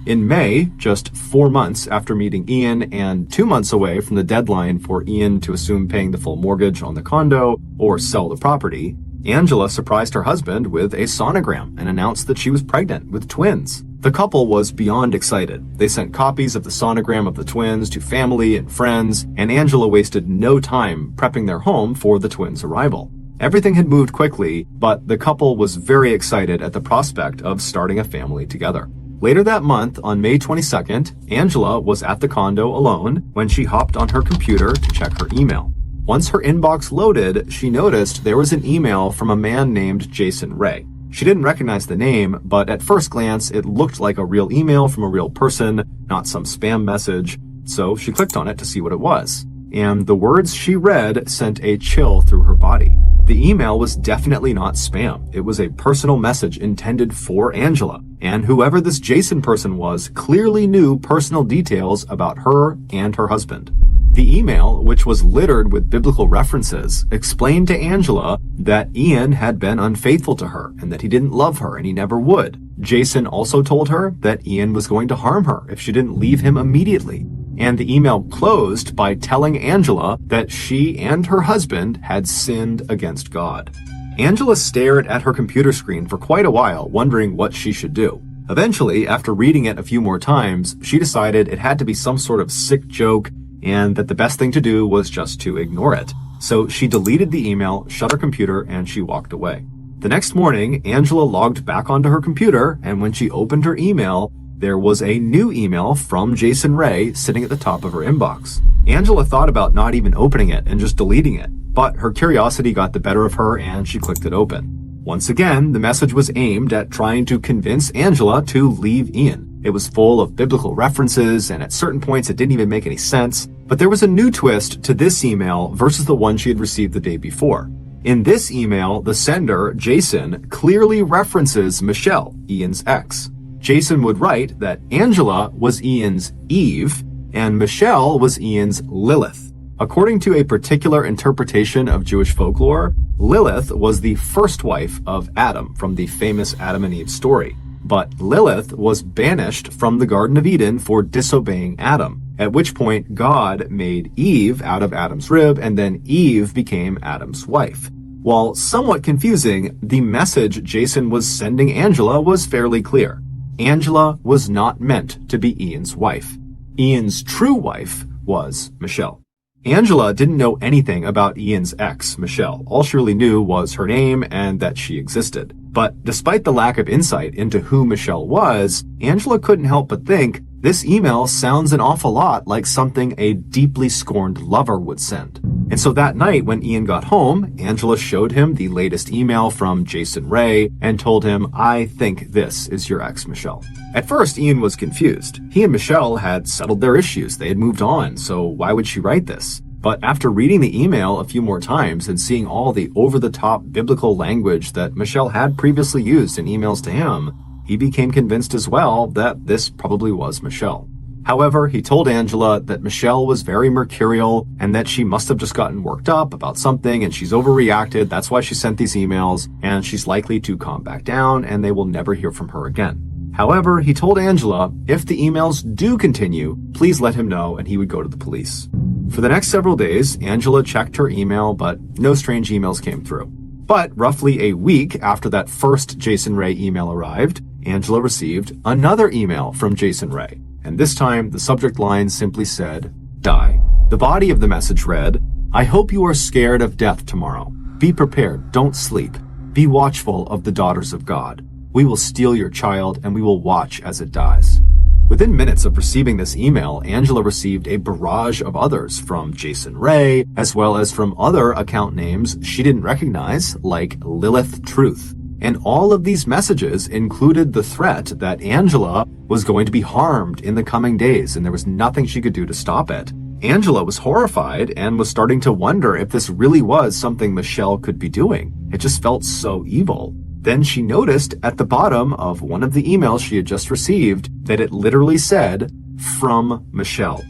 In May, just 4 months after meeting Ian and 2 months away from the deadline for Ian to assume paying the full mortgage on the condo or sell the property, Angela surprised her husband with a sonogram and announced that she was pregnant with twins. The couple was beyond excited. They sent copies of the sonogram of the twins to family and friends, and Angela wasted no time prepping their home for the twins' arrival. Everything had moved quickly, but the couple was very excited at the prospect of starting a family together. Later that month, on May 22nd, Angela was at the condo alone when she hopped on her computer to check her email. Once her inbox loaded, she noticed there was an email from a man named Jason Ray. She didn't recognize the name, but at first glance, it looked like a real email from a real person, not some spam message, so she clicked on it to see what it was. And the words she read sent a chill through her body. The email was definitely not spam. It was a personal message intended for Angela, and whoever this Jason person was clearly knew personal details about her and her husband. The email, which was littered with biblical references, explained to Angela that Ian had been unfaithful to her and that he didn't love her and he never would. Jason also told her that Ian was going to harm her if she didn't leave him immediately. and the email closed by telling Angela that she and her husband had sinned against God. Angela stared at her computer screen for quite a while, wondering what she should do. Eventually, after reading it a few more times, she decided it had to be some sort of sick joke and that the best thing to do was just to ignore it. So she deleted the email, shut her computer, and she walked away. The next morning, Angela logged back onto her computer, and when she opened her email, there was a new email from Jason Ray sitting at the top of her inbox. Angela thought about not even opening it and just deleting it, but her curiosity got the better of her and she clicked it open. Once again, the message was aimed at trying to convince Angela to leave Ian. It was full of biblical references, and at certain points it didn't even make any sense. But there was a new twist to this email versus the one she had received the day before. In this email, the sender, Jason, clearly references Michelle, Ian's ex. Jason would write that Angela was Ian's Eve, and Michelle was Ian's Lilith. According to a particular interpretation of Jewish folklore, Lilith was the first wife of Adam from the famous Adam and Eve story. But Lilith was banished from the Garden of Eden for disobeying Adam, at which point God made Eve out of Adam's rib, and then Eve became Adam's wife. While somewhat confusing, the message Jason was sending Angela was fairly clear. Angela was not meant to be Ian's wife. Ian's true wife was Michelle. Angela didn't know anything about Ian's ex, Michelle. All she really knew was her name and that she existed. But despite the lack of insight into who Michelle was, Angela couldn't help but think, this email sounds an awful lot like something a deeply scorned lover would send. And so that night when Ian got home, Angela showed him the latest email from Jason Ray and told him, I think this is your ex, Michelle. At first, Ian was confused. He and Michelle had settled their issues. They had moved on, so why would she write this? But after reading the email a few more times and seeing all the over-the-top biblical language that Michelle had previously used in emails to him, he became convinced as well that this probably was Michelle. However, he told Angela that Michelle was very mercurial and that she must have just gotten worked up about something and she's overreacted. That's why she sent these emails, and she's likely to calm back down and they will never hear from her again. However, he told Angela if the emails do continue, please let him know and he would go to the police. For the next several days, Angela checked her email, but no strange emails came through. But roughly a week after that first Jason Ray email arrived, Angela received another email from Jason Ray. And this time, the subject line simply said, die. The body of the message read, I hope you are scared of death tomorrow. Be prepared, don't sleep. Be watchful of the daughters of God. We will steal your child and we will watch as it dies. Within minutes of receiving this email, Angela received a barrage of others from Jason Ray, as well as from other account names she didn't recognize, like Lilith Truth. And all of these messages included the threat that Angela was going to be harmed in the coming days, and there was nothing she could do to stop it. Angela was horrified and was starting to wonder if this really was something Michelle could be doing. It just felt so evil. Then she noticed at the bottom of one of the emails she had just received that it literally said, from Michelle.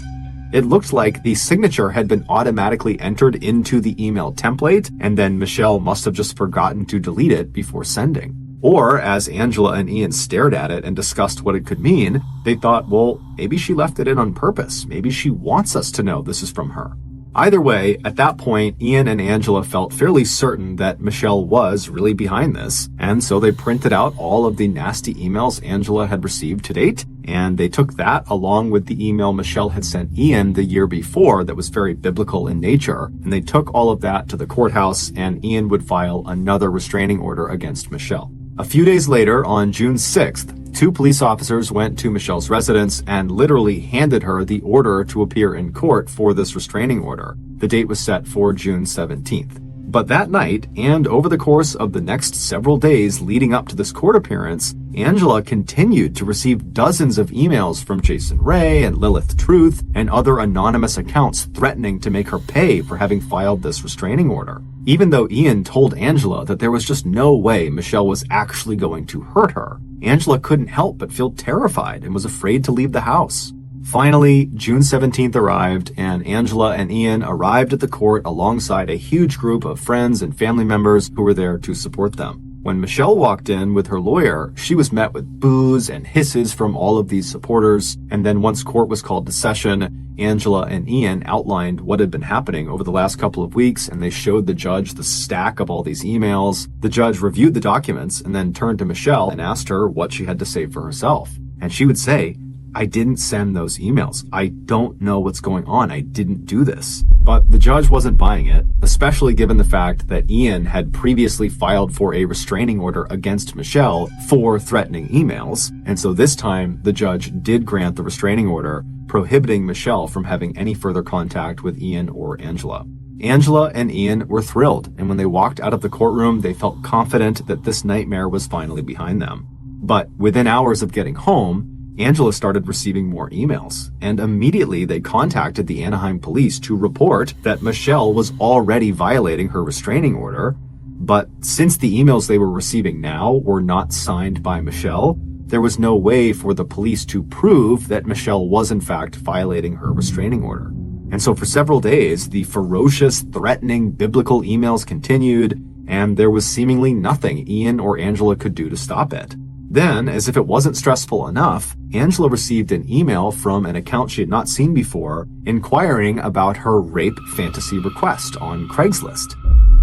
It looked like the signature had been automatically entered into the email template, and then Michelle must have just forgotten to delete it before sending. Or, as Angela and Ian stared at it and discussed what it could mean, they thought, well, maybe she left it in on purpose. Maybe she wants us to know this is from her. Either way, at that point, Ian and Angela felt fairly certain that Michelle was really behind this, and so they printed out all of the nasty emails Angela had received to date, and they took that along with the email Michelle had sent Ian the year before that was very biblical in nature, and they took all of that to the courthouse, and Ian would file another restraining order against Michelle. A few days later, on June 6th, 2 police officers went to Michelle's residence and literally handed her the order to appear in court for this restraining order. The date was set for June 17th. But that night, and over the course of the next several days leading up to this court appearance, Angela continued to receive dozens of emails from Jason Ray and Lilith Truth and other anonymous accounts threatening to make her pay for having filed this restraining order. Even though Ian told Angela that there was just no way Michelle was actually going to hurt her, Angela couldn't help but feel terrified and was afraid to leave the house. Finally, June 17th arrived, and Angela and Ian arrived at the court alongside a huge group of friends and family members who were there to support them. When Michelle walked in with her lawyer, she was met with boos and hisses from all of these supporters, and then once court was called to session, Angela and Ian outlined what had been happening over the last couple of weeks, and they showed the judge the stack of all these emails. The judge reviewed the documents and then turned to Michelle and asked her what she had to say for herself. And she would say, "I didn't send those emails. I don't know what's going on. I didn't do this." But the judge wasn't buying it, especially given the fact that Ian had previously filed for a restraining order against Michelle for threatening emails. And so this time, the judge did grant the restraining order, prohibiting Michelle from having any further contact with Ian or Angela. Angela and Ian were thrilled, and when they walked out of the courtroom, they felt confident that this nightmare was finally behind them. But within hours of getting home, Angela started receiving more emails, and immediately they contacted the Anaheim police to report that Michelle was already violating her restraining order. But since the emails they were receiving now were not signed by Michelle, there was no way for the police to prove that Michelle was in fact violating her restraining order. And so for several days, the ferocious, threatening, biblical emails continued, and there was seemingly nothing Ian or Angela could do to stop it. Then, as if it wasn't stressful enough, Angela received an email from an account she had not seen before, inquiring about her rape fantasy request on Craigslist.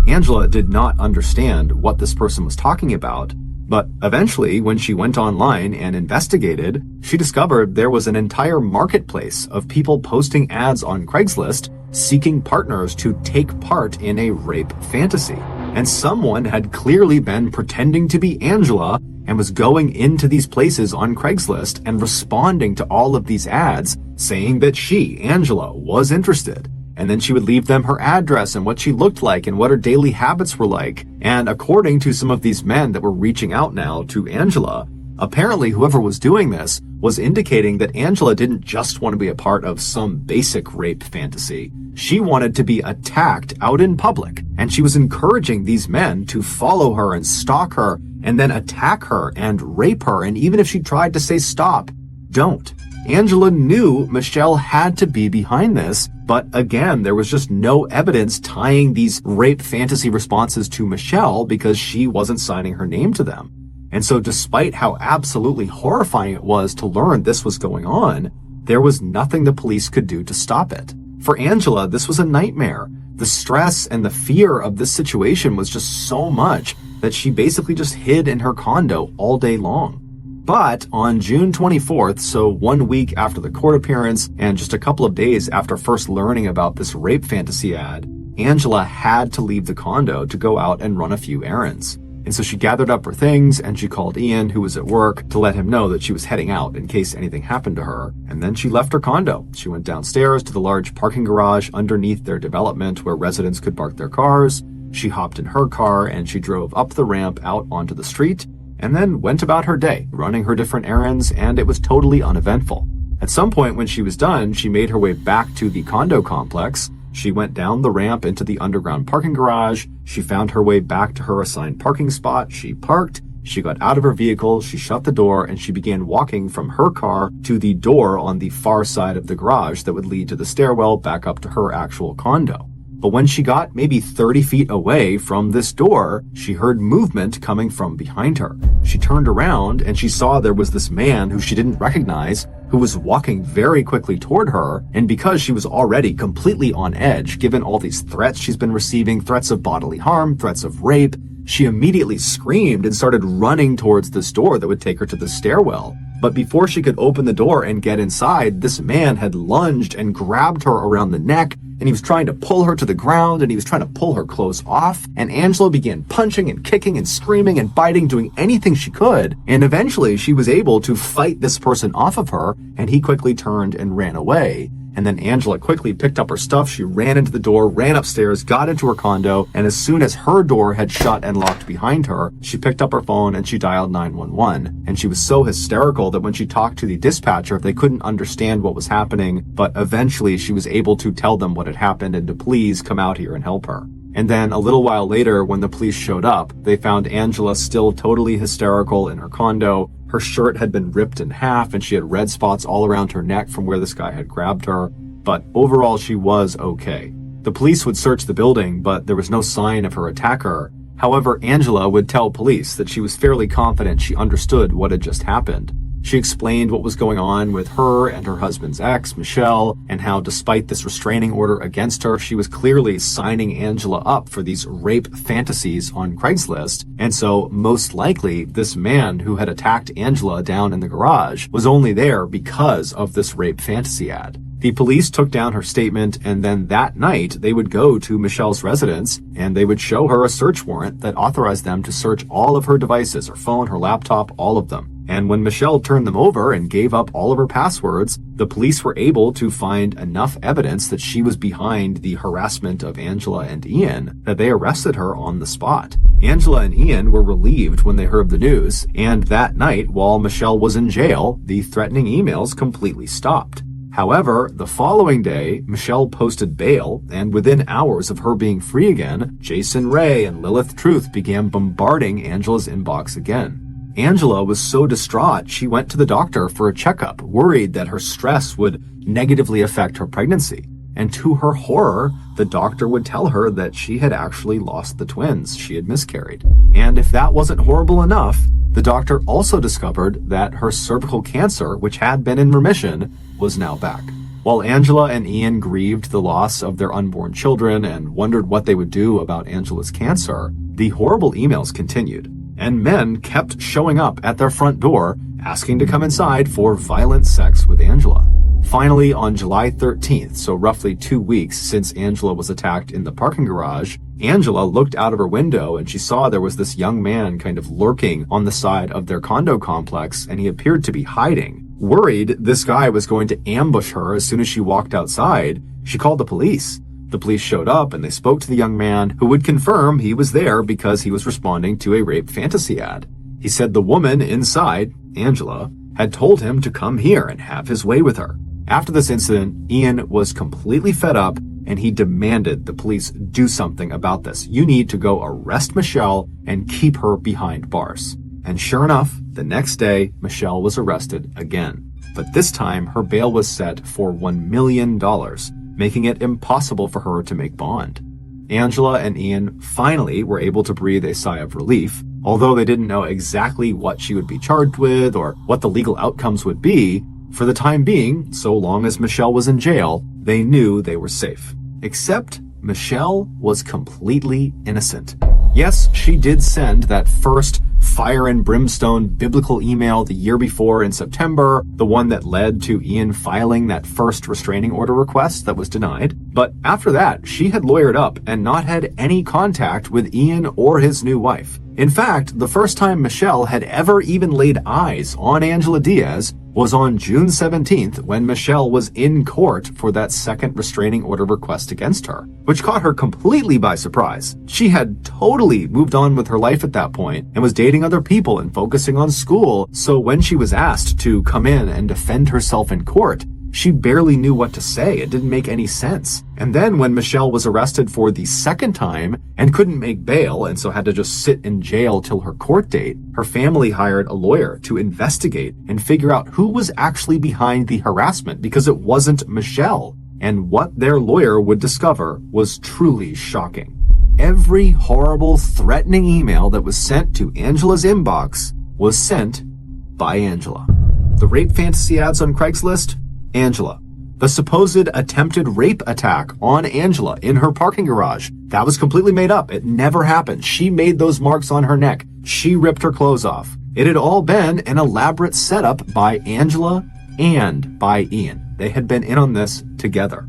Angela did not understand what this person was talking about, but eventually, when she went online and investigated, she discovered there was an entire marketplace of people posting ads on Craigslist seeking partners to take part in a rape fantasy. And someone had clearly been pretending to be Angela and was going into these places on Craigslist and responding to all of these ads saying that she, Angela, was interested. And then she would leave them her address and what she looked like and what her daily habits were like. And according to some of these men that were reaching out now to Angela, apparently whoever was doing this was indicating that Angela didn't just want to be a part of some basic rape fantasy. She wanted to be attacked out in public, and she was encouraging these men to follow her and stalk her and then attack her and rape her, and even if she tried to say stop, don't. Angela knew Michelle had to be behind this, but again, there was just no evidence tying these rape fantasy responses to Michelle because she wasn't signing her name to them. And so despite how absolutely horrifying it was to learn this was going on, there was nothing the police could do to stop it. For Angela, this was a nightmare. The stress and the fear of this situation was just so much that she basically just hid in her condo all day long. But on June 24th, so 1 week after the court appearance and just a couple of days after first learning about this rape fantasy ad, Angela had to leave the condo to go out and run a few errands. And so she gathered up her things and she called Ian, who was at work, to let him know that she was heading out in case anything happened to her. And then she left her condo. She went downstairs to the large parking garage underneath their development where residents could park their cars. She hopped in her car and she drove up the ramp out onto the street and then went about her day, running her different errands, and it was totally uneventful. At some point when she was done, she made her way back to the condo complex. She went down the ramp into the underground parking garage. She found her way back to her assigned parking spot. She parked. She got out of her vehicle. She shut the door and she began walking from her car to the door on the far side of the garage that would lead to the stairwell back up to her actual condo. But when she got maybe 30 feet away from this door, she heard movement coming from behind her. She turned around and she saw there was this man who she didn't recognize who was walking very quickly toward her. And because she was already completely on edge, given all these threats she's been receiving, threats of bodily harm, threats of rape, she immediately screamed and started running towards this door that would take her to the stairwell. But before she could open the door and get inside, this man had lunged and grabbed her around the neck, and he was trying to pull her to the ground, and he was trying to pull her clothes off. And Angela began punching and kicking and screaming and biting, doing anything she could. And eventually she was able to fight this person off of her, and he quickly turned and ran away. And then Angela quickly picked up her stuff. She ran into the door, ran upstairs, got into her condo, and as soon as her door had shut and locked behind her, she picked up her phone and she dialed 911. And she was so hysterical that when she talked to the dispatcher, they couldn't understand what was happening, but eventually she was able to tell them what had happened and to please come out here and help her. And then a little while later, when the police showed up, they found Angela still totally hysterical in her condo. Her shirt had been ripped in half and she had red spots all around her neck from where this guy had grabbed her. But overall, she was okay. The police would search the building, but there was no sign of her attacker. However, Angela would tell police that she was fairly confident she understood what had just happened. She explained what was going on with her and her husband's ex, Michelle, and how despite this restraining order against her, she was clearly signing Angela up for these rape fantasies on Craigslist. And so most likely this man who had attacked Angela down in the garage was only there because of this rape fantasy ad. The police took down her statement, and then that night they would go to Michelle's residence and they would show her a search warrant that authorized them to search all of her devices, her phone, her laptop, all of them. And when Michelle turned them over and gave up all of her passwords, the police were able to find enough evidence that she was behind the harassment of Angela and Ian that they arrested her on the spot. Angela and Ian were relieved when they heard the news, and that night, while Michelle was in jail, the threatening emails completely stopped. However, the following day, Michelle posted bail, and within hours of her being free again, Jason Ray and Lilith Truth began bombarding Angela's inbox again. Angela was so distraught she went to the doctor for a checkup, worried that her stress would negatively affect her pregnancy. And to her horror, the doctor would tell her that she had actually lost the twins. She had miscarried. And if that wasn't horrible enough, the doctor also discovered that her cervical cancer, which had been in remission, was now back. While Angela and Ian grieved the loss of their unborn children and wondered what they would do about Angela's cancer, the horrible emails continued, and men kept showing up at their front door asking to come inside for violent sex with Angela. Finally, on July 13th, so roughly 2 weeks since Angela was attacked in the parking garage, Angela looked out of her window and she saw there was this young man kind of lurking on the side of their condo complex, and he appeared to be hiding. Worried this guy was going to ambush her as soon as she walked outside, she called the police. The police showed up and they spoke to the young man, who would confirm he was there because he was responding to a rape fantasy ad. He said the woman inside, Angela, had told him to come here and have his way with her. After this incident, Ian was completely fed up and he demanded the police do something about this. You need to go arrest Michelle and keep her behind bars. And sure enough, the next day, Michelle was arrested again. But this time, her bail was set for $1 million, making it impossible for her to make bond. Angela and Ian finally were able to breathe a sigh of relief, although they didn't know exactly what she would be charged with or what the legal outcomes would be. For the time being, so long as Michelle was in jail, they knew they were safe. Except Michelle was completely innocent. Yes, she did send that first fire and brimstone biblical email the year before in September, the one that led to Ian filing that first restraining order request that was denied. But after that, she had lawyered up and not had any contact with Ian or his new wife. In fact, the first time Michelle had ever even laid eyes on Angela Diaz was on June 17th when Michelle was in court for that second restraining order request against her, which caught her completely by surprise. She had totally moved on with her life at that point and was dating other people and focusing on school, so when she was asked to come in and defend herself in court, she barely knew what to say. It didn't make any sense. And then when Michelle was arrested for the second time and couldn't make bail and so had to just sit in jail till her court date, her family hired a lawyer to investigate and figure out who was actually behind the harassment, because it wasn't Michelle. And what their lawyer would discover was truly shocking. Every horrible, threatening email that was sent to Angela's inbox was sent by Angela. The rape fantasy ads on Craigslist? Angela. The supposed attempted rape attack on Angela in her parking garage, that was completely made up. It never happened. She made those marks on her neck. She ripped her clothes off. It had all been an elaborate setup by Angela and by Ian. They had been in on this together.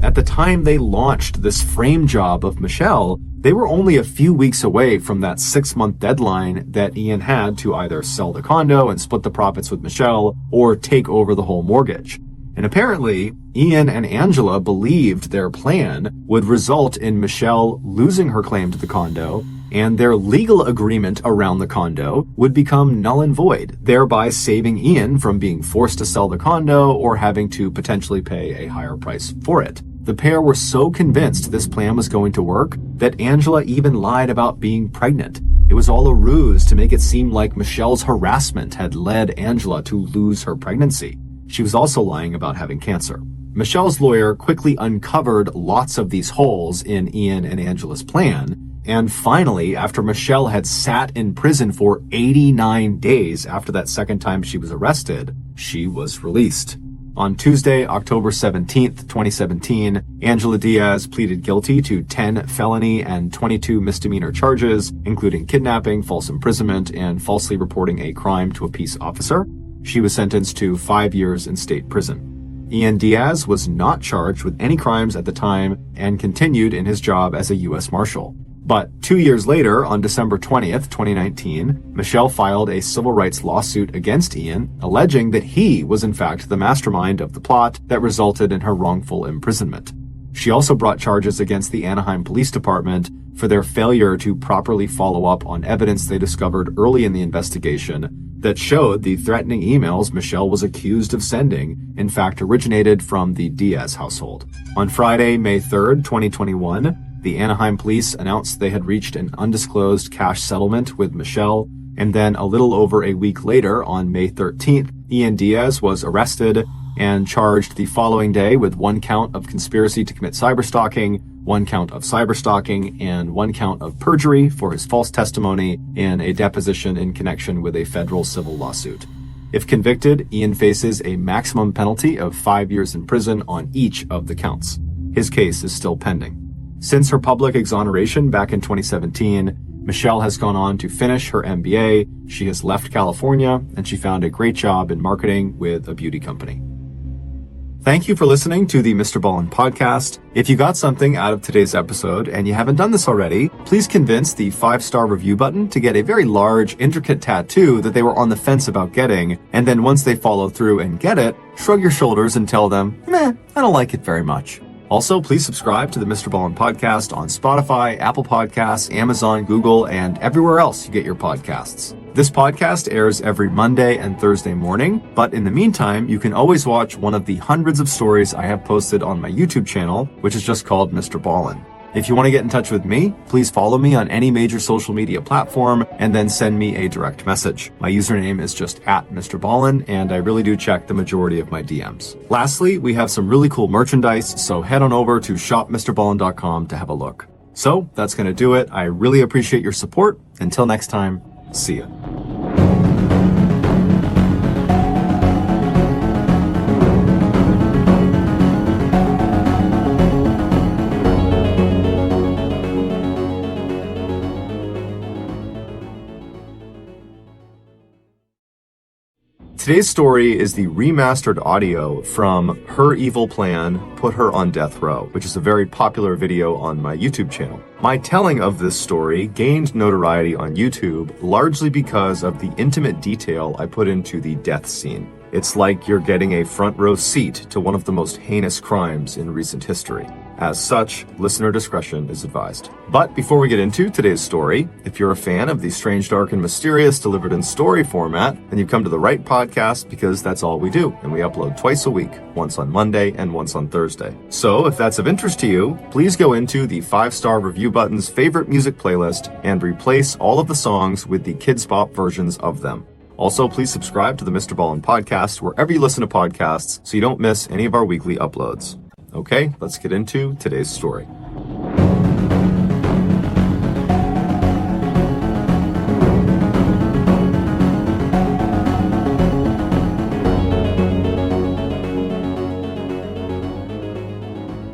At the time they launched this frame job of Michelle, they were only a few weeks away from that 6-month deadline that Ian had to either sell the condo and split the profits with Michelle or take over the whole mortgage. And apparently, Ian and Angela believed their plan would result in Michelle losing her claim to the condo, and their legal agreement around the condo would become null and void, thereby saving Ian from being forced to sell the condo or having to potentially pay a higher price for it. The pair were so convinced this plan was going to work that Angela even lied about being pregnant. It was all a ruse to make it seem like Michelle's harassment had led Angela to lose her pregnancy. She was also lying about having cancer. Michelle's lawyer quickly uncovered lots of these holes in Ian and Angela's plan, And finally, after Michelle had sat in prison for 89 days after that second time she was arrested, she was released. On Tuesday, October 17th, 2017, Angela Diaz pleaded guilty to 10 felony and 22 misdemeanor charges, including kidnapping, false imprisonment, and falsely reporting a crime to a peace officer. She was sentenced to 5 years in state prison. Ian Diaz was not charged with any crimes at the time and continued in his job as a U.S. Marshal. But 2 years later, on December 20th, 2019, Michelle filed a civil rights lawsuit against Ian, alleging that he was in fact the mastermind of the plot that resulted in her wrongful imprisonment. She also brought charges against the Anaheim Police Department for their failure to properly follow up on evidence they discovered early in the investigation that showed the threatening emails Michelle was accused of sending, in fact, originated from the Diaz household. On Friday, May 3rd, 2021, the Anaheim police announced they had reached an undisclosed cash settlement with Michelle, and then a little over a week later, on May 13th, Ian Diaz was arrested and charged the following day with 1 count of conspiracy to commit cyberstalking, 1 count of cyberstalking, and 1 count of perjury for his false testimony in a deposition in connection with a federal civil lawsuit. If convicted, Ian faces a maximum penalty of 5 years in prison on each of the counts. His case is still pending. Since her public exoneration back in 2017, Michelle has gone on to finish her MBA, she has left California, and she found a great job in marketing with a beauty company. Thank you for listening to the MrBallen Podcast. If you got something out of today's episode and you haven't done this already, please convince the 5-star review button to get a very large, intricate tattoo that they were on the fence about getting, and then once they follow through and get it, shrug your shoulders and tell them, meh, I don't like it very much. Also, please subscribe to the MrBallen Podcast on Spotify, Apple Podcasts, Amazon, Google, and everywhere else you get your podcasts. This podcast airs every Monday and Thursday morning, but in the meantime, you can always watch one of the hundreds of stories I have posted on my YouTube channel, which is just called MrBallen. If you want to get in touch with me, please follow me on any major social media platform and then send me a direct message. My username is just @MrBallen, and I really do check the majority of my DMs. Lastly, we have some really cool merchandise, so head on over to shopmrballen.com to have a look. So that's going to do it. I really appreciate your support. Until next time, see ya. Today's story is the remastered audio from Her Evil Plan, Put Her on Death Row, which is a very popular video on my YouTube channel. My telling of this story gained notoriety on YouTube largely because of the intimate detail I put into the death scene. It's like you're getting a front row seat to one of the most heinous crimes in recent history. As such, listener discretion is advised. But before we get into today's story, if you're a fan of the strange, dark, and mysterious delivered in story format, then you've come to the right podcast because that's all we do, and we upload twice a week, once on Monday and once on Thursday. So if that's of interest to you, please go into the 5-star review button's favorite music playlist and replace all of the songs with the Kids Bop versions of them. Also, please subscribe to the MrBallen Podcast wherever you listen to podcasts so you don't miss any of our weekly uploads. Okay, let's get into today's story.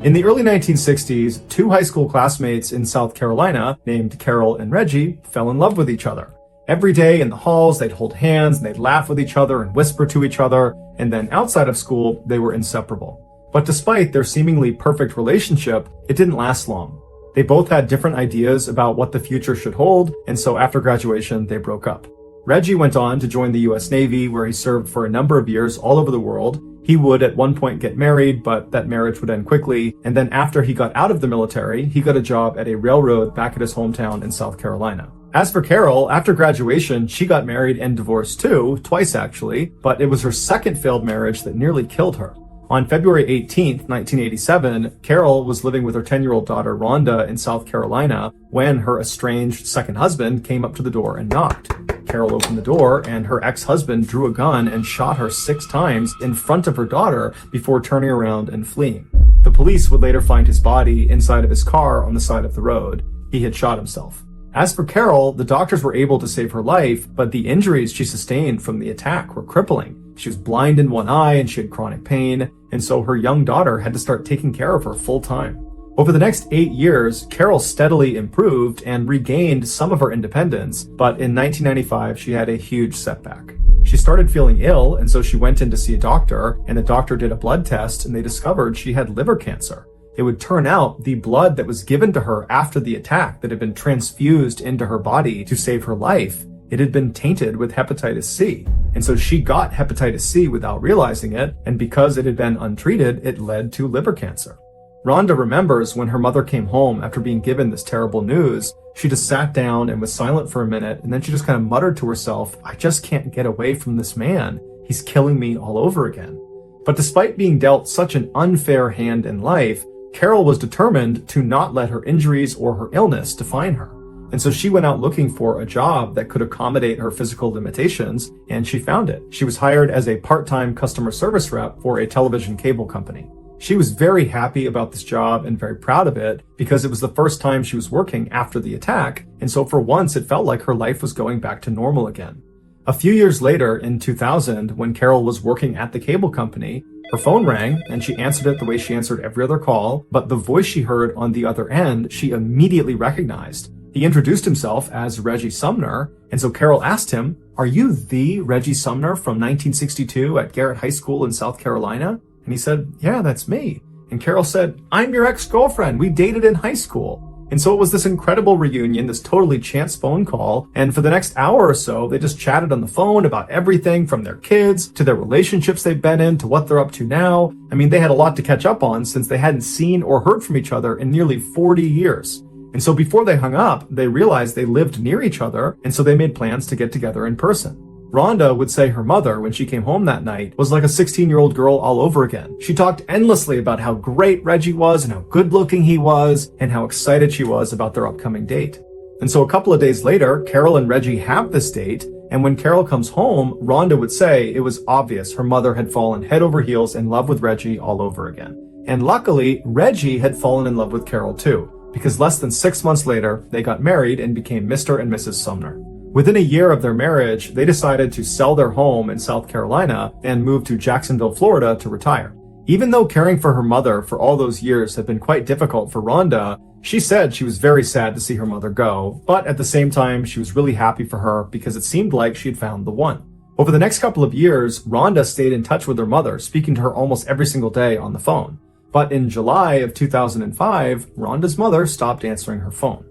In the early 1960s, 2 high school classmates in South Carolina, named Carol and Reggie, fell in love with each other. Every day in the halls, they'd hold hands and they'd laugh with each other and whisper to each other, and then outside of school, they were inseparable. But despite their seemingly perfect relationship, it didn't last long. They both had different ideas about what the future should hold, and so after graduation, they broke up. Reggie went on to join the US Navy, where he served for a number of years all over the world. He would at one point get married, but that marriage would end quickly, and then after he got out of the military, he got a job at a railroad back at his hometown in South Carolina. As for Carol, after graduation, she got married and divorced too, twice actually, but it was her second failed marriage that nearly killed her. On February 18th, 1987, Carol was living with her 10-year-old daughter, Rhonda, in South Carolina when her estranged second husband came up to the door and knocked. Carol opened the door, and her ex-husband drew a gun and shot her 6 times in front of her daughter before turning around and fleeing. The police would later find his body inside of his car on the side of the road. he had shot himself. As for Carol, the doctors were able to save her life, but the injuries she sustained from the attack were crippling. She was blind in one eye and she had chronic pain, and so her young daughter had to start taking care of her full time. Over the next 8 years, Carol steadily improved and regained some of her independence, but in 1995, she had a huge setback. She started feeling ill, and so she went in to see a doctor, and the doctor did a blood test, and they discovered she had liver cancer. It would turn out the blood that was given to her after the attack that had been transfused into her body to save her life, it had been tainted with hepatitis C. And so she got hepatitis C without realizing it, and because it had been untreated, it led to liver cancer. Rhonda remembers when her mother came home after being given this terrible news, she just sat down and was silent for a minute, and then she just kind of muttered to herself, I just can't get away from this man. He's killing me all over again. But despite being dealt such an unfair hand in life, Carol was determined to not let her injuries or her illness define her. And so she went out looking for a job that could accommodate her physical limitations, and she found it. She was hired as a part-time customer service rep for a television cable company. She was very happy about this job and very proud of it because it was the first time she was working after the attack, and so for once it felt like her life was going back to normal again. A few years later, in 2000, when Carol was working at the cable company, her phone rang, and she answered it the way she answered every other call, but the voice she heard on the other end, she immediately recognized. He introduced himself as Reggie Sumner, and so Carol asked him, "Are you the Reggie Sumner from 1962 at Garrett High School in South Carolina?" And he said, "Yeah, that's me." And Carol said, "I'm your ex-girlfriend. We dated in high school." And so it was this incredible reunion, this totally chance phone call. And for the next hour or so, they just chatted on the phone about everything from their kids to their relationships they've been in to what they're up to now. I mean, they had a lot to catch up on since they hadn't seen or heard from each other in nearly 40 years. And so before they hung up, they realized they lived near each other. And so they made plans to get together in person. Rhonda would say her mother, when she came home that night, was like a 16-year-old girl all over again. She talked endlessly about how great Reggie was and how good-looking he was and how excited she was about their upcoming date. And so a couple of days later, Carol and Reggie have this date, and when Carol comes home, Rhonda would say it was obvious her mother had fallen head over heels in love with Reggie all over again. And luckily, Reggie had fallen in love with Carol too, because less than 6 months later, they got married and became Mr. and Mrs. Sumner. Within a year of their marriage, they decided to sell their home in South Carolina and move to Jacksonville, Florida to retire. Even though caring for her mother for all those years had been quite difficult for Rhonda, she said she was very sad to see her mother go, but at the same time, she was really happy for her because it seemed like she had found the one. Over the next couple of years, Rhonda stayed in touch with her mother, speaking to her almost every single day on the phone. But in July of 2005, Rhonda's mother stopped answering her phone.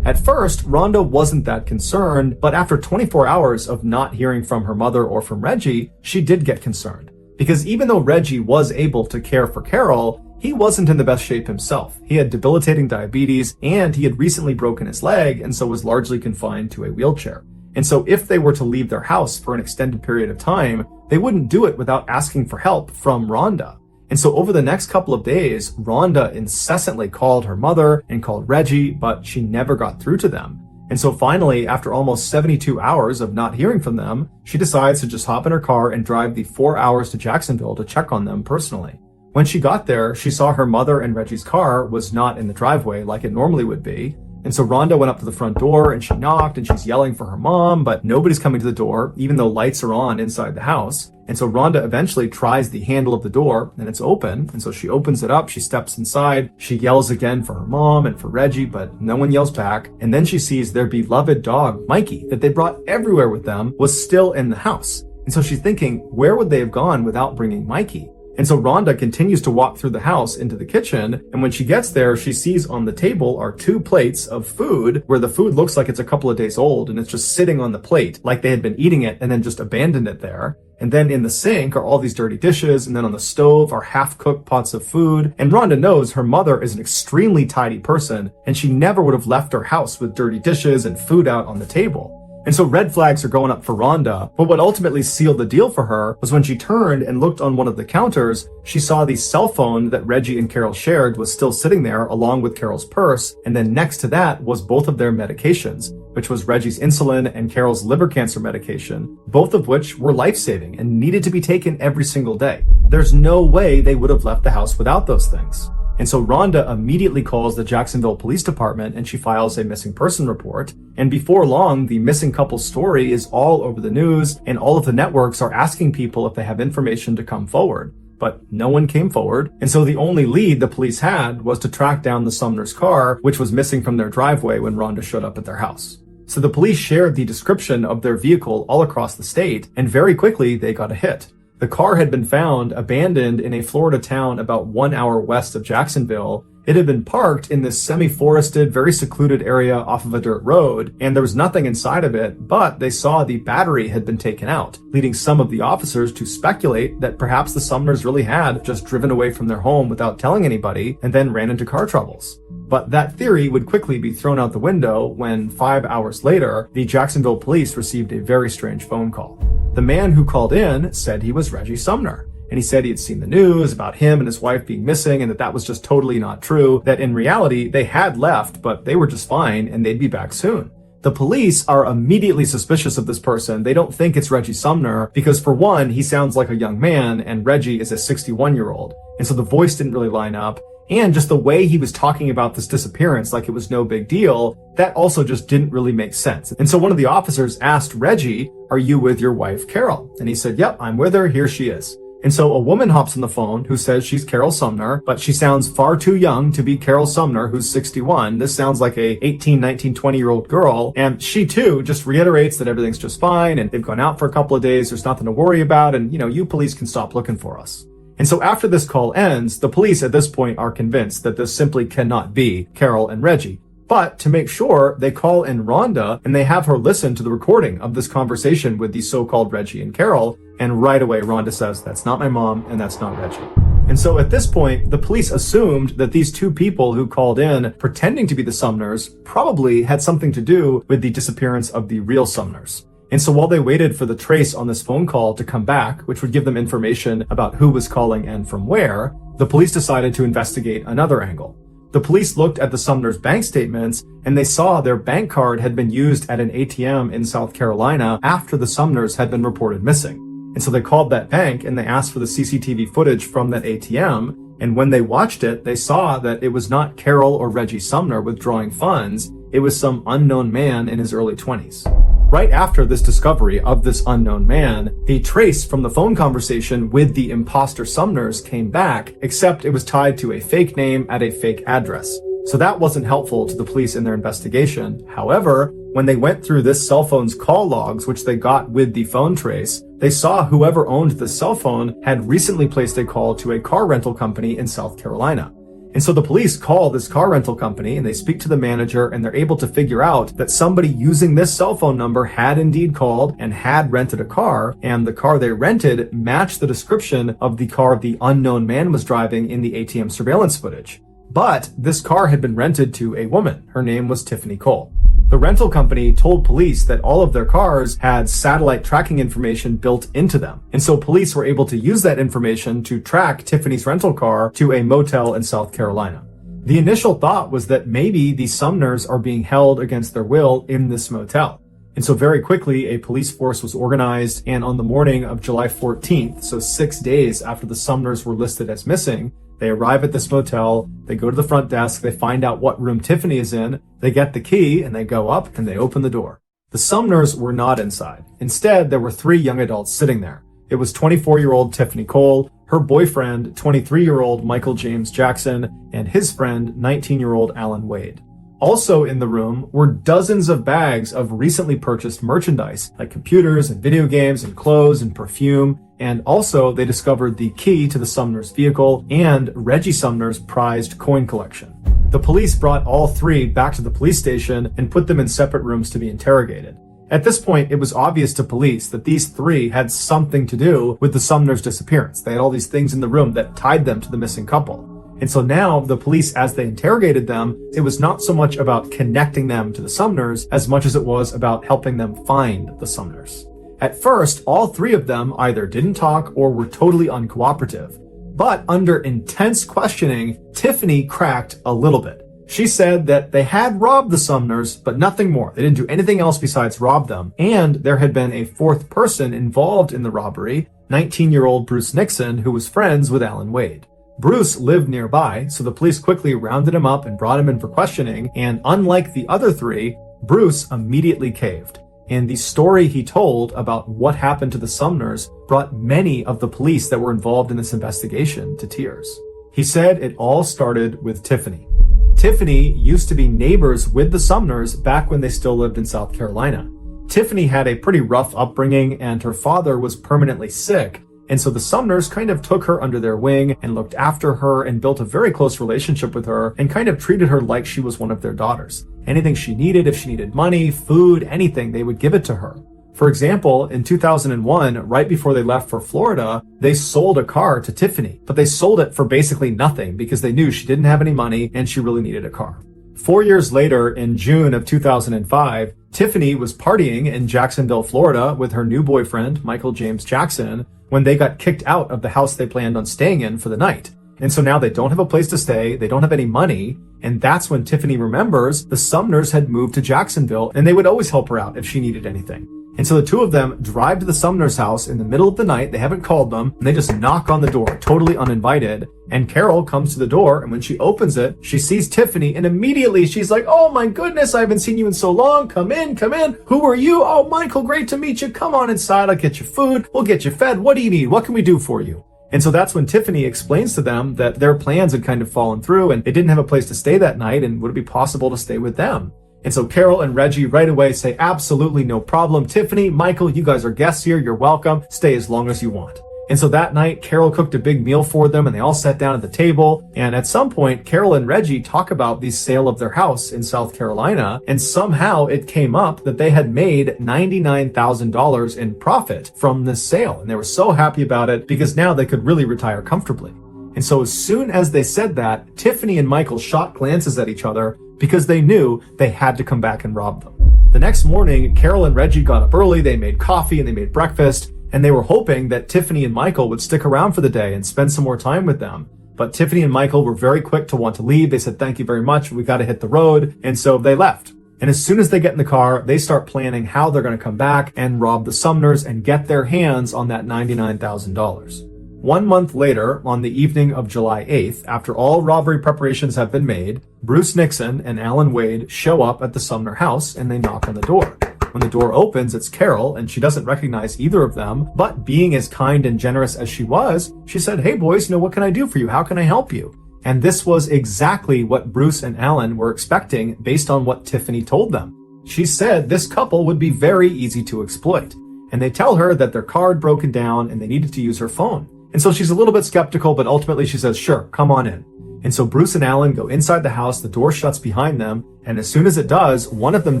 At first, Rhonda wasn't that concerned, but after 24 hours of not hearing from her mother or from Reggie, she did get concerned. Because even though Reggie was able to care for Carol, he wasn't in the best shape himself. He had debilitating diabetes, and he had recently broken his leg, and so was largely confined to a wheelchair. And so if they were to leave their house for an extended period of time, they wouldn't do it without asking for help from Rhonda. And so over the next couple of days, Rhonda incessantly called her mother and called Reggie, but she never got through to them. And so finally, after almost 72 hours of not hearing from them, she decides to just hop in her car and drive the 4 hours to Jacksonville to check on them personally. When she got there, she saw her mother and Reggie's car was not in the driveway like it normally would be. And so Rhonda went up to the front door and she knocked and she's yelling for her mom, but nobody's coming to the door, even though lights are on inside the house. And so Rhonda eventually tries the handle of the door and it's open. And so she opens it up, she steps inside, she yells again for her mom and for Reggie, but no one yells back. And then she sees their beloved dog, Mikey, that they brought everywhere with them, was still in the house. And so she's thinking, where would they have gone without bringing Mikey? And so Rhonda continues to walk through the house into the kitchen, and when she gets there, she sees on the table are 2 plates of food where the food looks like it's a couple of days old, and it's just sitting on the plate like they had been eating it and then just abandoned it there. And then in the sink are all these dirty dishes, and then on the stove are half-cooked pots of food. And Rhonda knows her mother is an extremely tidy person, and she never would have left her house with dirty dishes and food out on the table. And so red flags are going up for Rhonda, but what ultimately sealed the deal for her was when she turned and looked on one of the counters, she saw the cell phone that Reggie and Carol shared was still sitting there along with Carol's purse, and then next to that was both of their medications, which was Reggie's insulin and Carol's liver cancer medication, both of which were life-saving and needed to be taken every single day. There's no way they would have left the house without those things. And so Rhonda immediately calls the Jacksonville Police Department and she files a missing person report. And before long, the missing couple's story is all over the news and all of the networks are asking people if they have information to come forward. But no one came forward. And so the only lead the police had was to track down the Sumners' car, which was missing from their driveway when Rhonda showed up at their house. So the police shared the description of their vehicle all across the state, and very quickly they got a hit. The car had been found abandoned in a Florida town about 1 hour west of Jacksonville. It had been parked in this semi-forested, very secluded area off of a dirt road, and there was nothing inside of it, but they saw the battery had been taken out, leading some of the officers to speculate that perhaps the Sumners really had just driven away from their home without telling anybody and then ran into car troubles. But that theory would quickly be thrown out the window when 5 hours later, the Jacksonville police received a very strange phone call. The man who called in said he was Reggie Sumner. And he said he had seen the news about him and his wife being missing and that was just totally not true, that in reality, they had left, but they were just fine and they'd be back soon. The police are immediately suspicious of this person. They don't think it's Reggie Sumner because, for one, he sounds like a young man and Reggie is a 61-year-old. And so the voice didn't really line up. And just the way he was talking about this disappearance like it was no big deal, that also just didn't really make sense. And so one of the officers asked Reggie, "Are you with your wife, Carol?" And he said, "Yep, I'm with her. Here she is." And so a woman hops on the phone who says she's Carol Sumner, but she sounds far too young to be Carol Sumner, who's 61. This sounds like a 18, 19, 20-year-old girl. And she too just reiterates that everything's just fine and they've gone out for a couple of days. There's nothing to worry about. And, you police can stop looking for us. And so after this call ends, the police at this point are convinced that this simply cannot be Carol and Reggie. But to make sure, they call in Rhonda and they have her listen to the recording of this conversation with the so-called Reggie and Carol. And right away, Rhonda says, "That's not my mom and that's not Reggie." And so at this point, the police assumed that these two people who called in pretending to be the Sumners probably had something to do with the disappearance of the real Sumners. And so while they waited for the trace on this phone call to come back, which would give them information about who was calling and from where, the police decided to investigate another angle. The police looked at the Sumners' bank statements and they saw their bank card had been used at an ATM in South Carolina after the Sumners had been reported missing. And so they called that bank and they asked for the CCTV footage from that ATM. And when they watched it, they saw that it was not Carol or Reggie Sumner withdrawing funds. It was some unknown man in his early 20s. Right after this discovery of this unknown man, the trace from the phone conversation with the imposter Sumners came back, except it was tied to a fake name at a fake address. So that wasn't helpful to the police in their investigation. However, when they went through this cell phone's call logs, which they got with the phone trace, they saw whoever owned the cell phone had recently placed a call to a car rental company in South Carolina. And so the police call this car rental company and they speak to the manager and they're able to figure out that somebody using this cell phone number had indeed called and had rented a car, and the car they rented matched the description of the car the unknown man was driving in the ATM surveillance footage. But this car had been rented to a woman. Her name was Tiffany Cole. The rental company told police that all of their cars had satellite tracking information built into them. And so police were able to use that information to track Tiffany's rental car to a motel in South Carolina. The initial thought was that maybe the Sumners are being held against their will in this motel. And so very quickly, a police force was organized, and on the morning of July 14th, so 6 days after the Sumners were listed as missing, they arrive at this motel, they go to the front desk, they find out what room Tiffany is in, they get the key, and they go up and they open the door. The Sumners were not inside. Instead, there were 3 young adults sitting there. It was 24-year-old Tiffany Cole, her boyfriend, 23-year-old Michael James Jackson, and his friend, 19-year-old Alan Wade. Also in the room were dozens of bags of recently purchased merchandise, like computers and video games and clothes and perfume. And also they discovered the key to the Sumners' vehicle and Reggie Sumner's prized coin collection. The police brought all 3 back to the police station and put them in separate rooms to be interrogated. At this point, it was obvious to police that these 3 had something to do with the Sumners' disappearance. They had all these things in the room that tied them to the missing couple. And so now the police, as they interrogated them, it was not so much about connecting them to the Sumners as much as it was about helping them find the Sumners. At first, all 3 of them either didn't talk or were totally uncooperative. But under intense questioning, Tiffany cracked a little bit. She said that they had robbed the Sumners, but nothing more. They didn't do anything else besides rob them. And there had been a 4th person involved in the robbery, 19-year-old Bruce Nixon, who was friends with Alan Wade. Bruce lived nearby, so the police quickly rounded him up and brought him in for questioning, and unlike the other three, Bruce immediately caved. And the story he told about what happened to the Sumners brought many of the police that were involved in this investigation to tears. He said it all started with Tiffany. Tiffany used to be neighbors with the Sumners back when they still lived in South Carolina. Tiffany had a pretty rough upbringing, and her father was permanently sick, and so the Sumners kind of took her under their wing and looked after her and built a very close relationship with her and kind of treated her like she was one of their daughters. Anything she needed, if she needed money, food, anything, they would give it to her. For example, in 2001, right before they left for Florida, they sold a car to Tiffany, but they sold it for basically nothing because they knew she didn't have any money and she really needed a car. 4 years later, in June of 2005, Tiffany was partying in Jacksonville, Florida with her new boyfriend, Michael James Jackson, when they got kicked out of the house they planned on staying in for the night. And so now they don't have a place to stay, they don't have any money, and that's when Tiffany remembers the Sumners had moved to Jacksonville and they would always help her out if she needed anything. And so the two of them drive to the Sumners' house in the middle of the night, they haven't called them, and they just knock on the door, totally uninvited. And Carol comes to the door, and when she opens it, she sees Tiffany, and immediately she's like, "Oh my goodness, I haven't seen you in so long. Come in, come in. Who are you? Oh, Michael, great to meet you. Come on inside, I'll get you food. We'll get you fed. What do you need? What can we do for you?" And so that's when Tiffany explains to them that their plans had kind of fallen through, and they didn't have a place to stay that night, and would it be possible to stay with them? And so Carol and Reggie right away say, "Absolutely no problem. Tiffany, Michael, you guys are guests here. You're welcome. Stay as long as you want." And so that night, Carol cooked a big meal for them and they all sat down at the table. And at some point, Carol and Reggie talk about the sale of their house in South Carolina. And somehow it came up that they had made $99,000 in profit from this sale. And they were so happy about it because now they could really retire comfortably. And so as soon as they said that, Tiffany and Michael shot glances at each other because they knew they had to come back and rob them. The next morning, Carol and Reggie got up early, they made coffee and they made breakfast, and they were hoping that Tiffany and Michael would stick around for the day and spend some more time with them. But Tiffany and Michael were very quick to want to leave. They said, "Thank you very much, we got to hit the road," and so they left. And as soon as they get in the car, they start planning how they're going to come back and rob the Sumners and get their hands on that $99,000. 1 month later, on the evening of July 8th, after all robbery preparations have been made, Bruce Nixon and Alan Wade show up at the Sumner house and they knock on the door. When the door opens, it's Carol, and she doesn't recognize either of them, but being as kind and generous as she was, she said, "Hey boys, what can I do for you? How can I help you?" And this was exactly what Bruce and Alan were expecting based on what Tiffany told them. She said this couple would be very easy to exploit. And they tell her that their car had broken down and they needed to use her phone. And so she's a little bit skeptical, but ultimately she says, "Sure, come on in." And so Bruce and Alan go inside the house, the door shuts behind them, and as soon as it does, one of them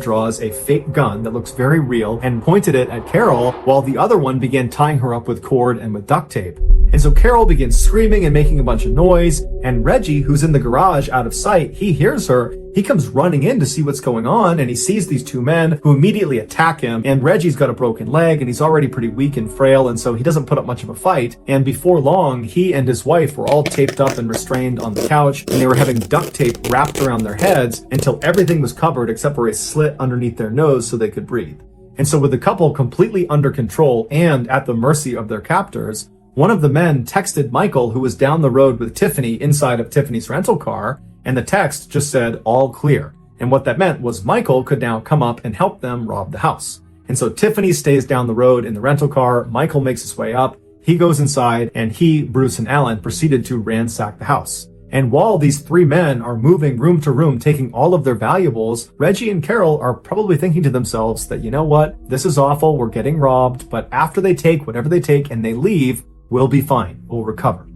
draws a fake gun that looks very real and pointed it at Carol, while the other one began tying her up with cord and with duct tape. And so Carol begins screaming and making a bunch of noise, and Reggie, who's in the garage out of sight, he hears her. He comes running in to see what's going on, and he sees these two men who immediately attack him, and Reggie's got a broken leg, and he's already pretty weak and frail, and so he doesn't put up much of a fight. And before long, he and his wife were all taped up and restrained on the couch, and they were having duct tape wrapped around their heads until everything was covered except for a slit underneath their nose so they could breathe. And so with the couple completely under control and at the mercy of their captors, one of the men texted Michael, who was down the road with Tiffany inside of Tiffany's rental car, and the text just said, "All clear." And what that meant was Michael could now come up and help them rob the house. And so Tiffany stays down the road in the rental car, Michael makes his way up, he goes inside, and he, Bruce, and Alan proceeded to ransack the house. And while these three men are moving room to room, taking all of their valuables, Reggie and Carol are probably thinking to themselves that, you know what, this is awful, we're getting robbed, but after they take whatever they take and they leave, we'll be fine, we'll recover.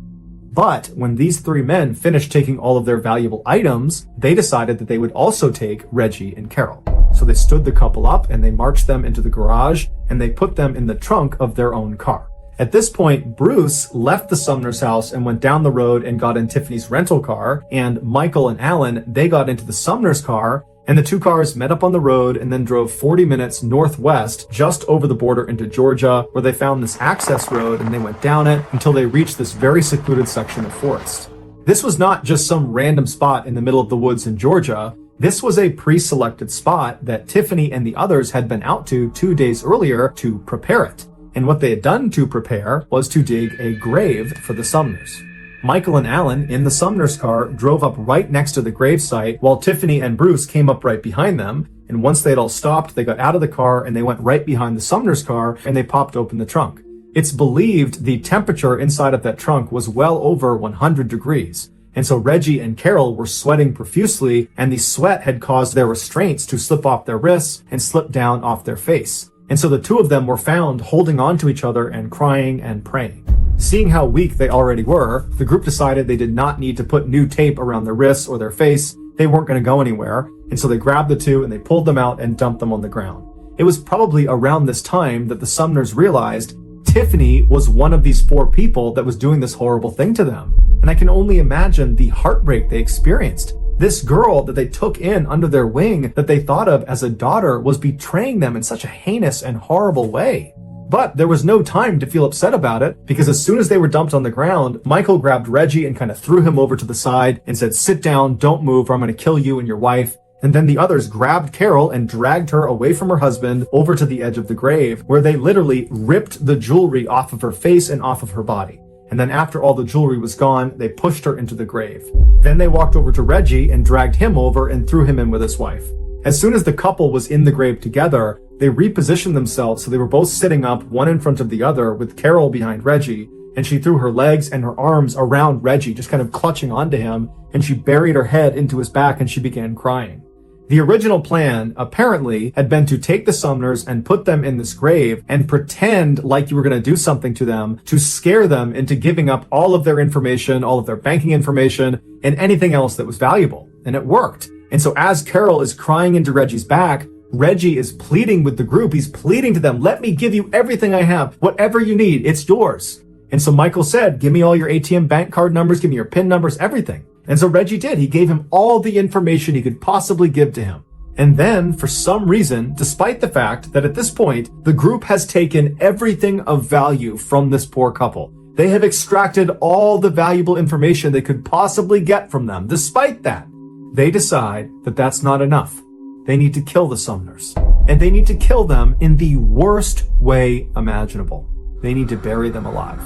But when these three men finished taking all of their valuable items, they decided that they would also take Reggie and Carol. So they stood the couple up and they marched them into the garage and they put them in the trunk of their own car. At this point, Bruce left the Sumner's house and went down the road and got in Tiffany's rental car, and Michael and Alan, they got into the Sumner's car, and the two cars met up on the road and then drove 40 minutes northwest just over the border into Georgia, where they found this access road and they went down it until they reached this very secluded section of forest. This was not just some random spot in the middle of the woods in Georgia. This was a pre-selected spot that Tiffany and the others had been out to 2 days earlier to prepare it. And what they had done to prepare was to dig a grave for the Sumners. Michael and Alan, in the Sumner's car, drove up right next to the gravesite, while Tiffany and Bruce came up right behind them. And once they'd all stopped, they got out of the car and they went right behind the Sumner's car and they popped open the trunk. It's believed the temperature inside of that trunk was well over 100 degrees. And so Reggie and Carol were sweating profusely, and the sweat had caused their restraints to slip off their wrists and slip down off their face. And so the two of them were found holding on to each other and crying and praying. Seeing how weak they already were, the group decided they did not need to put new tape around their wrists or their face. They weren't going to go anywhere. And so they grabbed the two and they pulled them out and dumped them on the ground. It was probably around this time that the Sumners realized Tiffany was one of these four people that was doing this horrible thing to them. And I can only imagine the heartbreak they experienced. This girl that they took in under their wing, that they thought of as a daughter, was betraying them in such a heinous and horrible way. But there was no time to feel upset about it, because as soon as they were dumped on the ground, Michael grabbed Reggie and kind of threw him over to the side and said, "Sit down, don't move, or I'm going to kill you and your wife." And then the others grabbed Carol and dragged her away from her husband over to the edge of the grave, where they literally ripped the jewelry off of her face and off of her body. And then after all the jewelry was gone, they pushed her into the grave. Then they walked over to Reggie and dragged him over and threw him in with his wife. As soon as the couple was in the grave together, they repositioned themselves so they were both sitting up, one in front of the other, with Carol behind Reggie, and she threw her legs and her arms around Reggie, just kind of clutching onto him, and she buried her head into his back and she began crying. The original plan, apparently, had been to take the Sumners and put them in this grave and pretend like you were going to do something to them to scare them into giving up all of their information, all of their banking information, and anything else that was valuable. And it worked. And so as Carol is crying into Reggie's back, Reggie is pleading with the group. He's pleading to them, "Let me give you everything I have. Whatever you need, it's yours." And so Michael said, "Give me all your ATM bank card numbers, give me your PIN numbers, everything." And so Reggie did. He gave him all the information he could possibly give to him. And then, for some reason, despite the fact that at this point, the group has taken everything of value from this poor couple, they have extracted all the valuable information they could possibly get from them. Despite that, they decide that that's not enough. They need to kill the Sumners. And they need to kill them in the worst way imaginable. They need to bury them alive.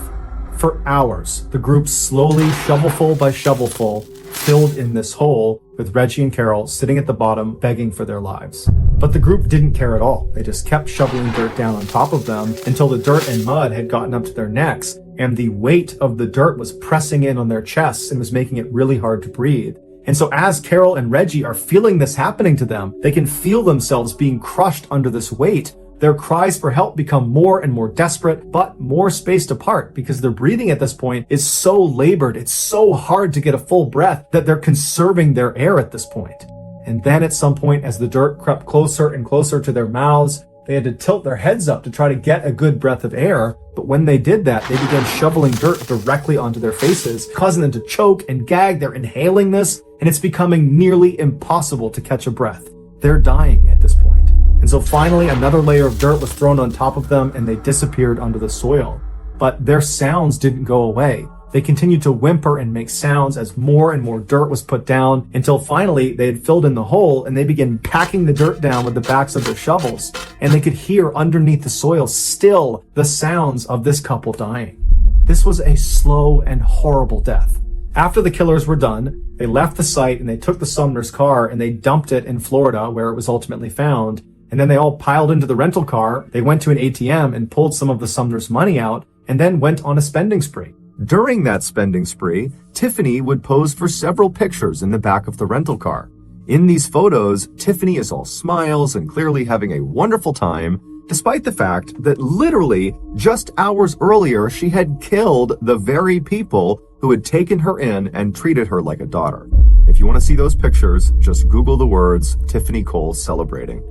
For hours, the group slowly, shovelful by shovelful, filled in this hole with Reggie and Carol sitting at the bottom begging for their lives. But the group didn't care at all. They just kept shoveling dirt down on top of them until the dirt and mud had gotten up to their necks, and the weight of the dirt was pressing in on their chests and was making it really hard to breathe. And so as Carol and Reggie are feeling this happening to them, they can feel themselves being crushed under this weight. Their cries for help become more and more desperate, but more spaced apart, because their breathing at this point is so labored, it's so hard to get a full breath that they're conserving their air at this point. And then at some point, as the dirt crept closer and closer to their mouths, they had to tilt their heads up to try to get a good breath of air. But when they did that, they began shoveling dirt directly onto their faces, causing them to choke and gag. They're inhaling this, and it's becoming nearly impossible to catch a breath. They're dying at this point. And so finally, another layer of dirt was thrown on top of them and they disappeared under the soil. But their sounds didn't go away. They continued to whimper and make sounds as more and more dirt was put down, until finally they had filled in the hole and they began packing the dirt down with the backs of their shovels. And they could hear underneath the soil still the sounds of this couple dying. This was a slow and horrible death. After the killers were done, they left the site and they took the Sumner's car and they dumped it in Florida, where it was ultimately found. And then they all piled into the rental car. They went to an ATM and pulled some of the Sumner's money out and then went on a spending spree. During that spending spree, Tiffany would pose for several pictures in the back of the rental car. In these photos, Tiffany is all smiles and clearly having a wonderful time, despite the fact that literally just hours earlier she had killed the very people who had taken her in and treated her like a daughter. If you want to see those pictures, just Google the words Tiffany Cole celebrating.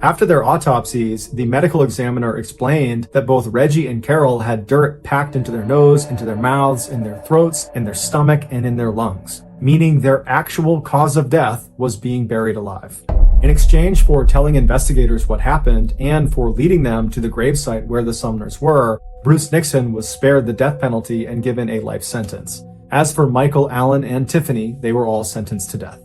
After their autopsies, the medical examiner explained that both Reggie and Carol had dirt packed into their nose, into their mouths, in their throats, in their stomach, and in their lungs, meaning their actual cause of death was being buried alive. In exchange for telling investigators what happened and for leading them to the gravesite where the Sumners were, Bruce Nixon was spared the death penalty and given a life sentence. As for Michael, Alan, and Tiffany, they were all sentenced to death.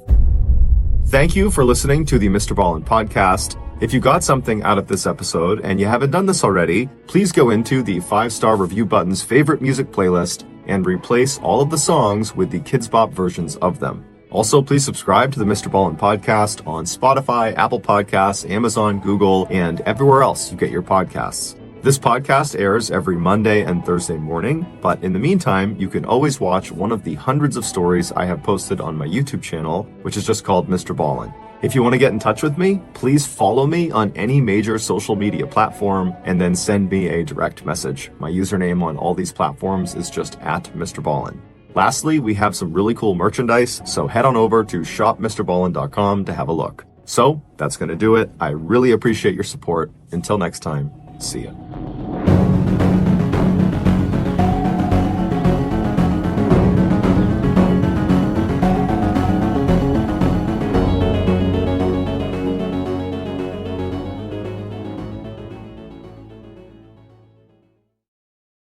Thank you for listening to the MrBallen Podcast. If you got something out of this episode and you haven't done this already, please go into the 5-star review button's favorite music playlist and replace all of the songs with the Kids Bop versions of them. Also, please subscribe to the MrBallen Podcast on Spotify, Apple Podcasts, Amazon, Google, and everywhere else you get your podcasts. This podcast airs every Monday and Thursday morning, but in the meantime, you can always watch one of the hundreds of stories I have posted on my YouTube channel, which is just called MrBallen. If you want to get in touch with me, please follow me on any major social media platform and then send me a direct message. My username on all these platforms is just @MrBallen. Lastly, we have some really cool merchandise, so head on over to shopmrballen.com to have a look. So, that's going to do it. I really appreciate your support. Until next time, see ya.